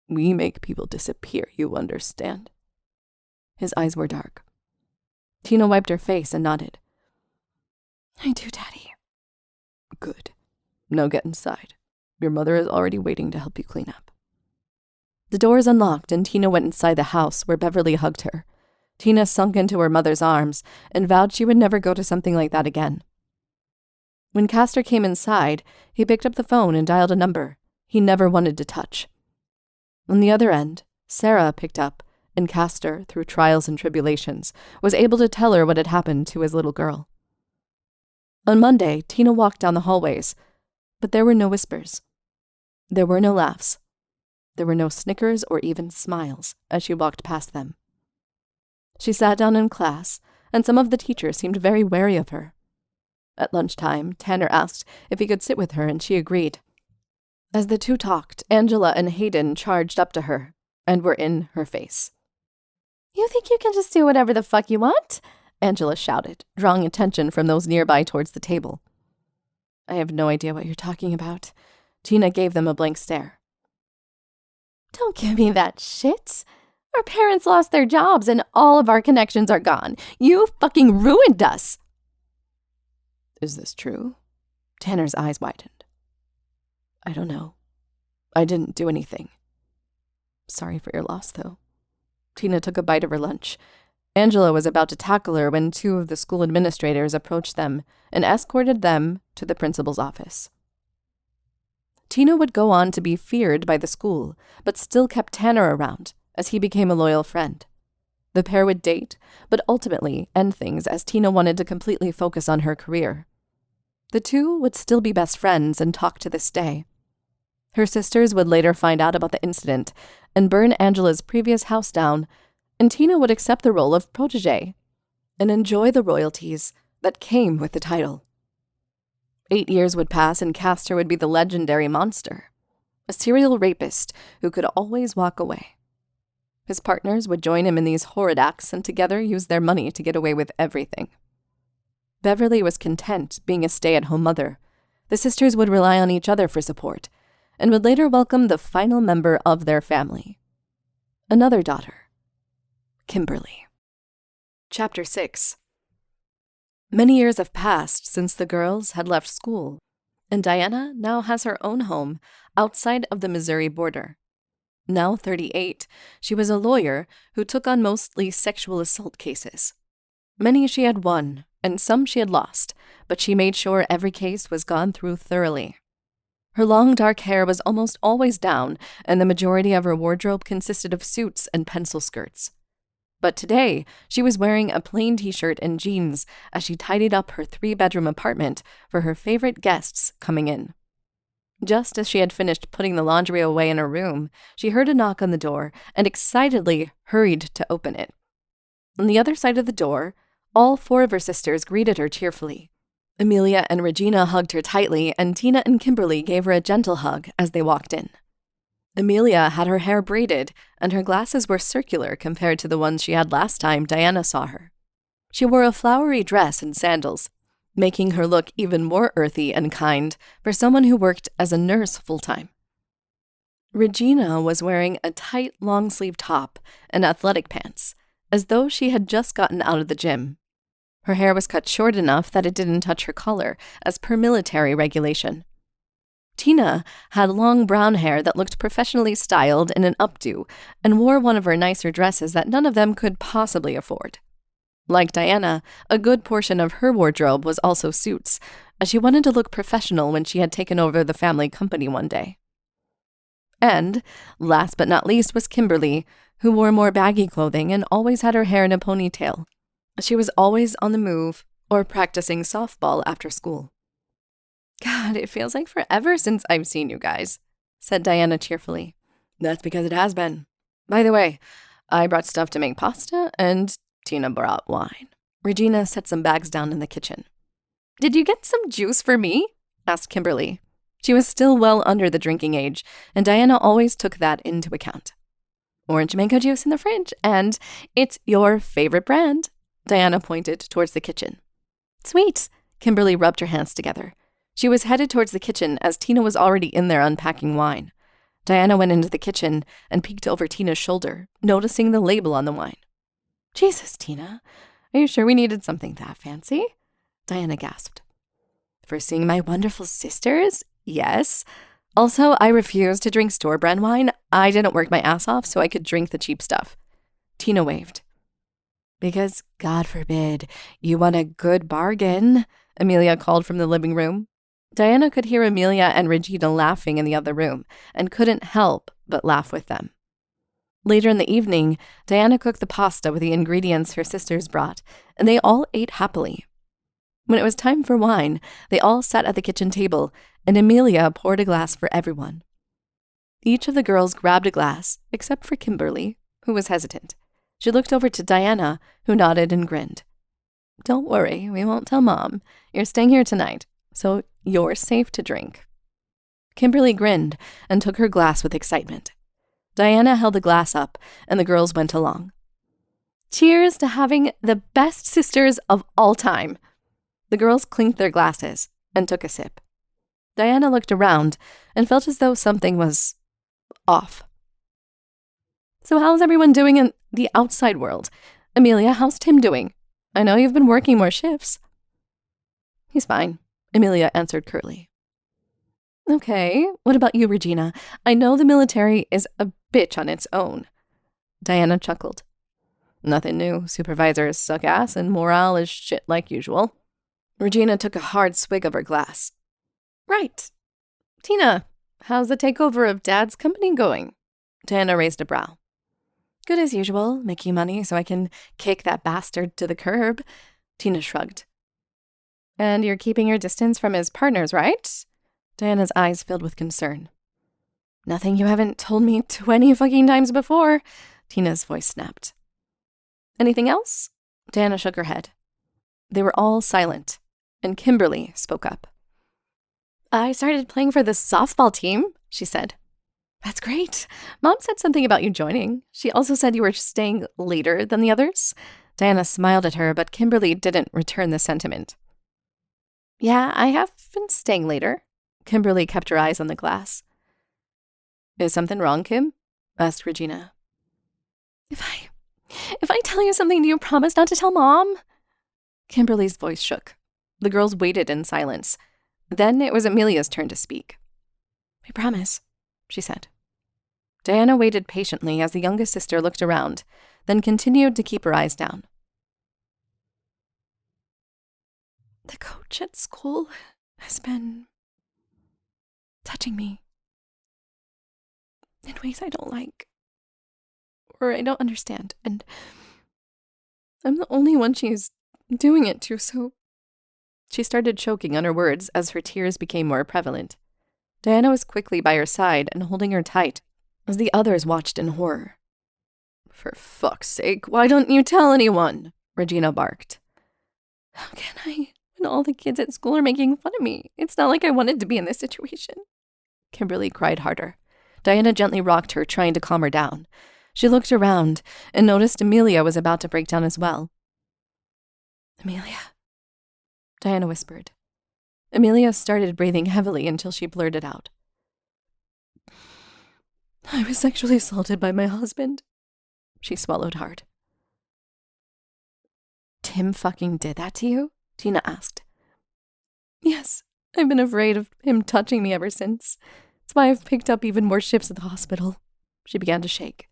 We make people disappear, you understand? His eyes were dark. Tina wiped her face and nodded. I do, Daddy. Good. Now get inside. Your mother is already waiting to help you clean up. The doors unlocked, and Tina went inside the house, where Beverly hugged her. Tina sunk into her mother's arms and vowed she would never go to something like that again. When Castor came inside, he picked up the phone and dialed a number he never wanted to touch. On the other end, Sarah picked up, and Castor, through trials and tribulations, was able to tell her what had happened to his little girl. On Monday, Tina walked down the hallways, but there were no whispers. There were no laughs. There were no snickers or even smiles as she walked past them. She sat down in class, and some of the teachers seemed very wary of her. At lunchtime, Tanner asked if he could sit with her, and she agreed. As the two talked, Angela and Hayden charged up to her and were in her face. You think you can just do whatever the fuck you want? Angela shouted, drawing attention from those nearby towards the table. I have no idea what you're talking about. Tina gave them a blank stare. Don't give me that shit. Our parents lost their jobs and all of our connections are gone. You fucking ruined us. Is this true? Tanner's eyes widened. I don't know. I didn't do anything. Sorry for your loss, though. Tina took a bite of her lunch. Angela was about to tackle her when two of the school administrators approached them and escorted them to the principal's office. Tina would go on to be feared by the school, but still kept Tanner around as he became a loyal friend. The pair would date, but ultimately end things as Tina wanted to completely focus on her career. The two would still be best friends and talk to this day. Her sisters would later find out about the incident and burn Angela's previous house down, and Tina would accept the role of protégé and enjoy the royalties that came with the title. 8 years would pass and Castor would be the legendary monster, a serial rapist who could always walk away. His partners would join him in these horrid acts and together use their money to get away with everything. Beverly was content being a stay-at-home mother. The sisters would rely on each other for support and would later welcome the final member of their family. Another daughter, Kimberly. Chapter 6. Many years have passed since the girls had left school, and Diana now has her own home outside of the Missouri border. Now 38, she was a lawyer who took on mostly sexual assault cases. Many she had won, and some she had lost, but she made sure every case was gone through thoroughly. Her long dark hair was almost always down, and the majority of her wardrobe consisted of suits and pencil skirts. But today, she was wearing a plain t-shirt and jeans as she tidied up her 3-bedroom apartment for her favorite guests coming in. Just as she had finished putting the laundry away in her room, she heard a knock on the door and excitedly hurried to open it. On the other side of the door, all 4 of her sisters greeted her cheerfully. Amelia and Regina hugged her tightly, and Tina and Kimberly gave her a gentle hug as they walked in. Amelia had her hair braided, and her glasses were circular compared to the ones she had last time Diana saw her. She wore a flowery dress and sandals, making her look even more earthy and kind for someone who worked as a nurse full-time. Regina was wearing a tight long-sleeve top and athletic pants, as though she had just gotten out of the gym. Her hair was cut short enough that it didn't touch her collar, as per military regulation. Tina had long brown hair that looked professionally styled in an updo and wore one of her nicer dresses that none of them could possibly afford. Like Diana, a good portion of her wardrobe was also suits, as she wanted to look professional when she had taken over the family company one day. And, last but not least, was Kimberly, who wore more baggy clothing and always had her hair in a ponytail. She was always on the move or practicing softball after school. God, it feels like forever since I've seen you guys, said Diana cheerfully. That's because it has been. By the way, I brought stuff to make pasta, and Tina brought wine. Regina set some bags down in the kitchen. Did you get some juice for me? Asked Kimberly. She was still well under the drinking age, and Diana always took that into account. Orange mango juice in the fridge, and it's your favorite brand. Diana pointed towards the kitchen. Sweet. Kimberly rubbed her hands together. She was headed towards the kitchen as Tina was already in there unpacking wine. Diana went into the kitchen and peeked over Tina's shoulder, noticing the label on the wine. Jesus, Tina, are you sure we needed something that fancy? Diana gasped. For seeing my wonderful sisters? Yes. Also, I refuse to drink store-brand wine. I didn't work my ass off so I could drink the cheap stuff. Tina waved. Because, God forbid, you want a good bargain, Amelia called from the living room. Diana could hear Amelia and Regina laughing in the other room and couldn't help but laugh with them. Later in the evening, Diana cooked the pasta with the ingredients her sisters brought, and they all ate happily. When it was time for wine, they all sat at the kitchen table, and Amelia poured a glass for everyone. Each of the girls grabbed a glass, except for Kimberly, who was hesitant. She looked over to Diana, who nodded and grinned. Don't worry, we won't tell Mom. You're staying here tonight, so you're safe to drink. Kimberly grinned and took her glass with excitement. Diana held the glass up, and the girls went along. Cheers to having the best sisters of all time. The girls clinked their glasses and took a sip. Diana looked around and felt as though something was off. So how's everyone doing in the outside world? Amelia, how's Tim doing? I know you've been working more shifts. He's fine, Amelia answered curtly. Okay, what about you, Regina? I know the military is a bitch on its own. Diana chuckled. Nothing new. Supervisors suck ass and morale is shit like usual. Regina took a hard swig of her glass. Right. Tina, how's the takeover of Dad's company going? Diana raised a brow. Good as usual, making money so I can kick that bastard to the curb. Tina shrugged. And you're keeping your distance from his partners, right? Diana's eyes filled with concern. Nothing you haven't told me 20 fucking times before, Tina's voice snapped. Anything else? Diana shook her head. They were all silent, and Kimberly spoke up. I started playing for the softball team, she said. That's great. Mom said something about you joining. She also said you were staying later than the others. Diana smiled at her, but Kimberly didn't return the sentiment. Yeah, I have been staying later. Kimberly kept her eyes on the glass. Is something wrong, Kim? Asked Regina. If I tell you something, do you promise not to tell Mom? Kimberly's voice shook. The girls waited in silence. Then it was Amelia's turn to speak. I promise, she said. Diana waited patiently as the youngest sister looked around, then continued to keep her eyes down. The coach at school has been touching me in ways I don't like, or I don't understand, and I'm the only one she's doing it to, so... She started choking on her words as her tears became more prevalent. Diana was quickly by her side and holding her tight as the others watched in horror. For fuck's sake, why don't you tell anyone? Regina barked. How can I, when all the kids at school are making fun of me? It's not like I wanted to be in this situation. Kimberly cried harder. Diana gently rocked her, trying to calm her down. She looked around and noticed Amelia was about to break down as well. Amelia, Diana whispered. Amelia started breathing heavily until she blurted out. I was sexually assaulted by my husband. She swallowed hard. Tim fucking did that to you? Tina asked. Yes, I've been afraid of him touching me ever since. That's why I've picked up even more shifts at the hospital. She began to shake.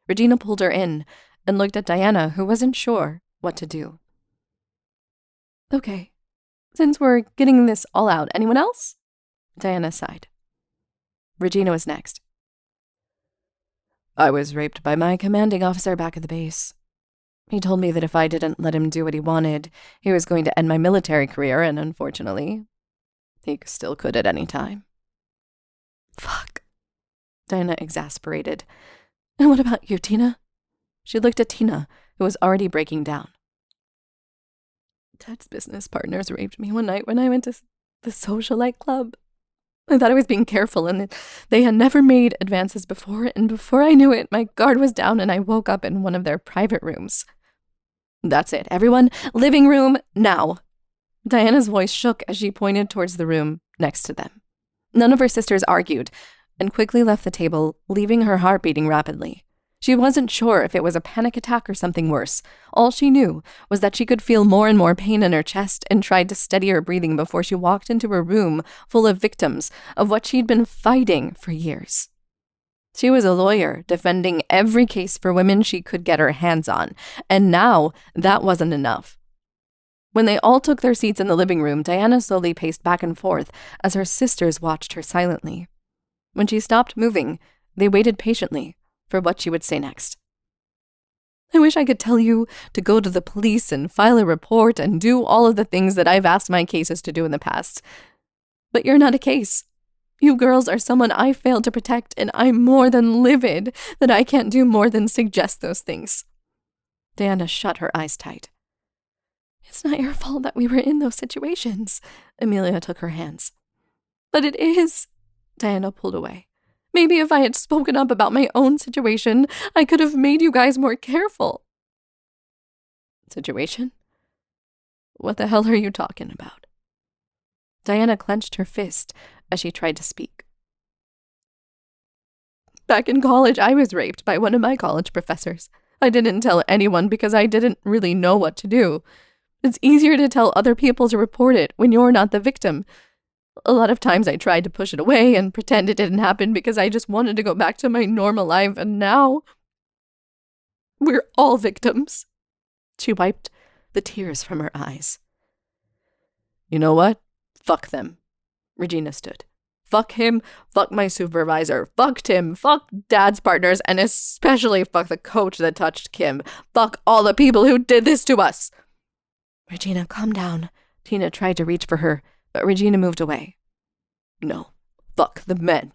Regina pulled her in and looked at Diana, who wasn't sure what to do. Okay. Since we're getting this all out, anyone else? Diana sighed. Regina was next. I was raped by my commanding officer back at the base. He told me that if I didn't let him do what he wanted, he was going to end my military career, and unfortunately, he still could at any time. Fuck. Diana exasperated. And what about you, Tina? She looked at Tina, who was already breaking down. Dad's business partners raped me one night when I went to the socialite club. I thought I was being careful, and they had never made advances before, and before I knew it, my guard was down and I woke up in one of their private rooms. That's it, everyone. Living room, now. Diana's voice shook as she pointed towards the room next to them. None of her sisters argued, and quickly left the table, leaving her heart beating rapidly. She wasn't sure if it was a panic attack or something worse. All she knew was that she could feel more and more pain in her chest and tried to steady her breathing before she walked into a room full of victims of what she'd been fighting for years. She was a lawyer, defending every case for women she could get her hands on, and now that wasn't enough. When they all took their seats in the living room, Diana slowly paced back and forth as her sisters watched her silently. When she stopped moving, they waited patiently for what she would say next. I wish I could tell you to go to the police and file a report and do all of the things that I've asked my cases to do in the past. But you're not a case. You girls are someone I failed to protect, and I'm more than livid that I can't do more than suggest those things. Diana shut her eyes tight. It's not your fault that we were in those situations. Amelia took her hands. But it is. Diana pulled away. Maybe if I had spoken up about my own situation, I could have made you guys more careful. Situation? What the hell are you talking about? Diana clenched her fist as she tried to speak. Back in college, I was raped by one of my college professors. I didn't tell anyone because I didn't really know what to do. It's easier to tell other people to report it when you're not the victim. A lot of times I tried to push it away and pretend it didn't happen because I just wanted to go back to my normal life, and now we're all victims. She wiped the tears from her eyes. You know what? Fuck them. Regina stood. Fuck him, fuck my supervisor, fuck Tim, fuck Dad's partners, and especially fuck the coach that touched Kim. Fuck all the people who did this to us. Regina, calm down. Tina tried to reach for her, but Regina moved away. No, fuck the men.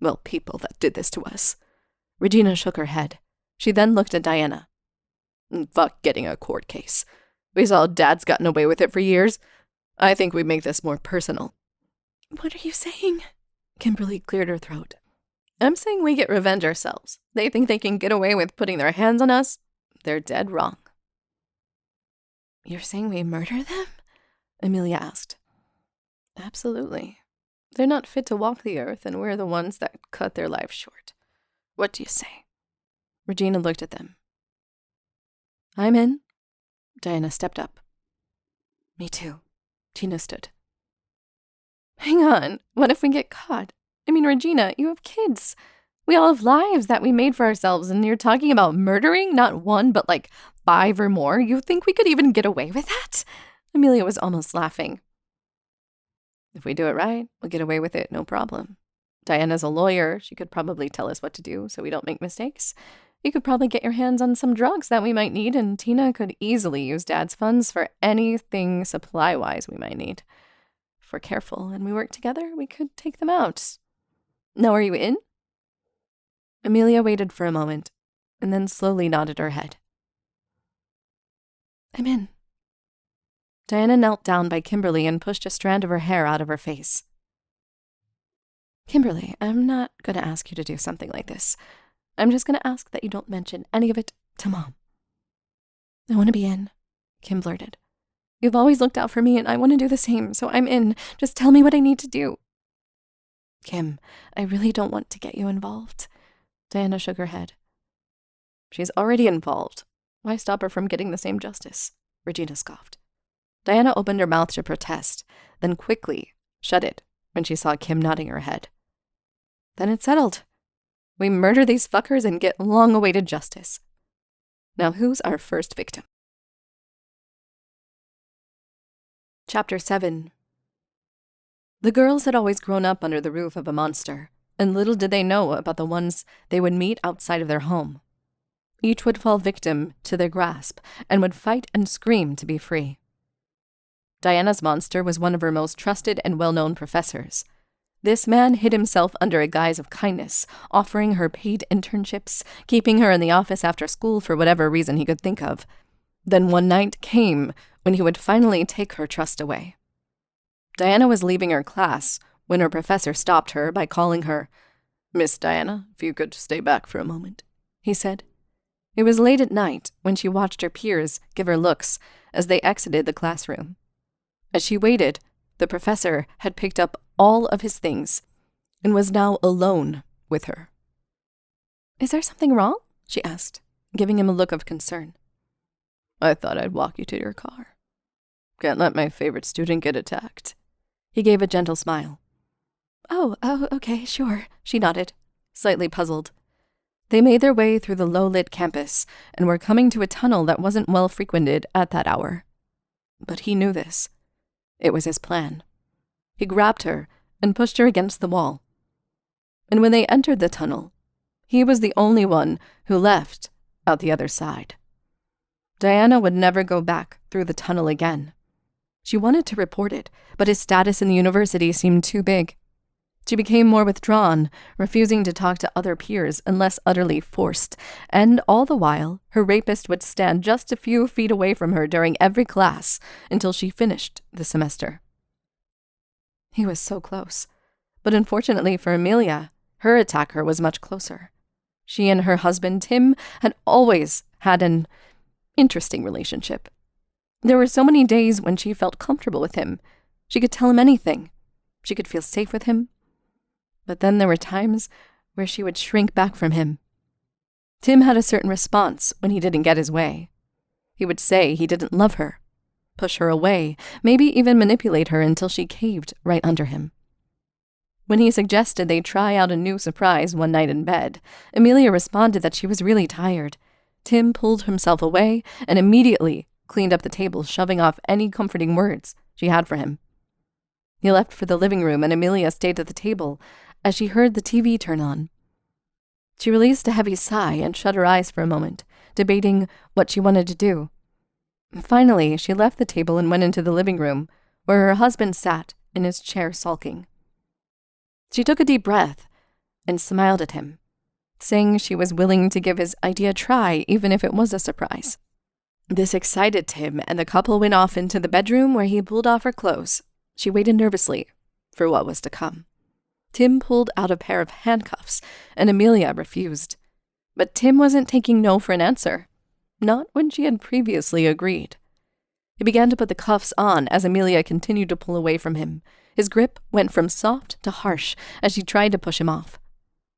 Well, people that did this to us. Regina shook her head. She then looked at Diana. Fuck getting a court case. We saw Dad's gotten away with it for years. I think we make this more personal. What are you saying? Kimberly cleared her throat. I'm saying we get revenge ourselves. They think they can get away with putting their hands on us? They're dead wrong. You're saying we murder them? Amelia asked. Absolutely. They're not fit to walk the earth, and we're the ones that cut their lives short. What do you say? Regina looked at them. I'm in. Diana stepped up. Me too. Tina stood. Hang on. What if we get caught? I mean, Regina, you have kids. We all have lives that we made for ourselves, and you're talking about murdering not one, but like 5 or more. You think we could even get away with that? Amelia was almost laughing. If we do it right, we'll get away with it, no problem. Diana's a lawyer. She could probably tell us what to do so we don't make mistakes. You could probably get your hands on some drugs that we might need, and Tina could easily use Dad's funds for anything supply-wise we might need. If we're careful and we work together, we could take them out. Now, are you in? Amelia waited for a moment, and then slowly nodded her head. I'm in. Diana knelt down by Kimberly and pushed a strand of her hair out of her face. Kimberly, I'm not going to ask you to do something like this. I'm just going to ask that you don't mention any of it to Mom. I want to be in, Kim blurted. You've always looked out for me, and I want to do the same, so I'm in. Just tell me what I need to do. Kim, I really don't want to get you involved. Diana shook her head. She's already involved. Why stop her from getting the same justice? Regina scoffed. Diana opened her mouth to protest, then quickly shut it when she saw Kim nodding her head. Then it's settled. We murder these fuckers and get long-awaited justice. Now who's our first victim? Chapter 7. The girls had always grown up under the roof of a monster, and little did they know about the ones they would meet outside of their home. Each would fall victim to their grasp and would fight and scream to be free. Diana's monster was one of her most trusted and well-known professors. This man hid himself under a guise of kindness, offering her paid internships, keeping her in the office after school for whatever reason he could think of. Then one night came when he would finally take her trust away. Diana was leaving her class when her professor stopped her by calling her. "Miss Diana, if you could stay back for a moment," he said. It was late at night when she watched her peers give her looks as they exited the classroom. As she waited, the professor had picked up all of his things and was now alone with her. "Is there something wrong?" she asked, giving him a look of concern. "I thought I'd walk you to your car. Can't let my favorite student get attacked." He gave a gentle smile. Oh, okay, sure," she nodded, slightly puzzled. They made their way through the low-lit campus and were coming to a tunnel that wasn't well frequented at that hour. But he knew this. It was his plan. He grabbed her and pushed her against the wall. And when they entered the tunnel, he was the only one who left out the other side. Diana would never go back through the tunnel again. She wanted to report it, but his status in the university seemed too big. She became more withdrawn, refusing to talk to other peers unless utterly forced, and all the while, her rapist would stand just a few feet away from her during every class until she finished the semester. He was so close, but unfortunately for Amelia, her attacker was much closer. She and her husband, Tim, had always had an interesting relationship. There were so many days when she felt comfortable with him. She could tell him anything. She could feel safe with him. But then there were times where she would shrink back from him. Tim had a certain response when he didn't get his way. He would say he didn't love her, push her away, maybe even manipulate her until she caved right under him. When he suggested they try out a new surprise one night in bed, Amelia responded that she was really tired. Tim pulled himself away and immediately cleaned up the table, shoving off any comforting words she had for him. He left for the living room, and Amelia stayed at the table as she heard the TV turn on. She released a heavy sigh and shut her eyes for a moment, debating what she wanted to do. Finally, she left the table and went into the living room, where her husband sat in his chair sulking. She took a deep breath and smiled at him, saying she was willing to give his idea a try, even if it was a surprise. This excited Tim, and the couple went off into the bedroom where he pulled off her clothes. She waited nervously for what was to come. Tim pulled out a pair of handcuffs, and Amelia refused. But Tim wasn't taking no for an answer, not when she had previously agreed. He began to put the cuffs on as Amelia continued to pull away from him. His grip went from soft to harsh as she tried to push him off.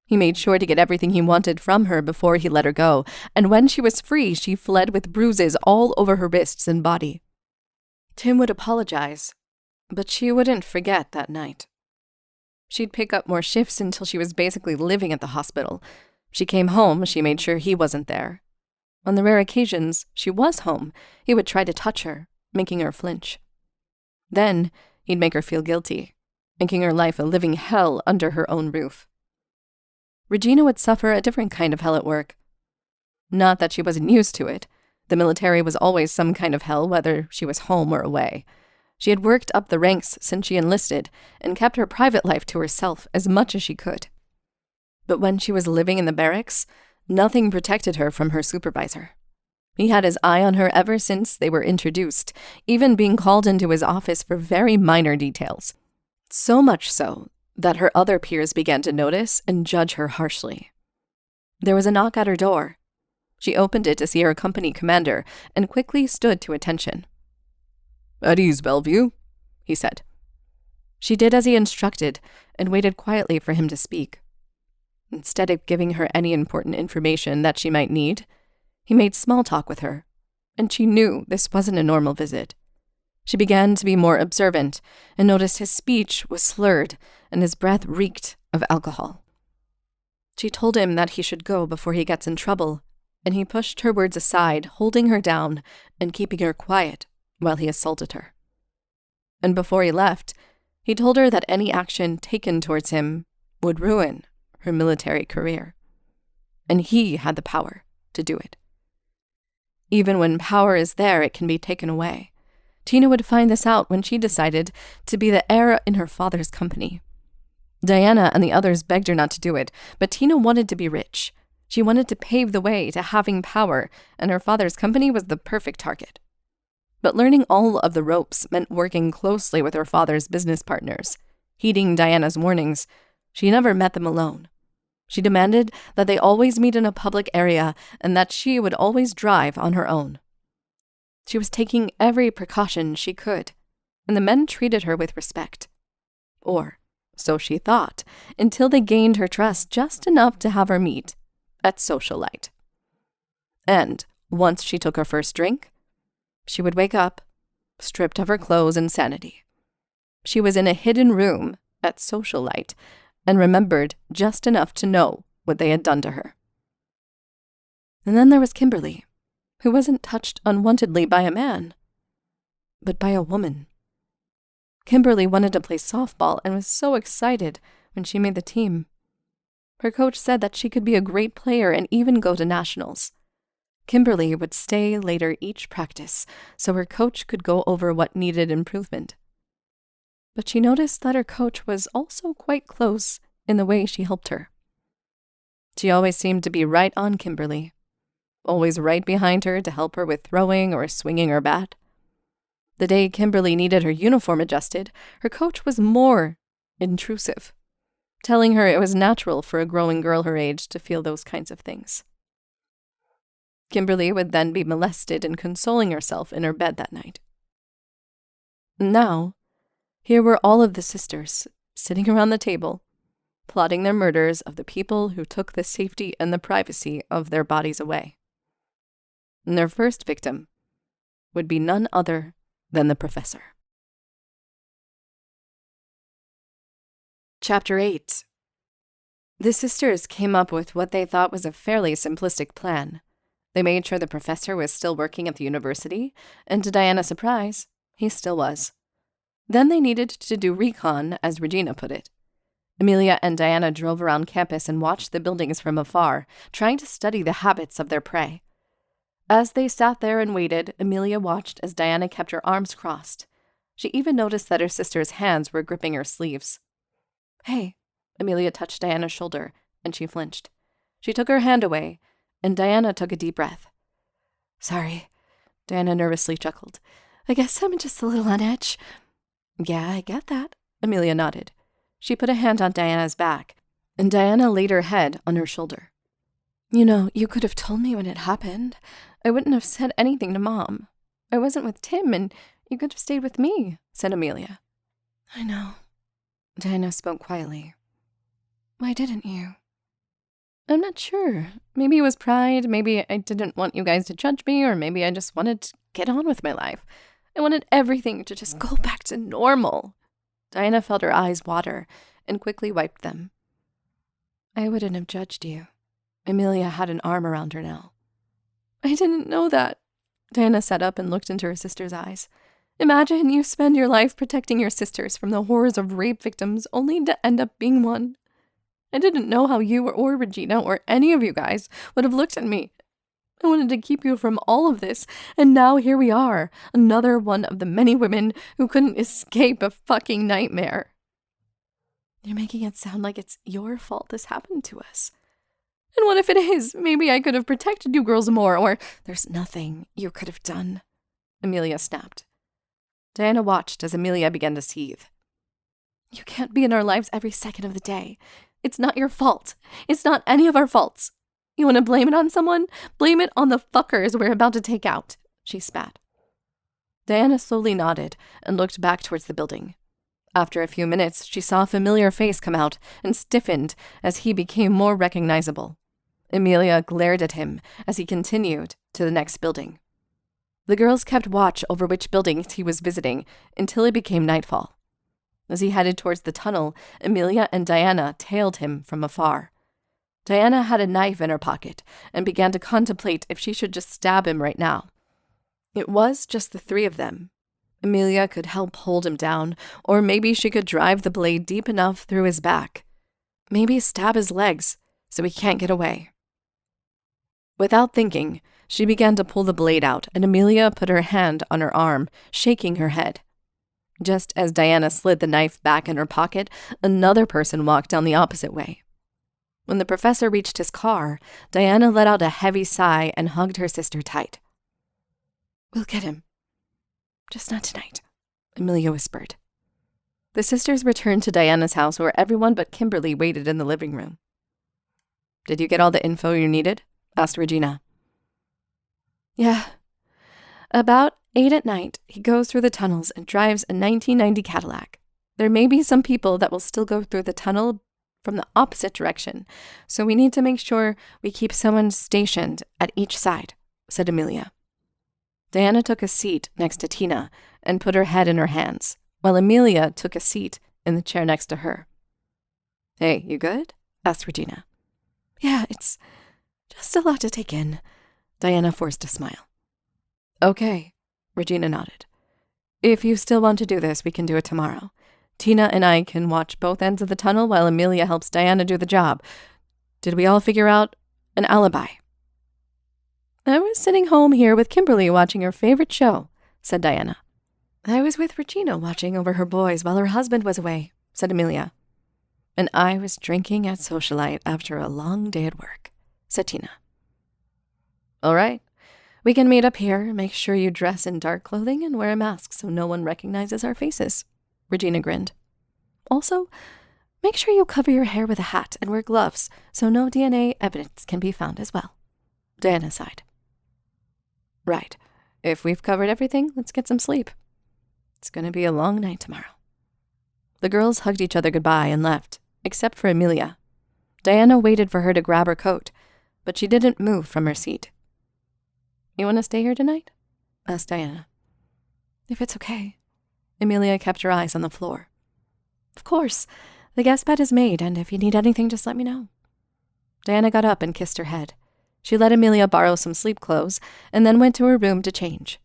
He made sure to get everything he wanted from her before he let her go, and when she was free, she fled with bruises all over her wrists and body. Tim would apologize, but she wouldn't forget that night. She'd pick up more shifts until she was basically living at the hospital. She came home, she made sure he wasn't there. On the rare occasions she was home, he would try to touch her, making her flinch. Then he'd make her feel guilty, making her life a living hell under her own roof. Regina would suffer a different kind of hell at work. Not that she wasn't used to it. The military was always some kind of hell, whether she was home or away. She had worked up the ranks since she enlisted and kept her private life to herself as much as she could. But when she was living in the barracks, nothing protected her from her supervisor. He had his eye on her ever since they were introduced, even being called into his office for very minor details. So much so that her other peers began to notice and judge her harshly. There was a knock at her door. She opened it to see her company commander and quickly stood to attention. "At ease, Belleveau," he said. She did as he instructed and waited quietly for him to speak. Instead of giving her any important information that she might need, he made small talk with her, and she knew this wasn't a normal visit. She began to be more observant and noticed his speech was slurred and his breath reeked of alcohol. She told him that he should go before he gets in trouble, and he pushed her words aside, holding her down and keeping her quiet while he assaulted her. And before he left, he told her that any action taken towards him would ruin her military career, and he had the power to do it. Even when power is there, it can be taken away. Tina would find this out when she decided to be the heir in her father's company. Diana and the others begged her not to do it, but Tina wanted to be rich. She wanted to pave the way to having power, and her father's company was the perfect target. But learning all of the ropes meant working closely with her father's business partners. Heeding Diana's warnings, she never met them alone. She demanded that they always meet in a public area and that she would always drive on her own. She was taking every precaution she could, and the men treated her with respect. Or so she thought, until they gained her trust just enough to have her meet at Socialite. And once she took her first drink, she would wake up, stripped of her clothes and sanity. She was in a hidden room at Socialite and remembered just enough to know what they had done to her. And then there was Kimberly, who wasn't touched unwantedly by a man, but by a woman. Kimberly wanted to play softball and was so excited when she made the team. Her coach said that she could be a great player and even go to nationals. Kimberly would stay later each practice so her coach could go over what needed improvement. But she noticed that her coach was also quite close in the way she helped her. She always seemed to be right on Kimberly, always right behind her to help her with throwing or swinging her bat. The day Kimberly needed her uniform adjusted, her coach was more intrusive, telling her it was natural for a growing girl her age to feel those kinds of things. Kimberly would then be molested and consoling herself in her bed that night. Now, here were all of the sisters sitting around the table, plotting their murders of the people who took the safety and the privacy of their bodies away. And their first victim would be none other than the professor. Chapter 8. The sisters came up with what they thought was a fairly simplistic plan. They made sure the professor was still working at the university, and to Diana's surprise, he still was. Then they needed to do recon, as Regina put it. Amelia and Diana drove around campus and watched the buildings from afar, trying to study the habits of their prey. As they sat there and waited, Amelia watched as Diana kept her arms crossed. She even noticed that her sister's hands were gripping her sleeves. "Hey," Amelia touched Diana's shoulder, and she flinched. She took her hand away, and Diana took a deep breath. "Sorry," Diana nervously chuckled. "I guess I'm just a little on edge." "Yeah, I get that," Amelia nodded. She put a hand on Diana's back, and Diana laid her head on her shoulder. "You know, you could have told me when it happened. I wouldn't have said anything to Mom. I wasn't with Tim, and you could have stayed with me," said Amelia. "I know," Diana spoke quietly. "Why didn't you?" "I'm not sure. Maybe it was pride, maybe I didn't want you guys to judge me, or maybe I just wanted to get on with my life. I wanted everything to just go back to normal." Diana felt her eyes water and quickly wiped them. "I wouldn't have judged you." Amelia had an arm around her now. "I didn't know that." Diana sat up and looked into her sister's eyes. "Imagine you spend your life protecting your sisters from the horrors of rape victims only to end up being one. I didn't know how you or Regina or any of you guys would have looked at me. I wanted to keep you from all of this, and now here we are, another one of the many women who couldn't escape a fucking nightmare." "You're making it sound like it's your fault this happened to us." "And what if it is? Maybe I could have protected you girls more, or—" "There's nothing you could have done," Amelia snapped. Diana watched as Amelia began to seethe. "You can't be in our lives every second of the day. It's not your fault. It's not any of our faults. You want to blame it on someone? Blame it on the fuckers we're about to take out," she spat. Diana slowly nodded and looked back towards the building. After a few minutes, she saw a familiar face come out and stiffened as he became more recognizable. Amelia glared at him as he continued to the next building. The girls kept watch over which buildings he was visiting until it became nightfall. As he headed towards the tunnel, Amelia and Diana tailed him from afar. Diana had a knife in her pocket and began to contemplate if she should just stab him right now. It was just the three of them. Amelia could help hold him down, or maybe she could drive the blade deep enough through his back. Maybe stab his legs so he can't get away. Without thinking, she began to pull the blade out, and Amelia put her hand on her arm, shaking her head. Just as Diana slid the knife back in her pocket, another person walked down the opposite way. When the professor reached his car, Diana let out a heavy sigh and hugged her sister tight. "We'll get him. Just not tonight," Amelia whispered. The sisters returned to Diana's house where everyone but Kimberly waited in the living room. "Did you get all the info you needed?" asked Regina. "Yeah. About 8 at night, he goes through the tunnels and drives a 1990 Cadillac. There may be some people that will still go through the tunnel from the opposite direction, so we need to make sure we keep someone stationed at each side," said Amelia. Diana took a seat next to Tina and put her head in her hands, while Amelia took a seat in the chair next to her. "Hey, you good?" asked Regina. "Yeah, it's just a lot to take in." Diana forced a smile. "Okay," Regina nodded. "If you still want to do this, we can do it tomorrow. Tina and I can watch both ends of the tunnel while Amelia helps Diana do the job. Did we all figure out an alibi?" "I was sitting home here with Kimberly watching her favorite show," said Diana. "I was with Regina watching over her boys while her husband was away," said Amelia. "And I was drinking at Socialite after a long day at work," said Tina. "All right. We can meet up here. Make sure you dress in dark clothing and wear a mask so no one recognizes our faces," Regina grinned. "Also, make sure you cover your hair with a hat and wear gloves so no DNA evidence can be found as well." Diana sighed. "Right. If we've covered everything, let's get some sleep. It's going to be a long night tomorrow." The girls hugged each other goodbye and left, except for Amelia. Diana waited for her to grab her coat, but she didn't move from her seat. "You want to stay here tonight?" asked Diana. "If it's okay." Amelia kept her eyes on the floor. "Of course. The guest bed is made, and if you need anything, just let me know." Diana got up and kissed her head. She let Amelia borrow some sleep clothes and then went to her room to change.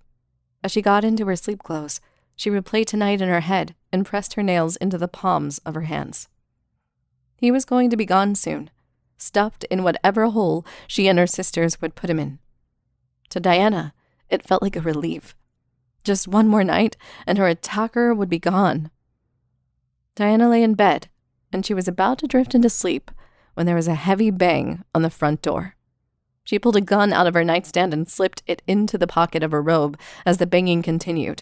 As she got into her sleep clothes, she replayed tonight in her head and pressed her nails into the palms of her hands. He was going to be gone soon, stuffed in whatever hole she and her sisters would put him in. To Diana, it felt like a relief. Just one more night, and her attacker would be gone. Diana lay in bed, and she was about to drift into sleep when there was a heavy bang on the front door. She pulled a gun out of her nightstand and slipped it into the pocket of her robe as the banging continued.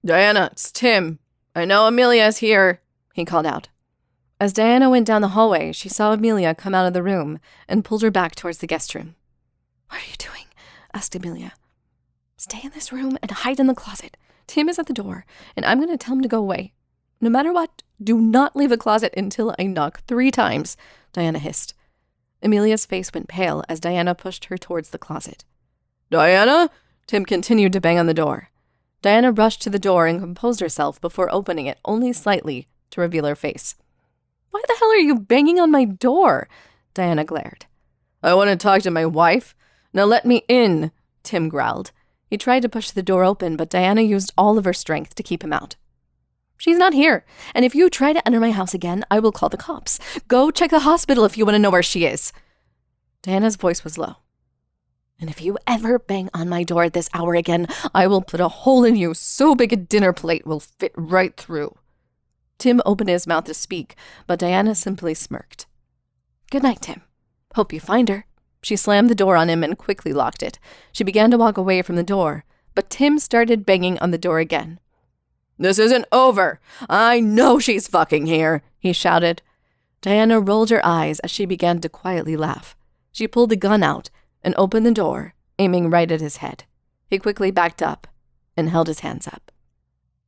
"Diana, it's Tim. I know Amelia's here," he called out. As Diana went down the hallway, she saw Amelia come out of the room and pulled her back towards the guest room. "What are you doing?" asked Amelia. "Stay in this room and hide in the closet. Tim is at the door, and I'm going to tell him to go away. No matter what, do not leave the closet until I knock 3 times, Diana hissed. Amelia's face went pale as Diana pushed her towards the closet. "Diana?" Tim continued to bang on the door. Diana rushed to the door and composed herself before opening it only slightly to reveal her face. "Why the hell are you banging on my door?" Diana glared. "I want to talk to my wife. Now let me in," Tim growled. He tried to push the door open, but Diana used all of her strength to keep him out. "She's not here, and if you try to enter my house again, I will call the cops. Go check the hospital if you want to know where she is." Diana's voice was low. "And if you ever bang on my door at this hour again, I will put a hole in you so big a dinner plate will fit right through." Tim opened his mouth to speak, but Diana simply smirked. "Good night, Tim. Hope you find her." She slammed the door on him and quickly locked it. She began to walk away from the door, but Tim started banging on the door again. "This isn't over. I know she's fucking here," he shouted. Diana rolled her eyes as she began to quietly laugh. She pulled the gun out and opened the door, aiming right at his head. He quickly backed up and held his hands up.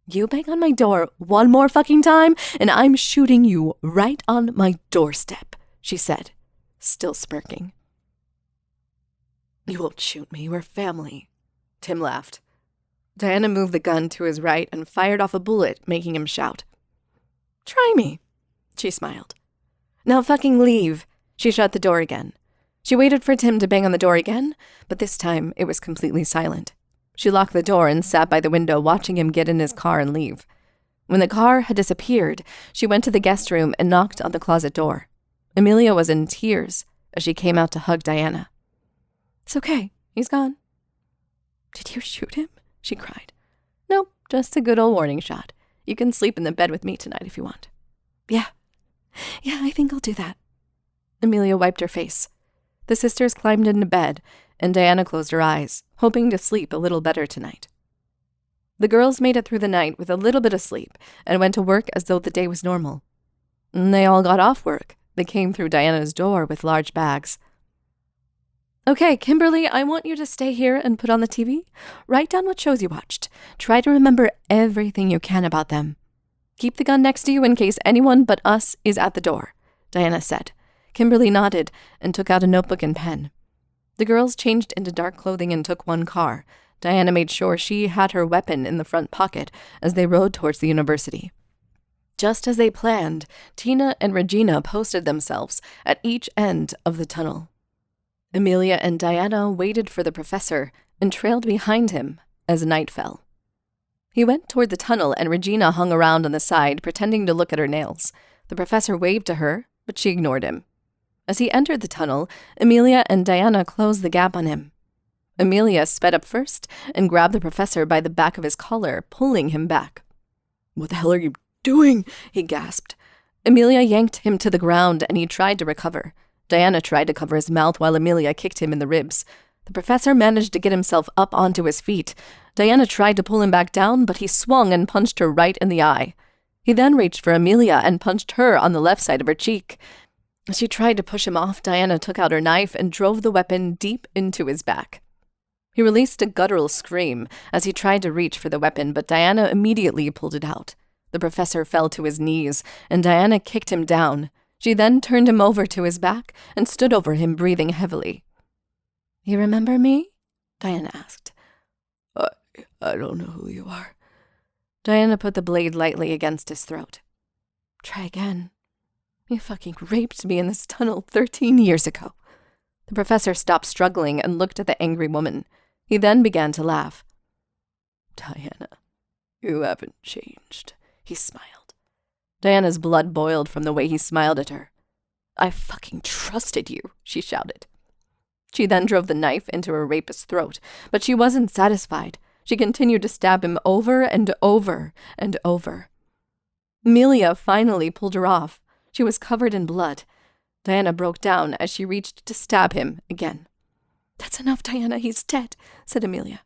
"You bang on my door one more fucking time, and I'm shooting you right on my doorstep," she said, still smirking. "You won't shoot me. We're family," Tim laughed. Diana moved the gun to his right and fired off a bullet, making him shout. "Try me," she smiled. "Now fucking leave." She shut the door again. She waited for Tim to bang on the door again, but this time it was completely silent. She locked the door and sat by the window watching him get in his car and leave. When the car had disappeared, she went to the guest room and knocked on the closet door. Amelia was in tears as she came out to hug Diana. "It's okay. He's gone." "Did you shoot him?" she cried. "Nope, just a good old warning shot. You can sleep in the bed with me tonight if you want." Yeah, I think I'll do that." Amelia wiped her face. The sisters climbed into bed, and Diana closed her eyes, hoping to sleep a little better tonight. The girls made it through the night with a little bit of sleep and went to work as though the day was normal. And they all got off work. They came through Diana's door with large bags. Okay, Kimberly, I want you to stay here and put on the TV. Write down what shows you watched. Try to remember everything you can about them. Keep the gun next to you in case anyone but us is at the door, Diana said. Kimberly nodded and took out a notebook and pen. The girls changed into dark clothing and took one car. Diana made sure she had her weapon in the front pocket as they rode towards the university. Just as they planned, Tina and Regina posted themselves at each end of the tunnel. Amelia and Diana waited for the professor and trailed behind him as night fell. He went toward the tunnel and Regina hung around on the side, pretending to look at her nails. The professor waved to her, but she ignored him. As he entered the tunnel, Amelia and Diana closed the gap on him. Amelia sped up first and grabbed the professor by the back of his collar, pulling him back. "What the hell are you doing?" he gasped. Amelia yanked him to the ground and he tried to recover. Diana tried to cover his mouth while Amelia kicked him in the ribs. The professor managed to get himself up onto his feet. Diana tried to pull him back down, but he swung and punched her right in the eye. He then reached for Amelia and punched her on the left side of her cheek. As she tried to push him off, Diana took out her knife and drove the weapon deep into his back. He released a guttural scream as he tried to reach for the weapon, but Diana immediately pulled it out. The professor fell to his knees, and Diana kicked him down. She then turned him over to his back and stood over him, breathing heavily. "You remember me?" Diana asked. I don't know who you are." Diana put the blade lightly against his throat. "Try again. You fucking raped me in this tunnel 13 years ago." The professor stopped struggling and looked at the angry woman. He then began to laugh. "Diana, you haven't changed," he smiled. Diana's blood boiled from the way he smiled at her. "I fucking trusted you," she shouted. She then drove the knife into her rapist's throat, but she wasn't satisfied. She continued to stab him over and over and over. Amelia finally pulled her off. She was covered in blood. Diana broke down as she reached to stab him again. "That's enough, Diana. He's dead," said Amelia.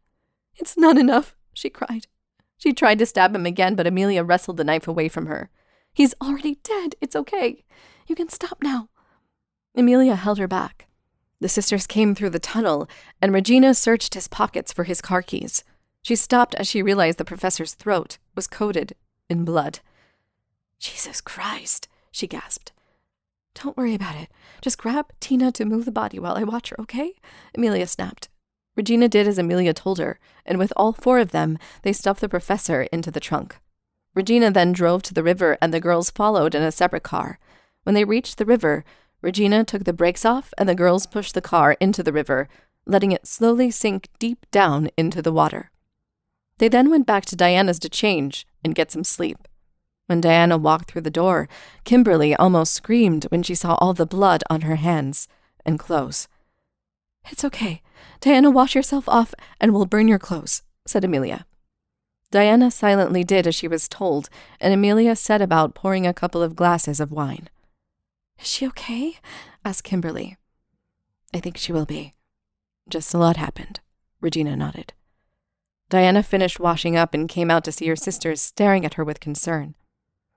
"It's not enough," she cried. She tried to stab him again, but Amelia wrestled the knife away from her. "He's already dead. It's okay. You can stop now." Amelia held her back. The sisters came through the tunnel, and Regina searched his pockets for his car keys. She stopped as she realized the professor's throat was coated in blood. "Jesus Christ," she gasped. "Don't worry about it. Just grab Tina to move the body while I watch her, okay?" Amelia snapped. Regina did as Amelia told her, and with all four of them, they stuffed the professor into the trunk. Regina then drove to the river, and the girls followed in a separate car. When they reached the river, Regina took the brakes off, and the girls pushed the car into the river, letting it slowly sink deep down into the water. They then went back to Diana's to change and get some sleep. When Diana walked through the door, Kimberly almost screamed when she saw all the blood on her hands and clothes. "It's okay. Diana, wash yourself off and we'll burn your clothes," said Amelia. Diana silently did as she was told, and Amelia set about pouring a couple of glasses of wine. "Is she okay?" asked Kimberly. "I think she will be. Just a lot happened," Regina nodded. Diana finished washing up and came out to see her sisters staring at her with concern.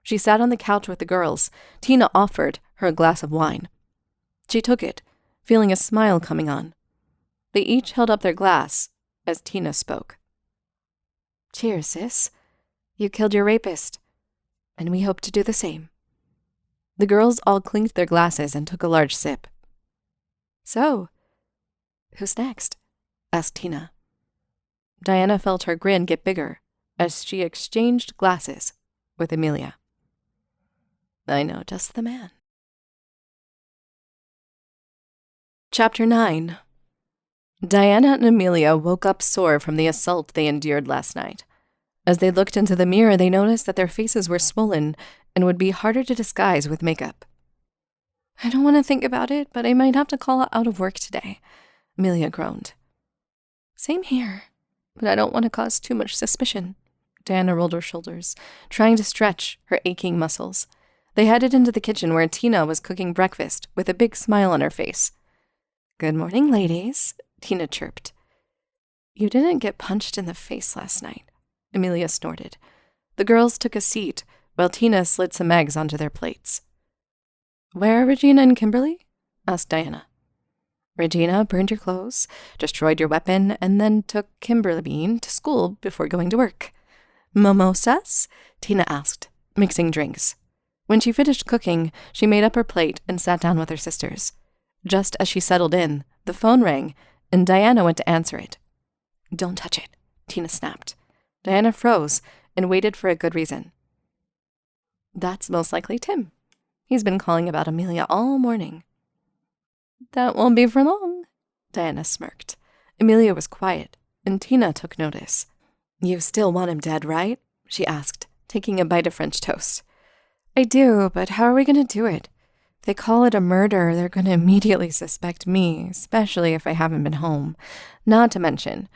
She sat on the couch with the girls. Tina offered her a glass of wine. She took it, feeling a smile coming on. They each held up their glass as Tina spoke. "Cheers, sis. You killed your rapist, and we hope to do the same." The girls all clinked their glasses and took a large sip. "So, who's next?" asked Tina. Diana felt her grin get bigger as she exchanged glasses with Amelia. "I know just the man." Chapter 9. Diana and Amelia woke up sore from the assault they endured last night. As they looked into the mirror, they noticed that their faces were swollen and would be harder to disguise with makeup. "I don't want to think about it, but I might have to call out of work today," Amelia groaned. "Same here, but I don't want to cause too much suspicion." Diana rolled her shoulders, trying to stretch her aching muscles. They headed into the kitchen where Tina was cooking breakfast with a big smile on her face. "Good morning, ladies," Tina chirped. "You didn't get punched in the face last night," Amelia snorted. The girls took a seat, while Tina slid some eggs onto their plates. "Where are Regina and Kimberly?" asked Diana. "Regina burned your clothes, destroyed your weapon, and then took Kimberly to school before going to work." "Mimosas?" Tina asked, mixing drinks. When she finished cooking, she made up her plate and sat down with her sisters. Just as she settled in, the phone rang, and Diana went to answer it. "Don't touch it," Tina snapped. Diana froze and waited for a good reason. "That's most likely Tim. He's been calling about Amelia all morning." "That won't be for long," Diana smirked. Amelia was quiet, and Tina took notice. "You still want him dead, right?" she asked, taking a bite of French toast. "I do, but how are we going to do it? If they call it a murder, they're going to immediately suspect me, especially if I haven't been home. Not to mention,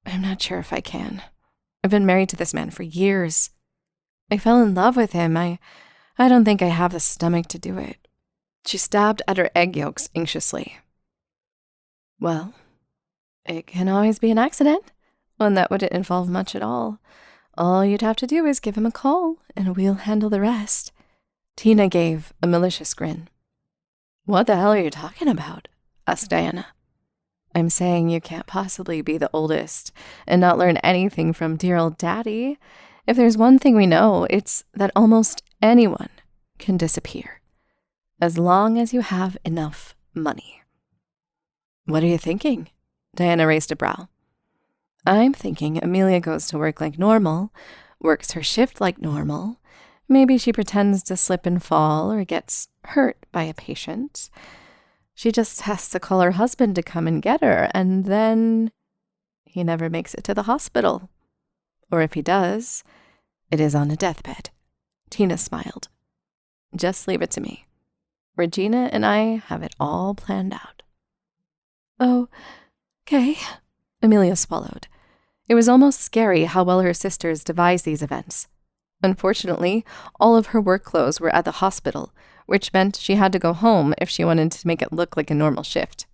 I'm not sure if I can. I've been married to this man for years. I fell in love with him. I don't think I have the stomach to do it." She stabbed at her egg yolks anxiously. "Well, it can always be an accident, one that wouldn't involve much at all. All you'd have to do is give him a call, and we'll handle the rest." Tina gave a malicious grin. "What the hell are you talking about?" asked Diana. "I'm saying you can't possibly be the oldest and not learn anything from dear old Daddy. If there's one thing we know, it's that almost anyone can disappear, as long as you have enough money." "What are you thinking?" Diana raised a brow. "I'm thinking Amelia goes to work like normal, works her shift like normal. Maybe she pretends to slip and fall or gets hurt by a patient. She just has to call her husband to come and get her, and then he never makes it to the hospital. Or if he does, it is on a deathbed." Tina smiled. "Just leave it to me. Regina and I have it all planned out." "Oh, okay." Amelia swallowed. It was almost scary how well her sisters devised these events. Unfortunately, all of her work clothes were at the hospital, which meant she had to go home if she wanted to make it look like a normal shift.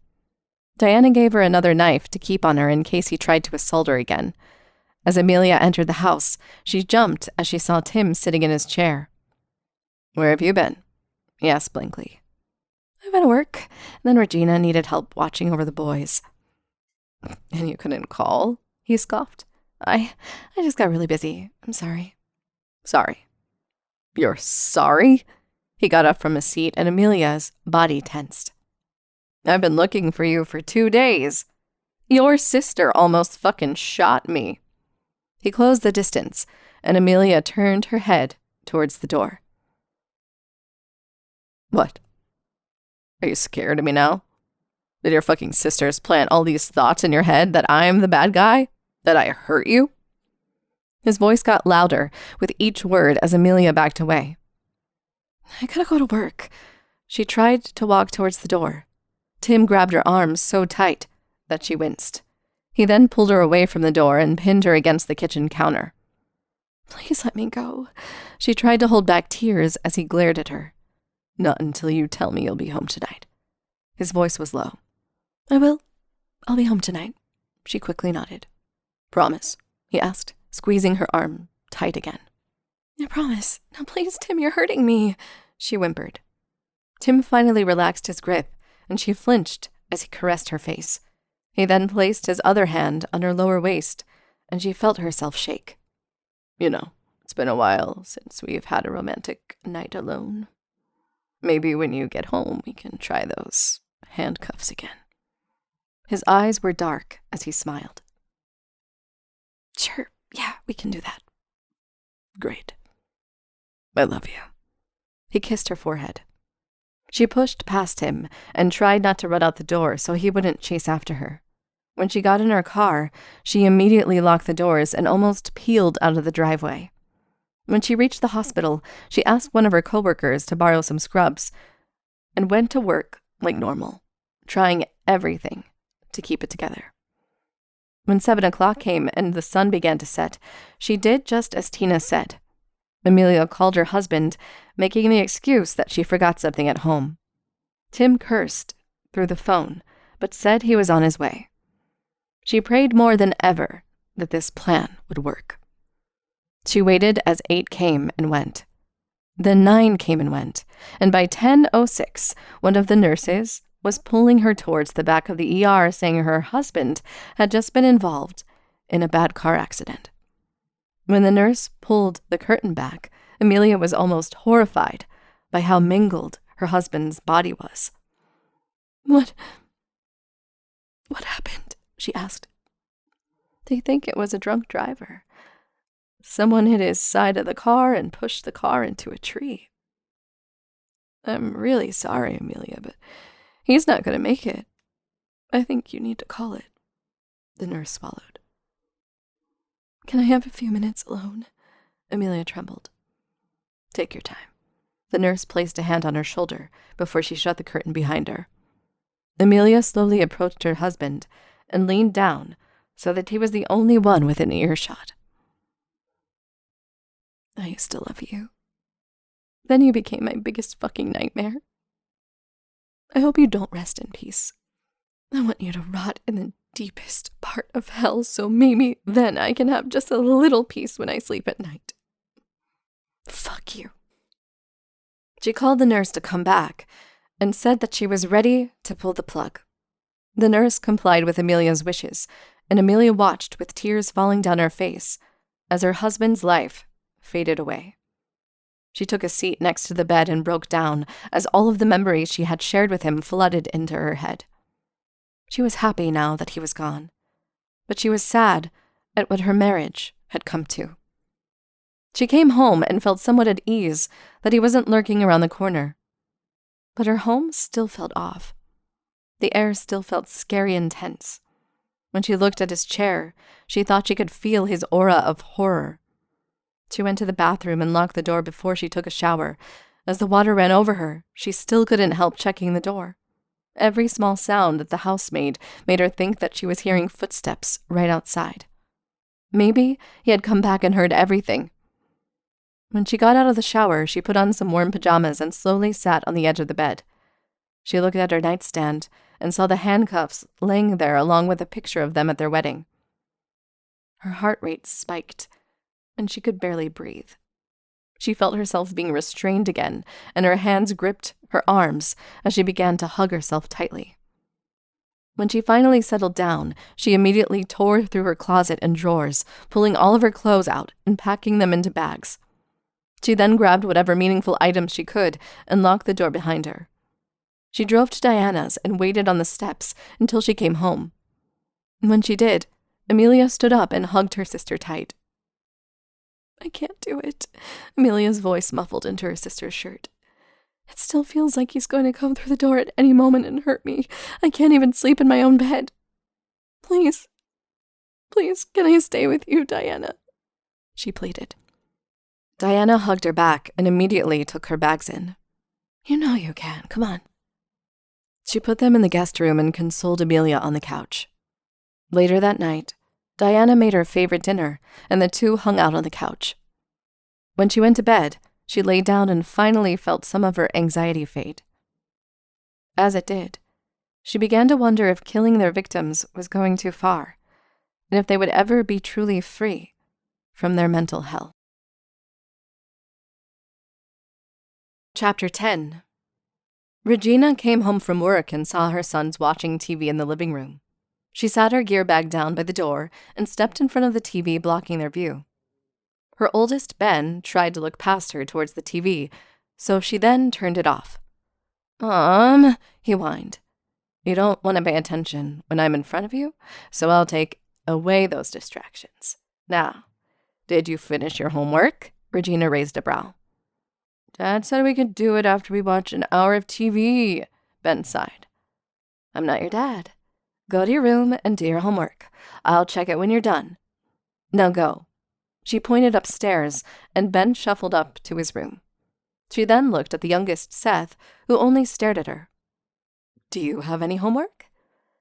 Diana gave her another knife to keep on her in case he tried to assault her again. As Amelia entered the house, she jumped as she saw Tim sitting in his chair. "Where have you been?" he asked blankly. "I've been at work, and then Regina needed help watching over the boys." "And you couldn't call?" he scoffed. I just got really busy. I'm sorry." "Sorry? You're sorry?" He got up from his seat, and Amelia's body tensed. "I've been looking for you for 2 days. Your sister almost fucking shot me." He closed the distance, and Amelia turned her head towards the door. "What? Are you scared of me now? Did your fucking sisters plant all these thoughts in your head that I'm the bad guy? That I hurt you?" His voice got louder with each word as Amelia backed away. "I gotta go to work." She tried to walk towards the door. Tim grabbed her arms so tight that she winced. He then pulled her away from the door and pinned her against the kitchen counter. "Please let me go." She tried to hold back tears as he glared at her. "Not until you tell me you'll be home tonight." His voice was low. "I will. I'll be home tonight." She quickly nodded. "Promise?" he asked, squeezing her arm tight again. "I promise. Now please, Tim, you're hurting me," she whimpered. Tim finally relaxed his grip, and she flinched as he caressed her face. He then placed his other hand on her lower waist, and she felt herself shake. "You know, it's been a while since we've had a romantic night alone. Maybe when you get home, we can try those handcuffs again." His eyes were dark as he smiled. "Sure, yeah, we can do that." "Great. I love you." He kissed her forehead. She pushed past him and tried not to run out the door so he wouldn't chase after her. When she got in her car, she immediately locked the doors and almost peeled out of the driveway. When she reached the hospital, she asked one of her coworkers to borrow some scrubs and went to work like normal, trying everything to keep it together. When 7 o'clock came and the sun began to set, she did just as Tina said. Amelia called her husband, making the excuse that she forgot something at home. Tim cursed through the phone, but said he was on his way. She prayed more than ever that this plan would work. She waited as 8 came and went. Then 9 came and went, and by 10:06, one of the nurses was pulling her towards the back of the ER, saying her husband had just been involved in a bad car accident. When the nurse pulled the curtain back, Amelia was almost horrified by how mangled her husband's body was. What happened?" she asked. "They think it was a drunk driver. Someone hit his side of the car and pushed the car into a tree. I'm really sorry, Amelia, but he's not going to make it. I think you need to call it." The nurse swallowed. "Can I have a few minutes alone?" Amelia trembled. "Take your time." The nurse placed a hand on her shoulder before she shut the curtain behind her. Amelia slowly approached her husband and leaned down so that he was the only one within earshot. "I used to love you. Then you became my biggest fucking nightmare. I hope you don't rest in peace. I want you to rot in the deepest part of hell, so maybe then I can have just a little peace when I sleep at night. Fuck you." She called the nurse to come back and said that she was ready to pull the plug. The nurse complied with Amelia's wishes, and Amelia watched with tears falling down her face as her husband's life faded away. She took a seat next to the bed and broke down as all of the memories she had shared with him flooded into her head. She was happy now that he was gone, but she was sad at what her marriage had come to. She came home and felt somewhat at ease that he wasn't lurking around the corner. But her home still felt off. The air still felt scary and tense. When she looked at his chair, she thought she could feel his aura of horror. She went to the bathroom and locked the door before she took a shower. As the water ran over her, she still couldn't help checking the door. Every small sound that the house made her think that she was hearing footsteps right outside. Maybe he had come back and heard everything. When she got out of the shower, she put on some warm pajamas and slowly sat on the edge of the bed. She looked at her nightstand and saw the handcuffs laying there along with a picture of them at their wedding. Her heart rate spiked, and she could barely breathe. She felt herself being restrained again, and her hands gripped her arms as she began to hug herself tightly. When she finally settled down, she immediately tore through her closet and drawers, pulling all of her clothes out and packing them into bags. She then grabbed whatever meaningful items she could and locked the door behind her. She drove to Diana's and waited on the steps until she came home. When she did, Amelia stood up and hugged her sister tight. "I can't do it," Amelia's voice muffled into her sister's shirt. "It still feels like he's going to come through the door at any moment and hurt me. I can't even sleep in my own bed. Please, can I stay with you, Diana?" she pleaded. Diana hugged her back and immediately took her bags in. "You know you can. Come on." She put them in the guest room and consoled Amelia on the couch. Later that night, Diana made her favorite dinner, and the two hung out on the couch. When she went to bed, she lay down and finally felt some of her anxiety fade. As it did, she began to wonder if killing their victims was going too far, and if they would ever be truly free from their mental hell. Chapter 10. Regina came home from work and saw her sons watching TV in the living room. She sat her gear bag down by the door and stepped in front of the TV, blocking their view. Her oldest, Ben, tried to look past her towards the TV, so she then turned it off. He whined. "You don't want to pay attention when I'm in front of you, so I'll take away those distractions. Now, did you finish your homework?" Regina raised a brow. "Dad said we could do it after we watch an hour of TV, Ben sighed. "I'm not your dad. Go to your room and do your homework. I'll check it when you're done. Now go." She pointed upstairs, and Ben shuffled up to his room. She then looked at the youngest, Seth, who only stared at her. "Do you have any homework?"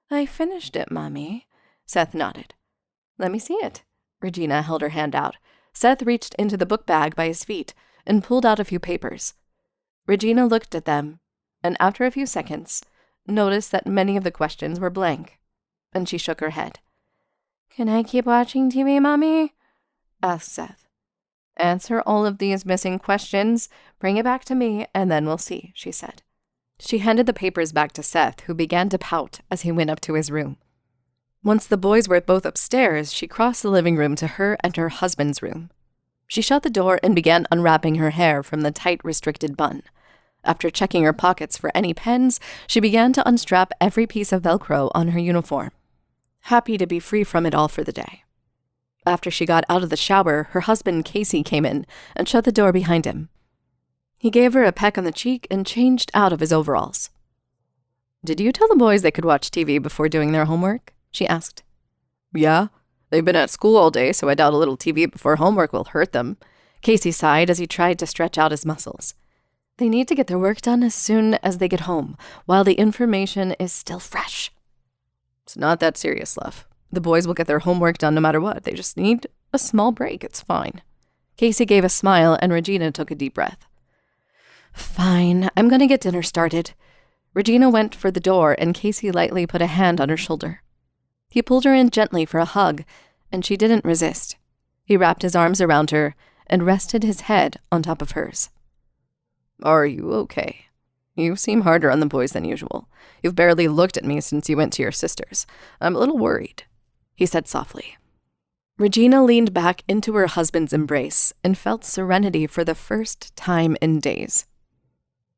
"I finished it, Mommy." Seth nodded. "Let me see it." Regina held her hand out. Seth reached into the book bag by his feet and pulled out a few papers. Regina looked at them, and after a few seconds, noticed that many of the questions were blank, and she shook her head. "Can I keep watching TV, Mommy?" asked Seth. Answer all of these missing questions, bring it back to me, and then we'll see, she said. She handed the papers back to Seth, who began to pout as he went up to his room. Once the boys were both upstairs, she crossed the living room to her and her husband's room. She shut the door and began unwrapping her hair from the tight, restricted bun. After checking her pockets for any pens, she began to unstrap every piece of Velcro on her uniform, happy to be free from it all for the day. After she got out of the shower, her husband Casey came in and shut the door behind him. He gave her a peck on the cheek and changed out of his overalls. "Did you tell the boys they could watch TV before doing their homework?" she asked. "Yeah. They've been at school all day, so I doubt a little TV before homework will hurt them." Casey sighed as he tried to stretch out his muscles. "They need to get their work done as soon as they get home, while the information is still fresh." "It's not that serious, love. The boys will get their homework done no matter what. They just need a small break. It's fine." Casey gave a smile, and Regina took a deep breath. "Fine, I'm going to get dinner started." Regina went for the door, and Casey lightly put a hand on her shoulder. He pulled her in gently for a hug, and she didn't resist. He wrapped his arms around her and rested his head on top of hers. "Are you okay? You seem harder on the boys than usual. You've barely looked at me since you went to your sister's. I'm a little worried," he said softly. Regina leaned back into her husband's embrace and felt serenity for the first time in days.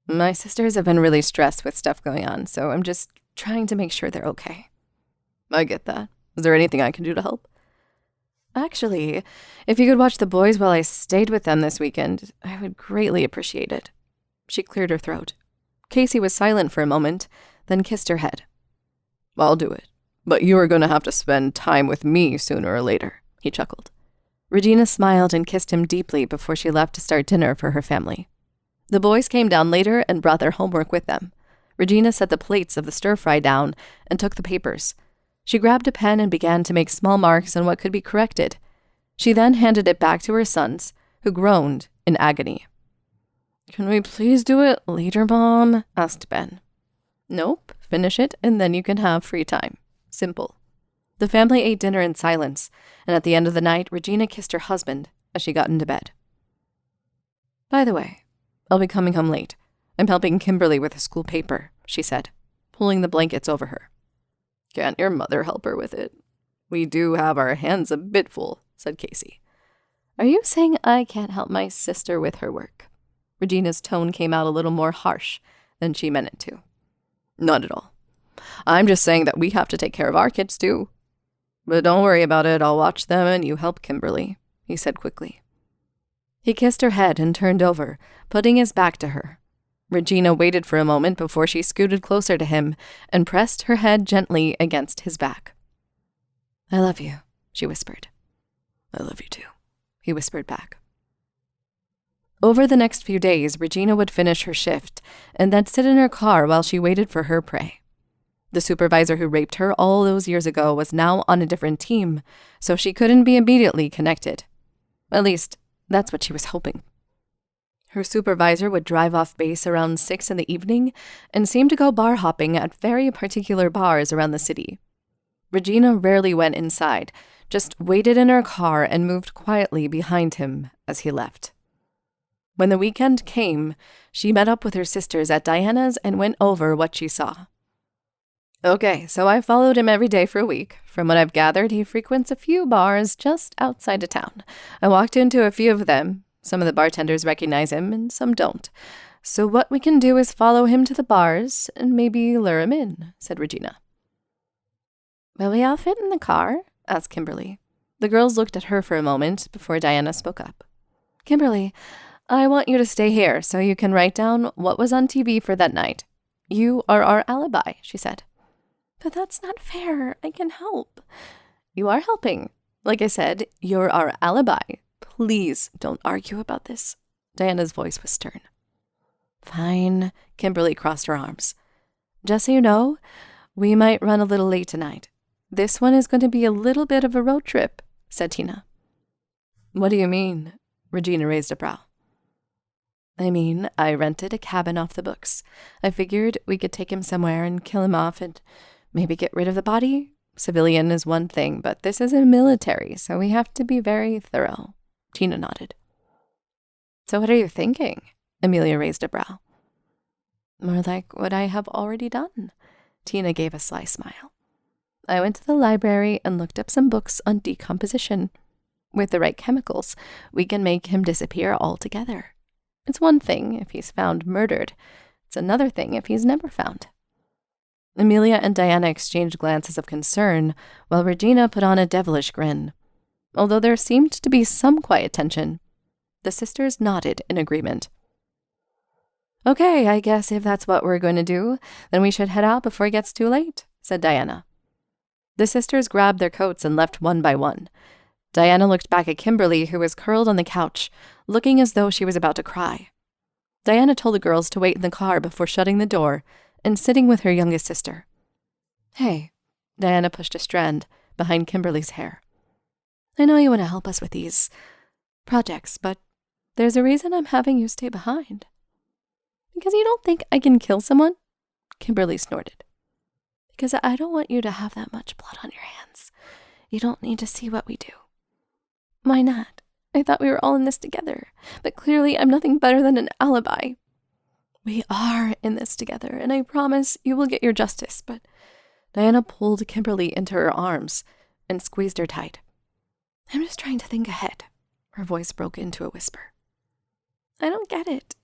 "My sisters have been really stressed with stuff going on, so I'm just trying to make sure they're okay." "I get that. Is there anything I can do to help?" "Actually, if you could watch the boys while I stayed with them this weekend, I would greatly appreciate it." She cleared her throat. Casey was silent for a moment, then kissed her head. "I'll do it, but you are going to have to spend time with me sooner or later," he chuckled. Regina smiled and kissed him deeply before she left to start dinner for her family. The boys came down later and brought their homework with them. Regina set the plates of the stir-fry down and took the papers. She grabbed a pen and began to make small marks on what could be corrected. She then handed it back to her sons, who groaned in agony. "Can we please do it later, Mom?" asked Ben. "Nope, finish it and then you can have free time. Simple." The family ate dinner in silence, and at the end of the night, Regina kissed her husband as she got into bed. "By the way, I'll be coming home late. I'm helping Kimberly with a school paper," she said, pulling the blankets over her. "Can't your mother help her with it? We do have our hands a bit full," said Casey. "Are you saying I can't help my sister with her work?" Regina's tone came out a little more harsh than she meant it to. "Not at all. I'm just saying that we have to take care of our kids too. But don't worry about it. I'll watch them and you help Kimberly," he said quickly. He kissed her head and turned over, putting his back to her. Regina waited for a moment before she scooted closer to him and pressed her head gently against his back. "I love you," she whispered. "I love you too," he whispered back. Over the next few days, Regina would finish her shift and then sit in her car while she waited for her prey. The supervisor who raped her all those years ago was now on a different team, so she couldn't be immediately connected. At least, that's what she was hoping. Her supervisor would drive off base around 6 in the evening and seemed to go bar hopping at very particular bars around the city. Regina rarely went inside, just waited in her car and moved quietly behind him as he left. When the weekend came, she met up with her sisters at Diana's and went over what she saw. "Okay, so I followed him every day for a week. From what I've gathered, he frequents a few bars just outside of town. I walked into a few of them. Some of the bartenders recognize him and some don't. So what we can do is follow him to the bars and maybe lure him in," said Regina. "Will we all fit in the car?" asked Kimberly. The girls looked at her for a moment before Diana spoke up. "Kimberly, I want you to stay here so you can write down what was on TV for that night. You are our alibi," she said. "But that's not fair. I can help." "You are helping. Like I said, you're our alibi. Please don't argue about this." Diana's voice was stern. "Fine." Kimberly crossed her arms. "Just so you know, we might run a little late tonight. This one is going to be a little bit of a road trip," said Tina. "What do you mean?" Regina raised a brow. "I mean, I rented a cabin off the books. I figured we could take him somewhere and kill him off and maybe get rid of the body. Civilian is one thing, but this is a military, so we have to be very thorough." Tina nodded. So what are you thinking? Amelia raised a brow. More like what I have already done. Tina gave a sly smile. I went to the library and looked up some books on decomposition. With the right chemicals, we can make him disappear altogether. It's one thing if he's found murdered. It's another thing if he's never found. Amelia and Diana exchanged glances of concern, while Regina put on a devilish grin. Although there seemed to be some quiet tension, the sisters nodded in agreement. Okay, I guess if that's what we're going to do, then we should head out before it gets too late, said Diana. The sisters grabbed their coats and left one by one. Diana looked back at Kimberly, who was curled on the couch, looking as though she was about to cry. Diana told the girls to wait in the car before shutting the door and sitting with her youngest sister. Hey, Diana pushed a strand behind Kimberly's hair. I know you want to help us with these projects, but there's a reason I'm having you stay behind. Because you don't think I can kill someone? Kimberly snorted. Because I don't want you to have that much blood on your hands. You don't need to see what we do. Why not? I thought we were all in this together, but clearly I'm nothing better than an alibi. We are in this together, and I promise you will get your justice, but Diana pulled Kimberly into her arms and squeezed her tight. I'm just trying to think ahead. Her voice broke into a whisper. I don't get it.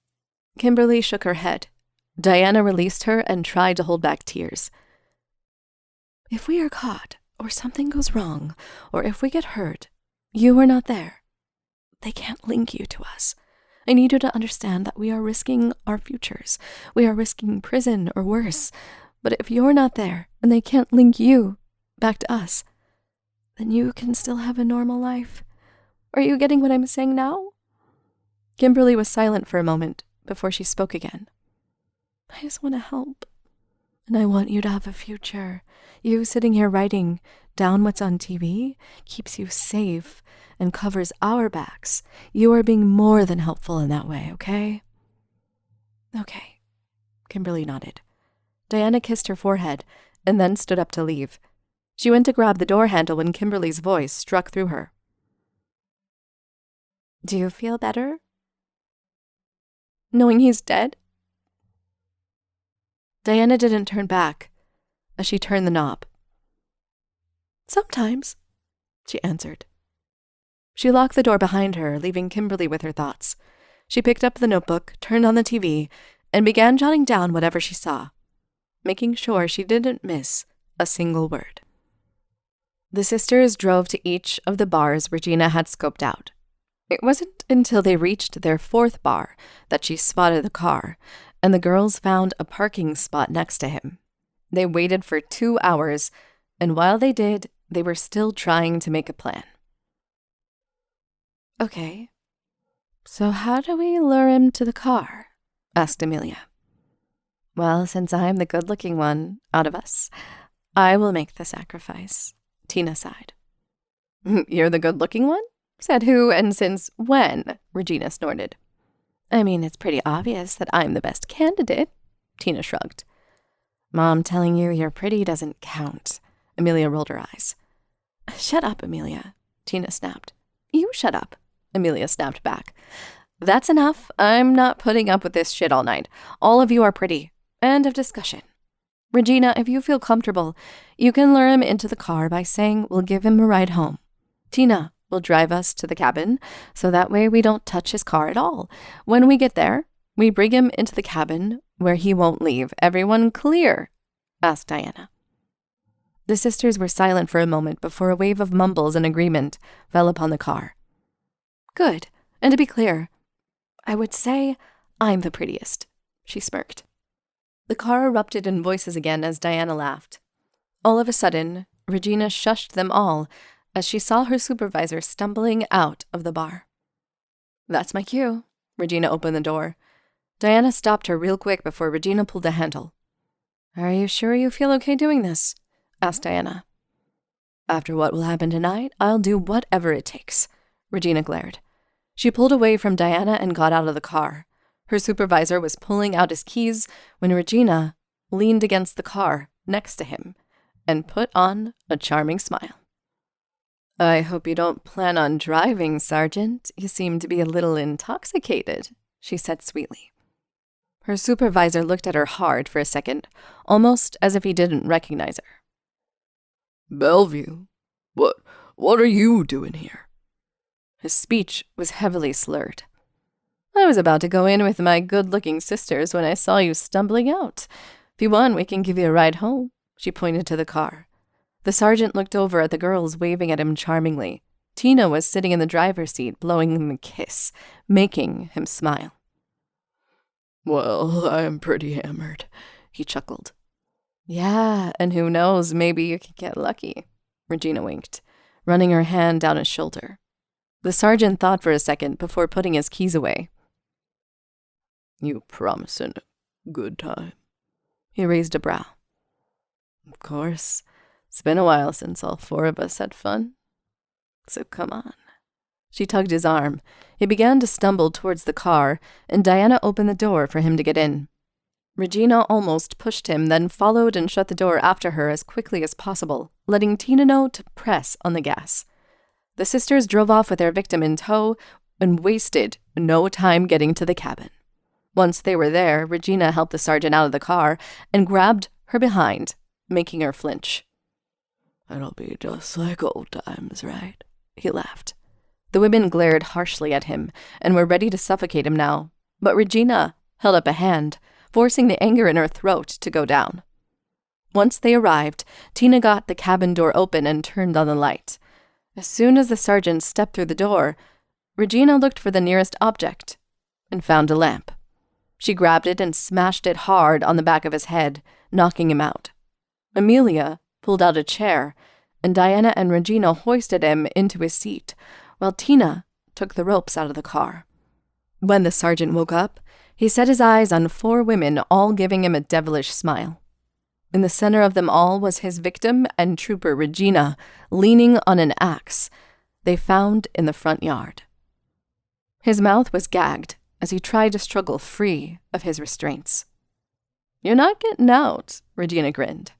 Kimberly shook her head. Diana released her and tried to hold back tears. If we are caught, or something goes wrong, or if we get hurt, you are not there. They can't link you to us. I need you to understand that we are risking our futures. We are risking prison or worse. But if you're not there and they can't link you back to us, then you can still have a normal life. Are you getting what I'm saying now? Kimberly was silent for a moment before she spoke again. I just want to help. And I want you to have a future. You sitting here writing down what's on TV keeps you safe and covers our backs. You are being more than helpful in that way, okay? Okay. Kimberly nodded. Diana kissed her forehead and then stood up to leave. She went to grab the door handle when Kimberly's voice struck through her. Do you feel better? Knowing he's dead? Diana didn't turn back as she turned the knob. Sometimes, she answered. She locked the door behind her, leaving Kimberly with her thoughts. She picked up the notebook, turned on the TV, and began jotting down whatever she saw, making sure she didn't miss a single word. The sisters drove to each of the bars Regina had scoped out. It wasn't until they reached their fourth bar that she spotted the car, and the girls found a parking spot next to him. They waited for 2 hours, and while they did, they were still trying to make a plan. Okay, so how do we lure him to the car? Asked Amelia. Well, since I'm the good-looking one out of us, I will make the sacrifice, Tina sighed. You're the good-looking one? Said who and since when? Regina snorted. I mean, it's pretty obvious that I'm the best candidate, Tina shrugged. Mom telling you you're pretty doesn't count. Amelia rolled her eyes. Shut up, Amelia, Tina snapped. You shut up, Amelia snapped back. That's enough. I'm not putting up with this shit all night. All of you are pretty. End of discussion. Regina, if you feel comfortable, you can lure him into the car by saying we'll give him a ride home. Tina will drive us to the cabin, so that way we don't touch his car at all. When we get there, we bring him into the cabin where he won't leave. Everyone clear? Asked Diana. The sisters were silent for a moment before a wave of mumbles and agreement fell upon the car. Good. And to be clear, I would say I'm the prettiest, she smirked. The car erupted in voices again as Diana laughed. All of a sudden, Regina shushed them all as she saw her supervisor stumbling out of the bar. That's my cue. Regina opened the door. Diana stopped her real quick before Regina pulled the handle. Are you sure you feel okay doing this? Asked Diana. After what will happen tonight, I'll do whatever it takes, Regina glared. She pulled away from Diana and got out of the car. Her supervisor was pulling out his keys when Regina leaned against the car next to him and put on a charming smile. I hope you don't plan on driving, Sergeant. You seem to be a little intoxicated, she said sweetly. Her supervisor looked at her hard for a second, almost as if he didn't recognize her. Bellevue, what are you doing here? His speech was heavily slurred. I was about to go in with my good-looking sisters when I saw you stumbling out. If you want, we can give you a ride home, she pointed to the car. The sergeant looked over at the girls, waving at him charmingly. Tina was sitting in the driver's seat, blowing him a kiss, making him smile. Well, I'm pretty hammered, he chuckled. Yeah, and who knows, maybe you could get lucky, Regina winked, running her hand down his shoulder. The sergeant thought for a second before putting his keys away. You promising a good time? He raised a brow. Of course. It's been a while since all four of us had fun. So come on. She tugged his arm. He began to stumble towards the car, and Diana opened the door for him to get in. Regina almost pushed him, then followed and shut the door after her as quickly as possible, letting Tina know to press on the gas. The sisters drove off with their victim in tow and wasted no time getting to the cabin. Once they were there, Regina helped the sergeant out of the car and grabbed her behind, making her flinch. It'll be just like old times, right? He laughed. The women glared harshly at him and were ready to suffocate him now, but Regina held up a hand, forcing the anger in her throat to go down. Once they arrived, Tina got the cabin door open and turned on the light. As soon as the sergeant stepped through the door, Regina looked for the nearest object and found a lamp. She grabbed it and smashed it hard on the back of his head, knocking him out. Amelia pulled out a chair, and Diana and Regina hoisted him into his seat, while Tina took the ropes out of the car. When the sergeant woke up, he set his eyes on four women, all giving him a devilish smile. In the center of them all was his victim and trooper Regina, leaning on an axe they found in the front yard. His mouth was gagged as he tried to struggle free of his restraints. You're not getting out, Regina grinned.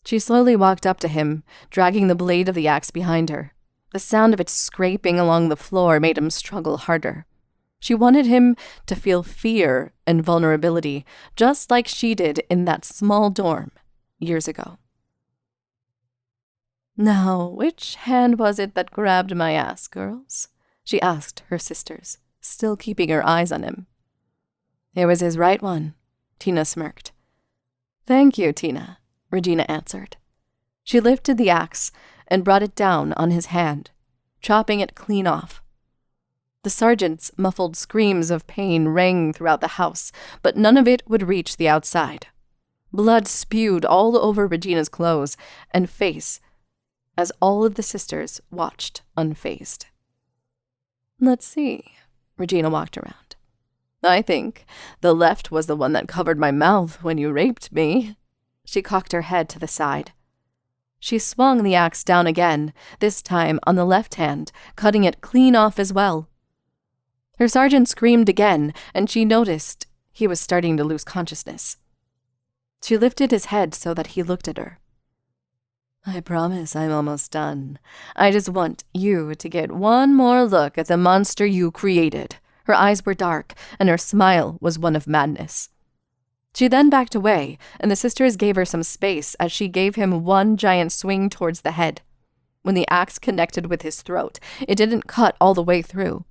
She slowly walked up to him, dragging the blade of the axe behind her. The sound of it scraping along the floor made him struggle harder. She wanted him to feel fear and vulnerability, just like she did in that small dorm years ago. Now, which hand was it that grabbed my ass, girls? She asked her sisters, still keeping her eyes on him. It was his right one, Tina smirked. Thank you, Tina, Regina answered. She lifted the axe and brought it down on his hand, chopping it clean off. The sergeant's muffled screams of pain rang throughout the house, but none of it would reach the outside. Blood spewed all over Regina's clothes and face as all of the sisters watched unfazed. Let's see. Regina walked around. I think the left was the one that covered my mouth when you raped me. She cocked her head to the side. She swung the axe down again, this time on the left hand, cutting it clean off as well. Her sergeant screamed again, and she noticed he was starting to lose consciousness. She lifted his head so that he looked at her. I promise I'm almost done. I just want you to get one more look at the monster you created. Her eyes were dark, and her smile was one of madness. She then backed away, and the sisters gave her some space as she gave him one giant swing towards the head. When the axe connected with his throat, it didn't cut all the way through.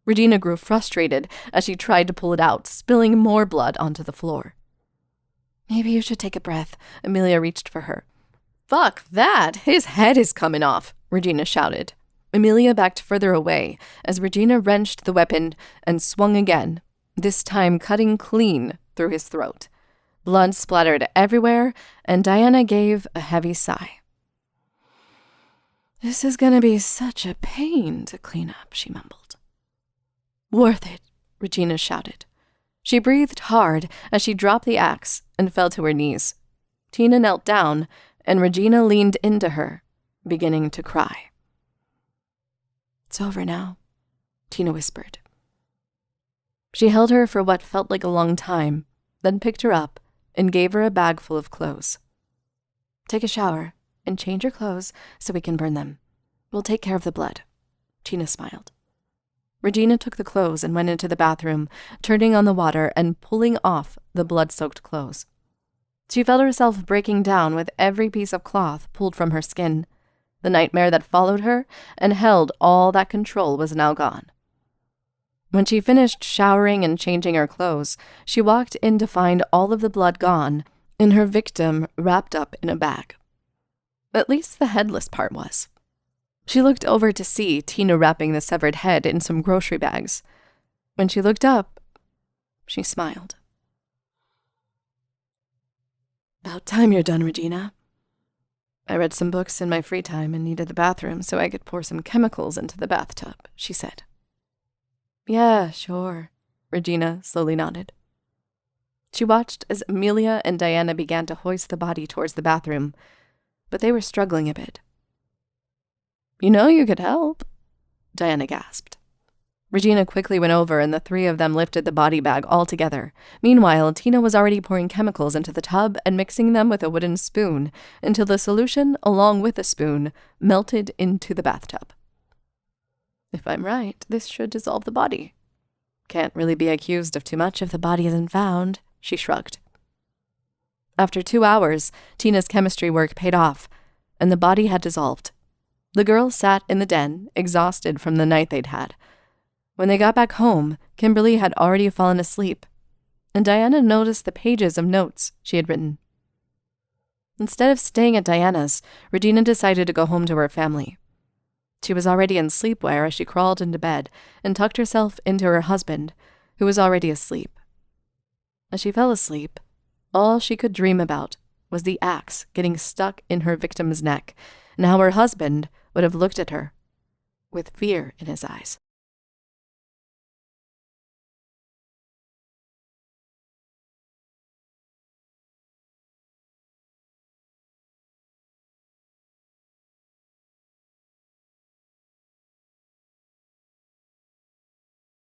Regina grew frustrated as she tried to pull it out, spilling more blood onto the floor. Maybe you should take a breath. Amelia reached for her. Fuck that! His head is coming off, Regina shouted. Amelia backed further away as Regina wrenched the weapon and swung again, this time cutting clean through his throat. Blood splattered everywhere, and Diana gave a heavy sigh. This is going to be such a pain to clean up, she mumbled. Worth it, Regina shouted. She breathed hard as she dropped the axe and fell to her knees. Tina knelt down, and Regina leaned into her, beginning to cry. It's over now, Tina whispered. She held her for what felt like a long time, then picked her up and gave her a bag full of clothes. Take a shower and change your clothes so we can burn them. We'll take care of the blood. Tina smiled. Regina took the clothes and went into the bathroom, turning on the water and pulling off the blood-soaked clothes. She felt herself breaking down with every piece of cloth pulled from her skin. The nightmare that followed her and held all that control was now gone. When she finished showering and changing her clothes, she walked in to find all of the blood gone and her victim wrapped up in a bag. At least the headless part was. She looked over to see Tina wrapping the severed head in some grocery bags. When she looked up, she smiled. About time you're done, Regina. I read some books in my free time and needed the bathroom so I could pour some chemicals into the bathtub, she said. Yeah, sure, Regina slowly nodded. She watched as Amelia and Diana began to hoist the body towards the bathroom, but they were struggling a bit. You know you could help, Diana gasped. Regina quickly went over and the three of them lifted the body bag all together. Meanwhile, Tina was already pouring chemicals into the tub and mixing them with a wooden spoon until the solution, along with the spoon, melted into the bathtub. If I'm right, this should dissolve the body. Can't really be accused of too much if the body isn't found, she shrugged. After 2 hours, Tina's chemistry work paid off, and the body had dissolved. The girls sat in the den, exhausted from the night they'd had. When they got back home, Kimberly had already fallen asleep, and Diana noticed the pages of notes she had written. Instead of staying at Diana's, Regina decided to go home to her family. She was already in sleepwear as she crawled into bed and tucked herself into her husband, who was already asleep. As she fell asleep, all she could dream about was the axe getting stuck in her victim's neck, and how her husband would have looked at her with fear in his eyes.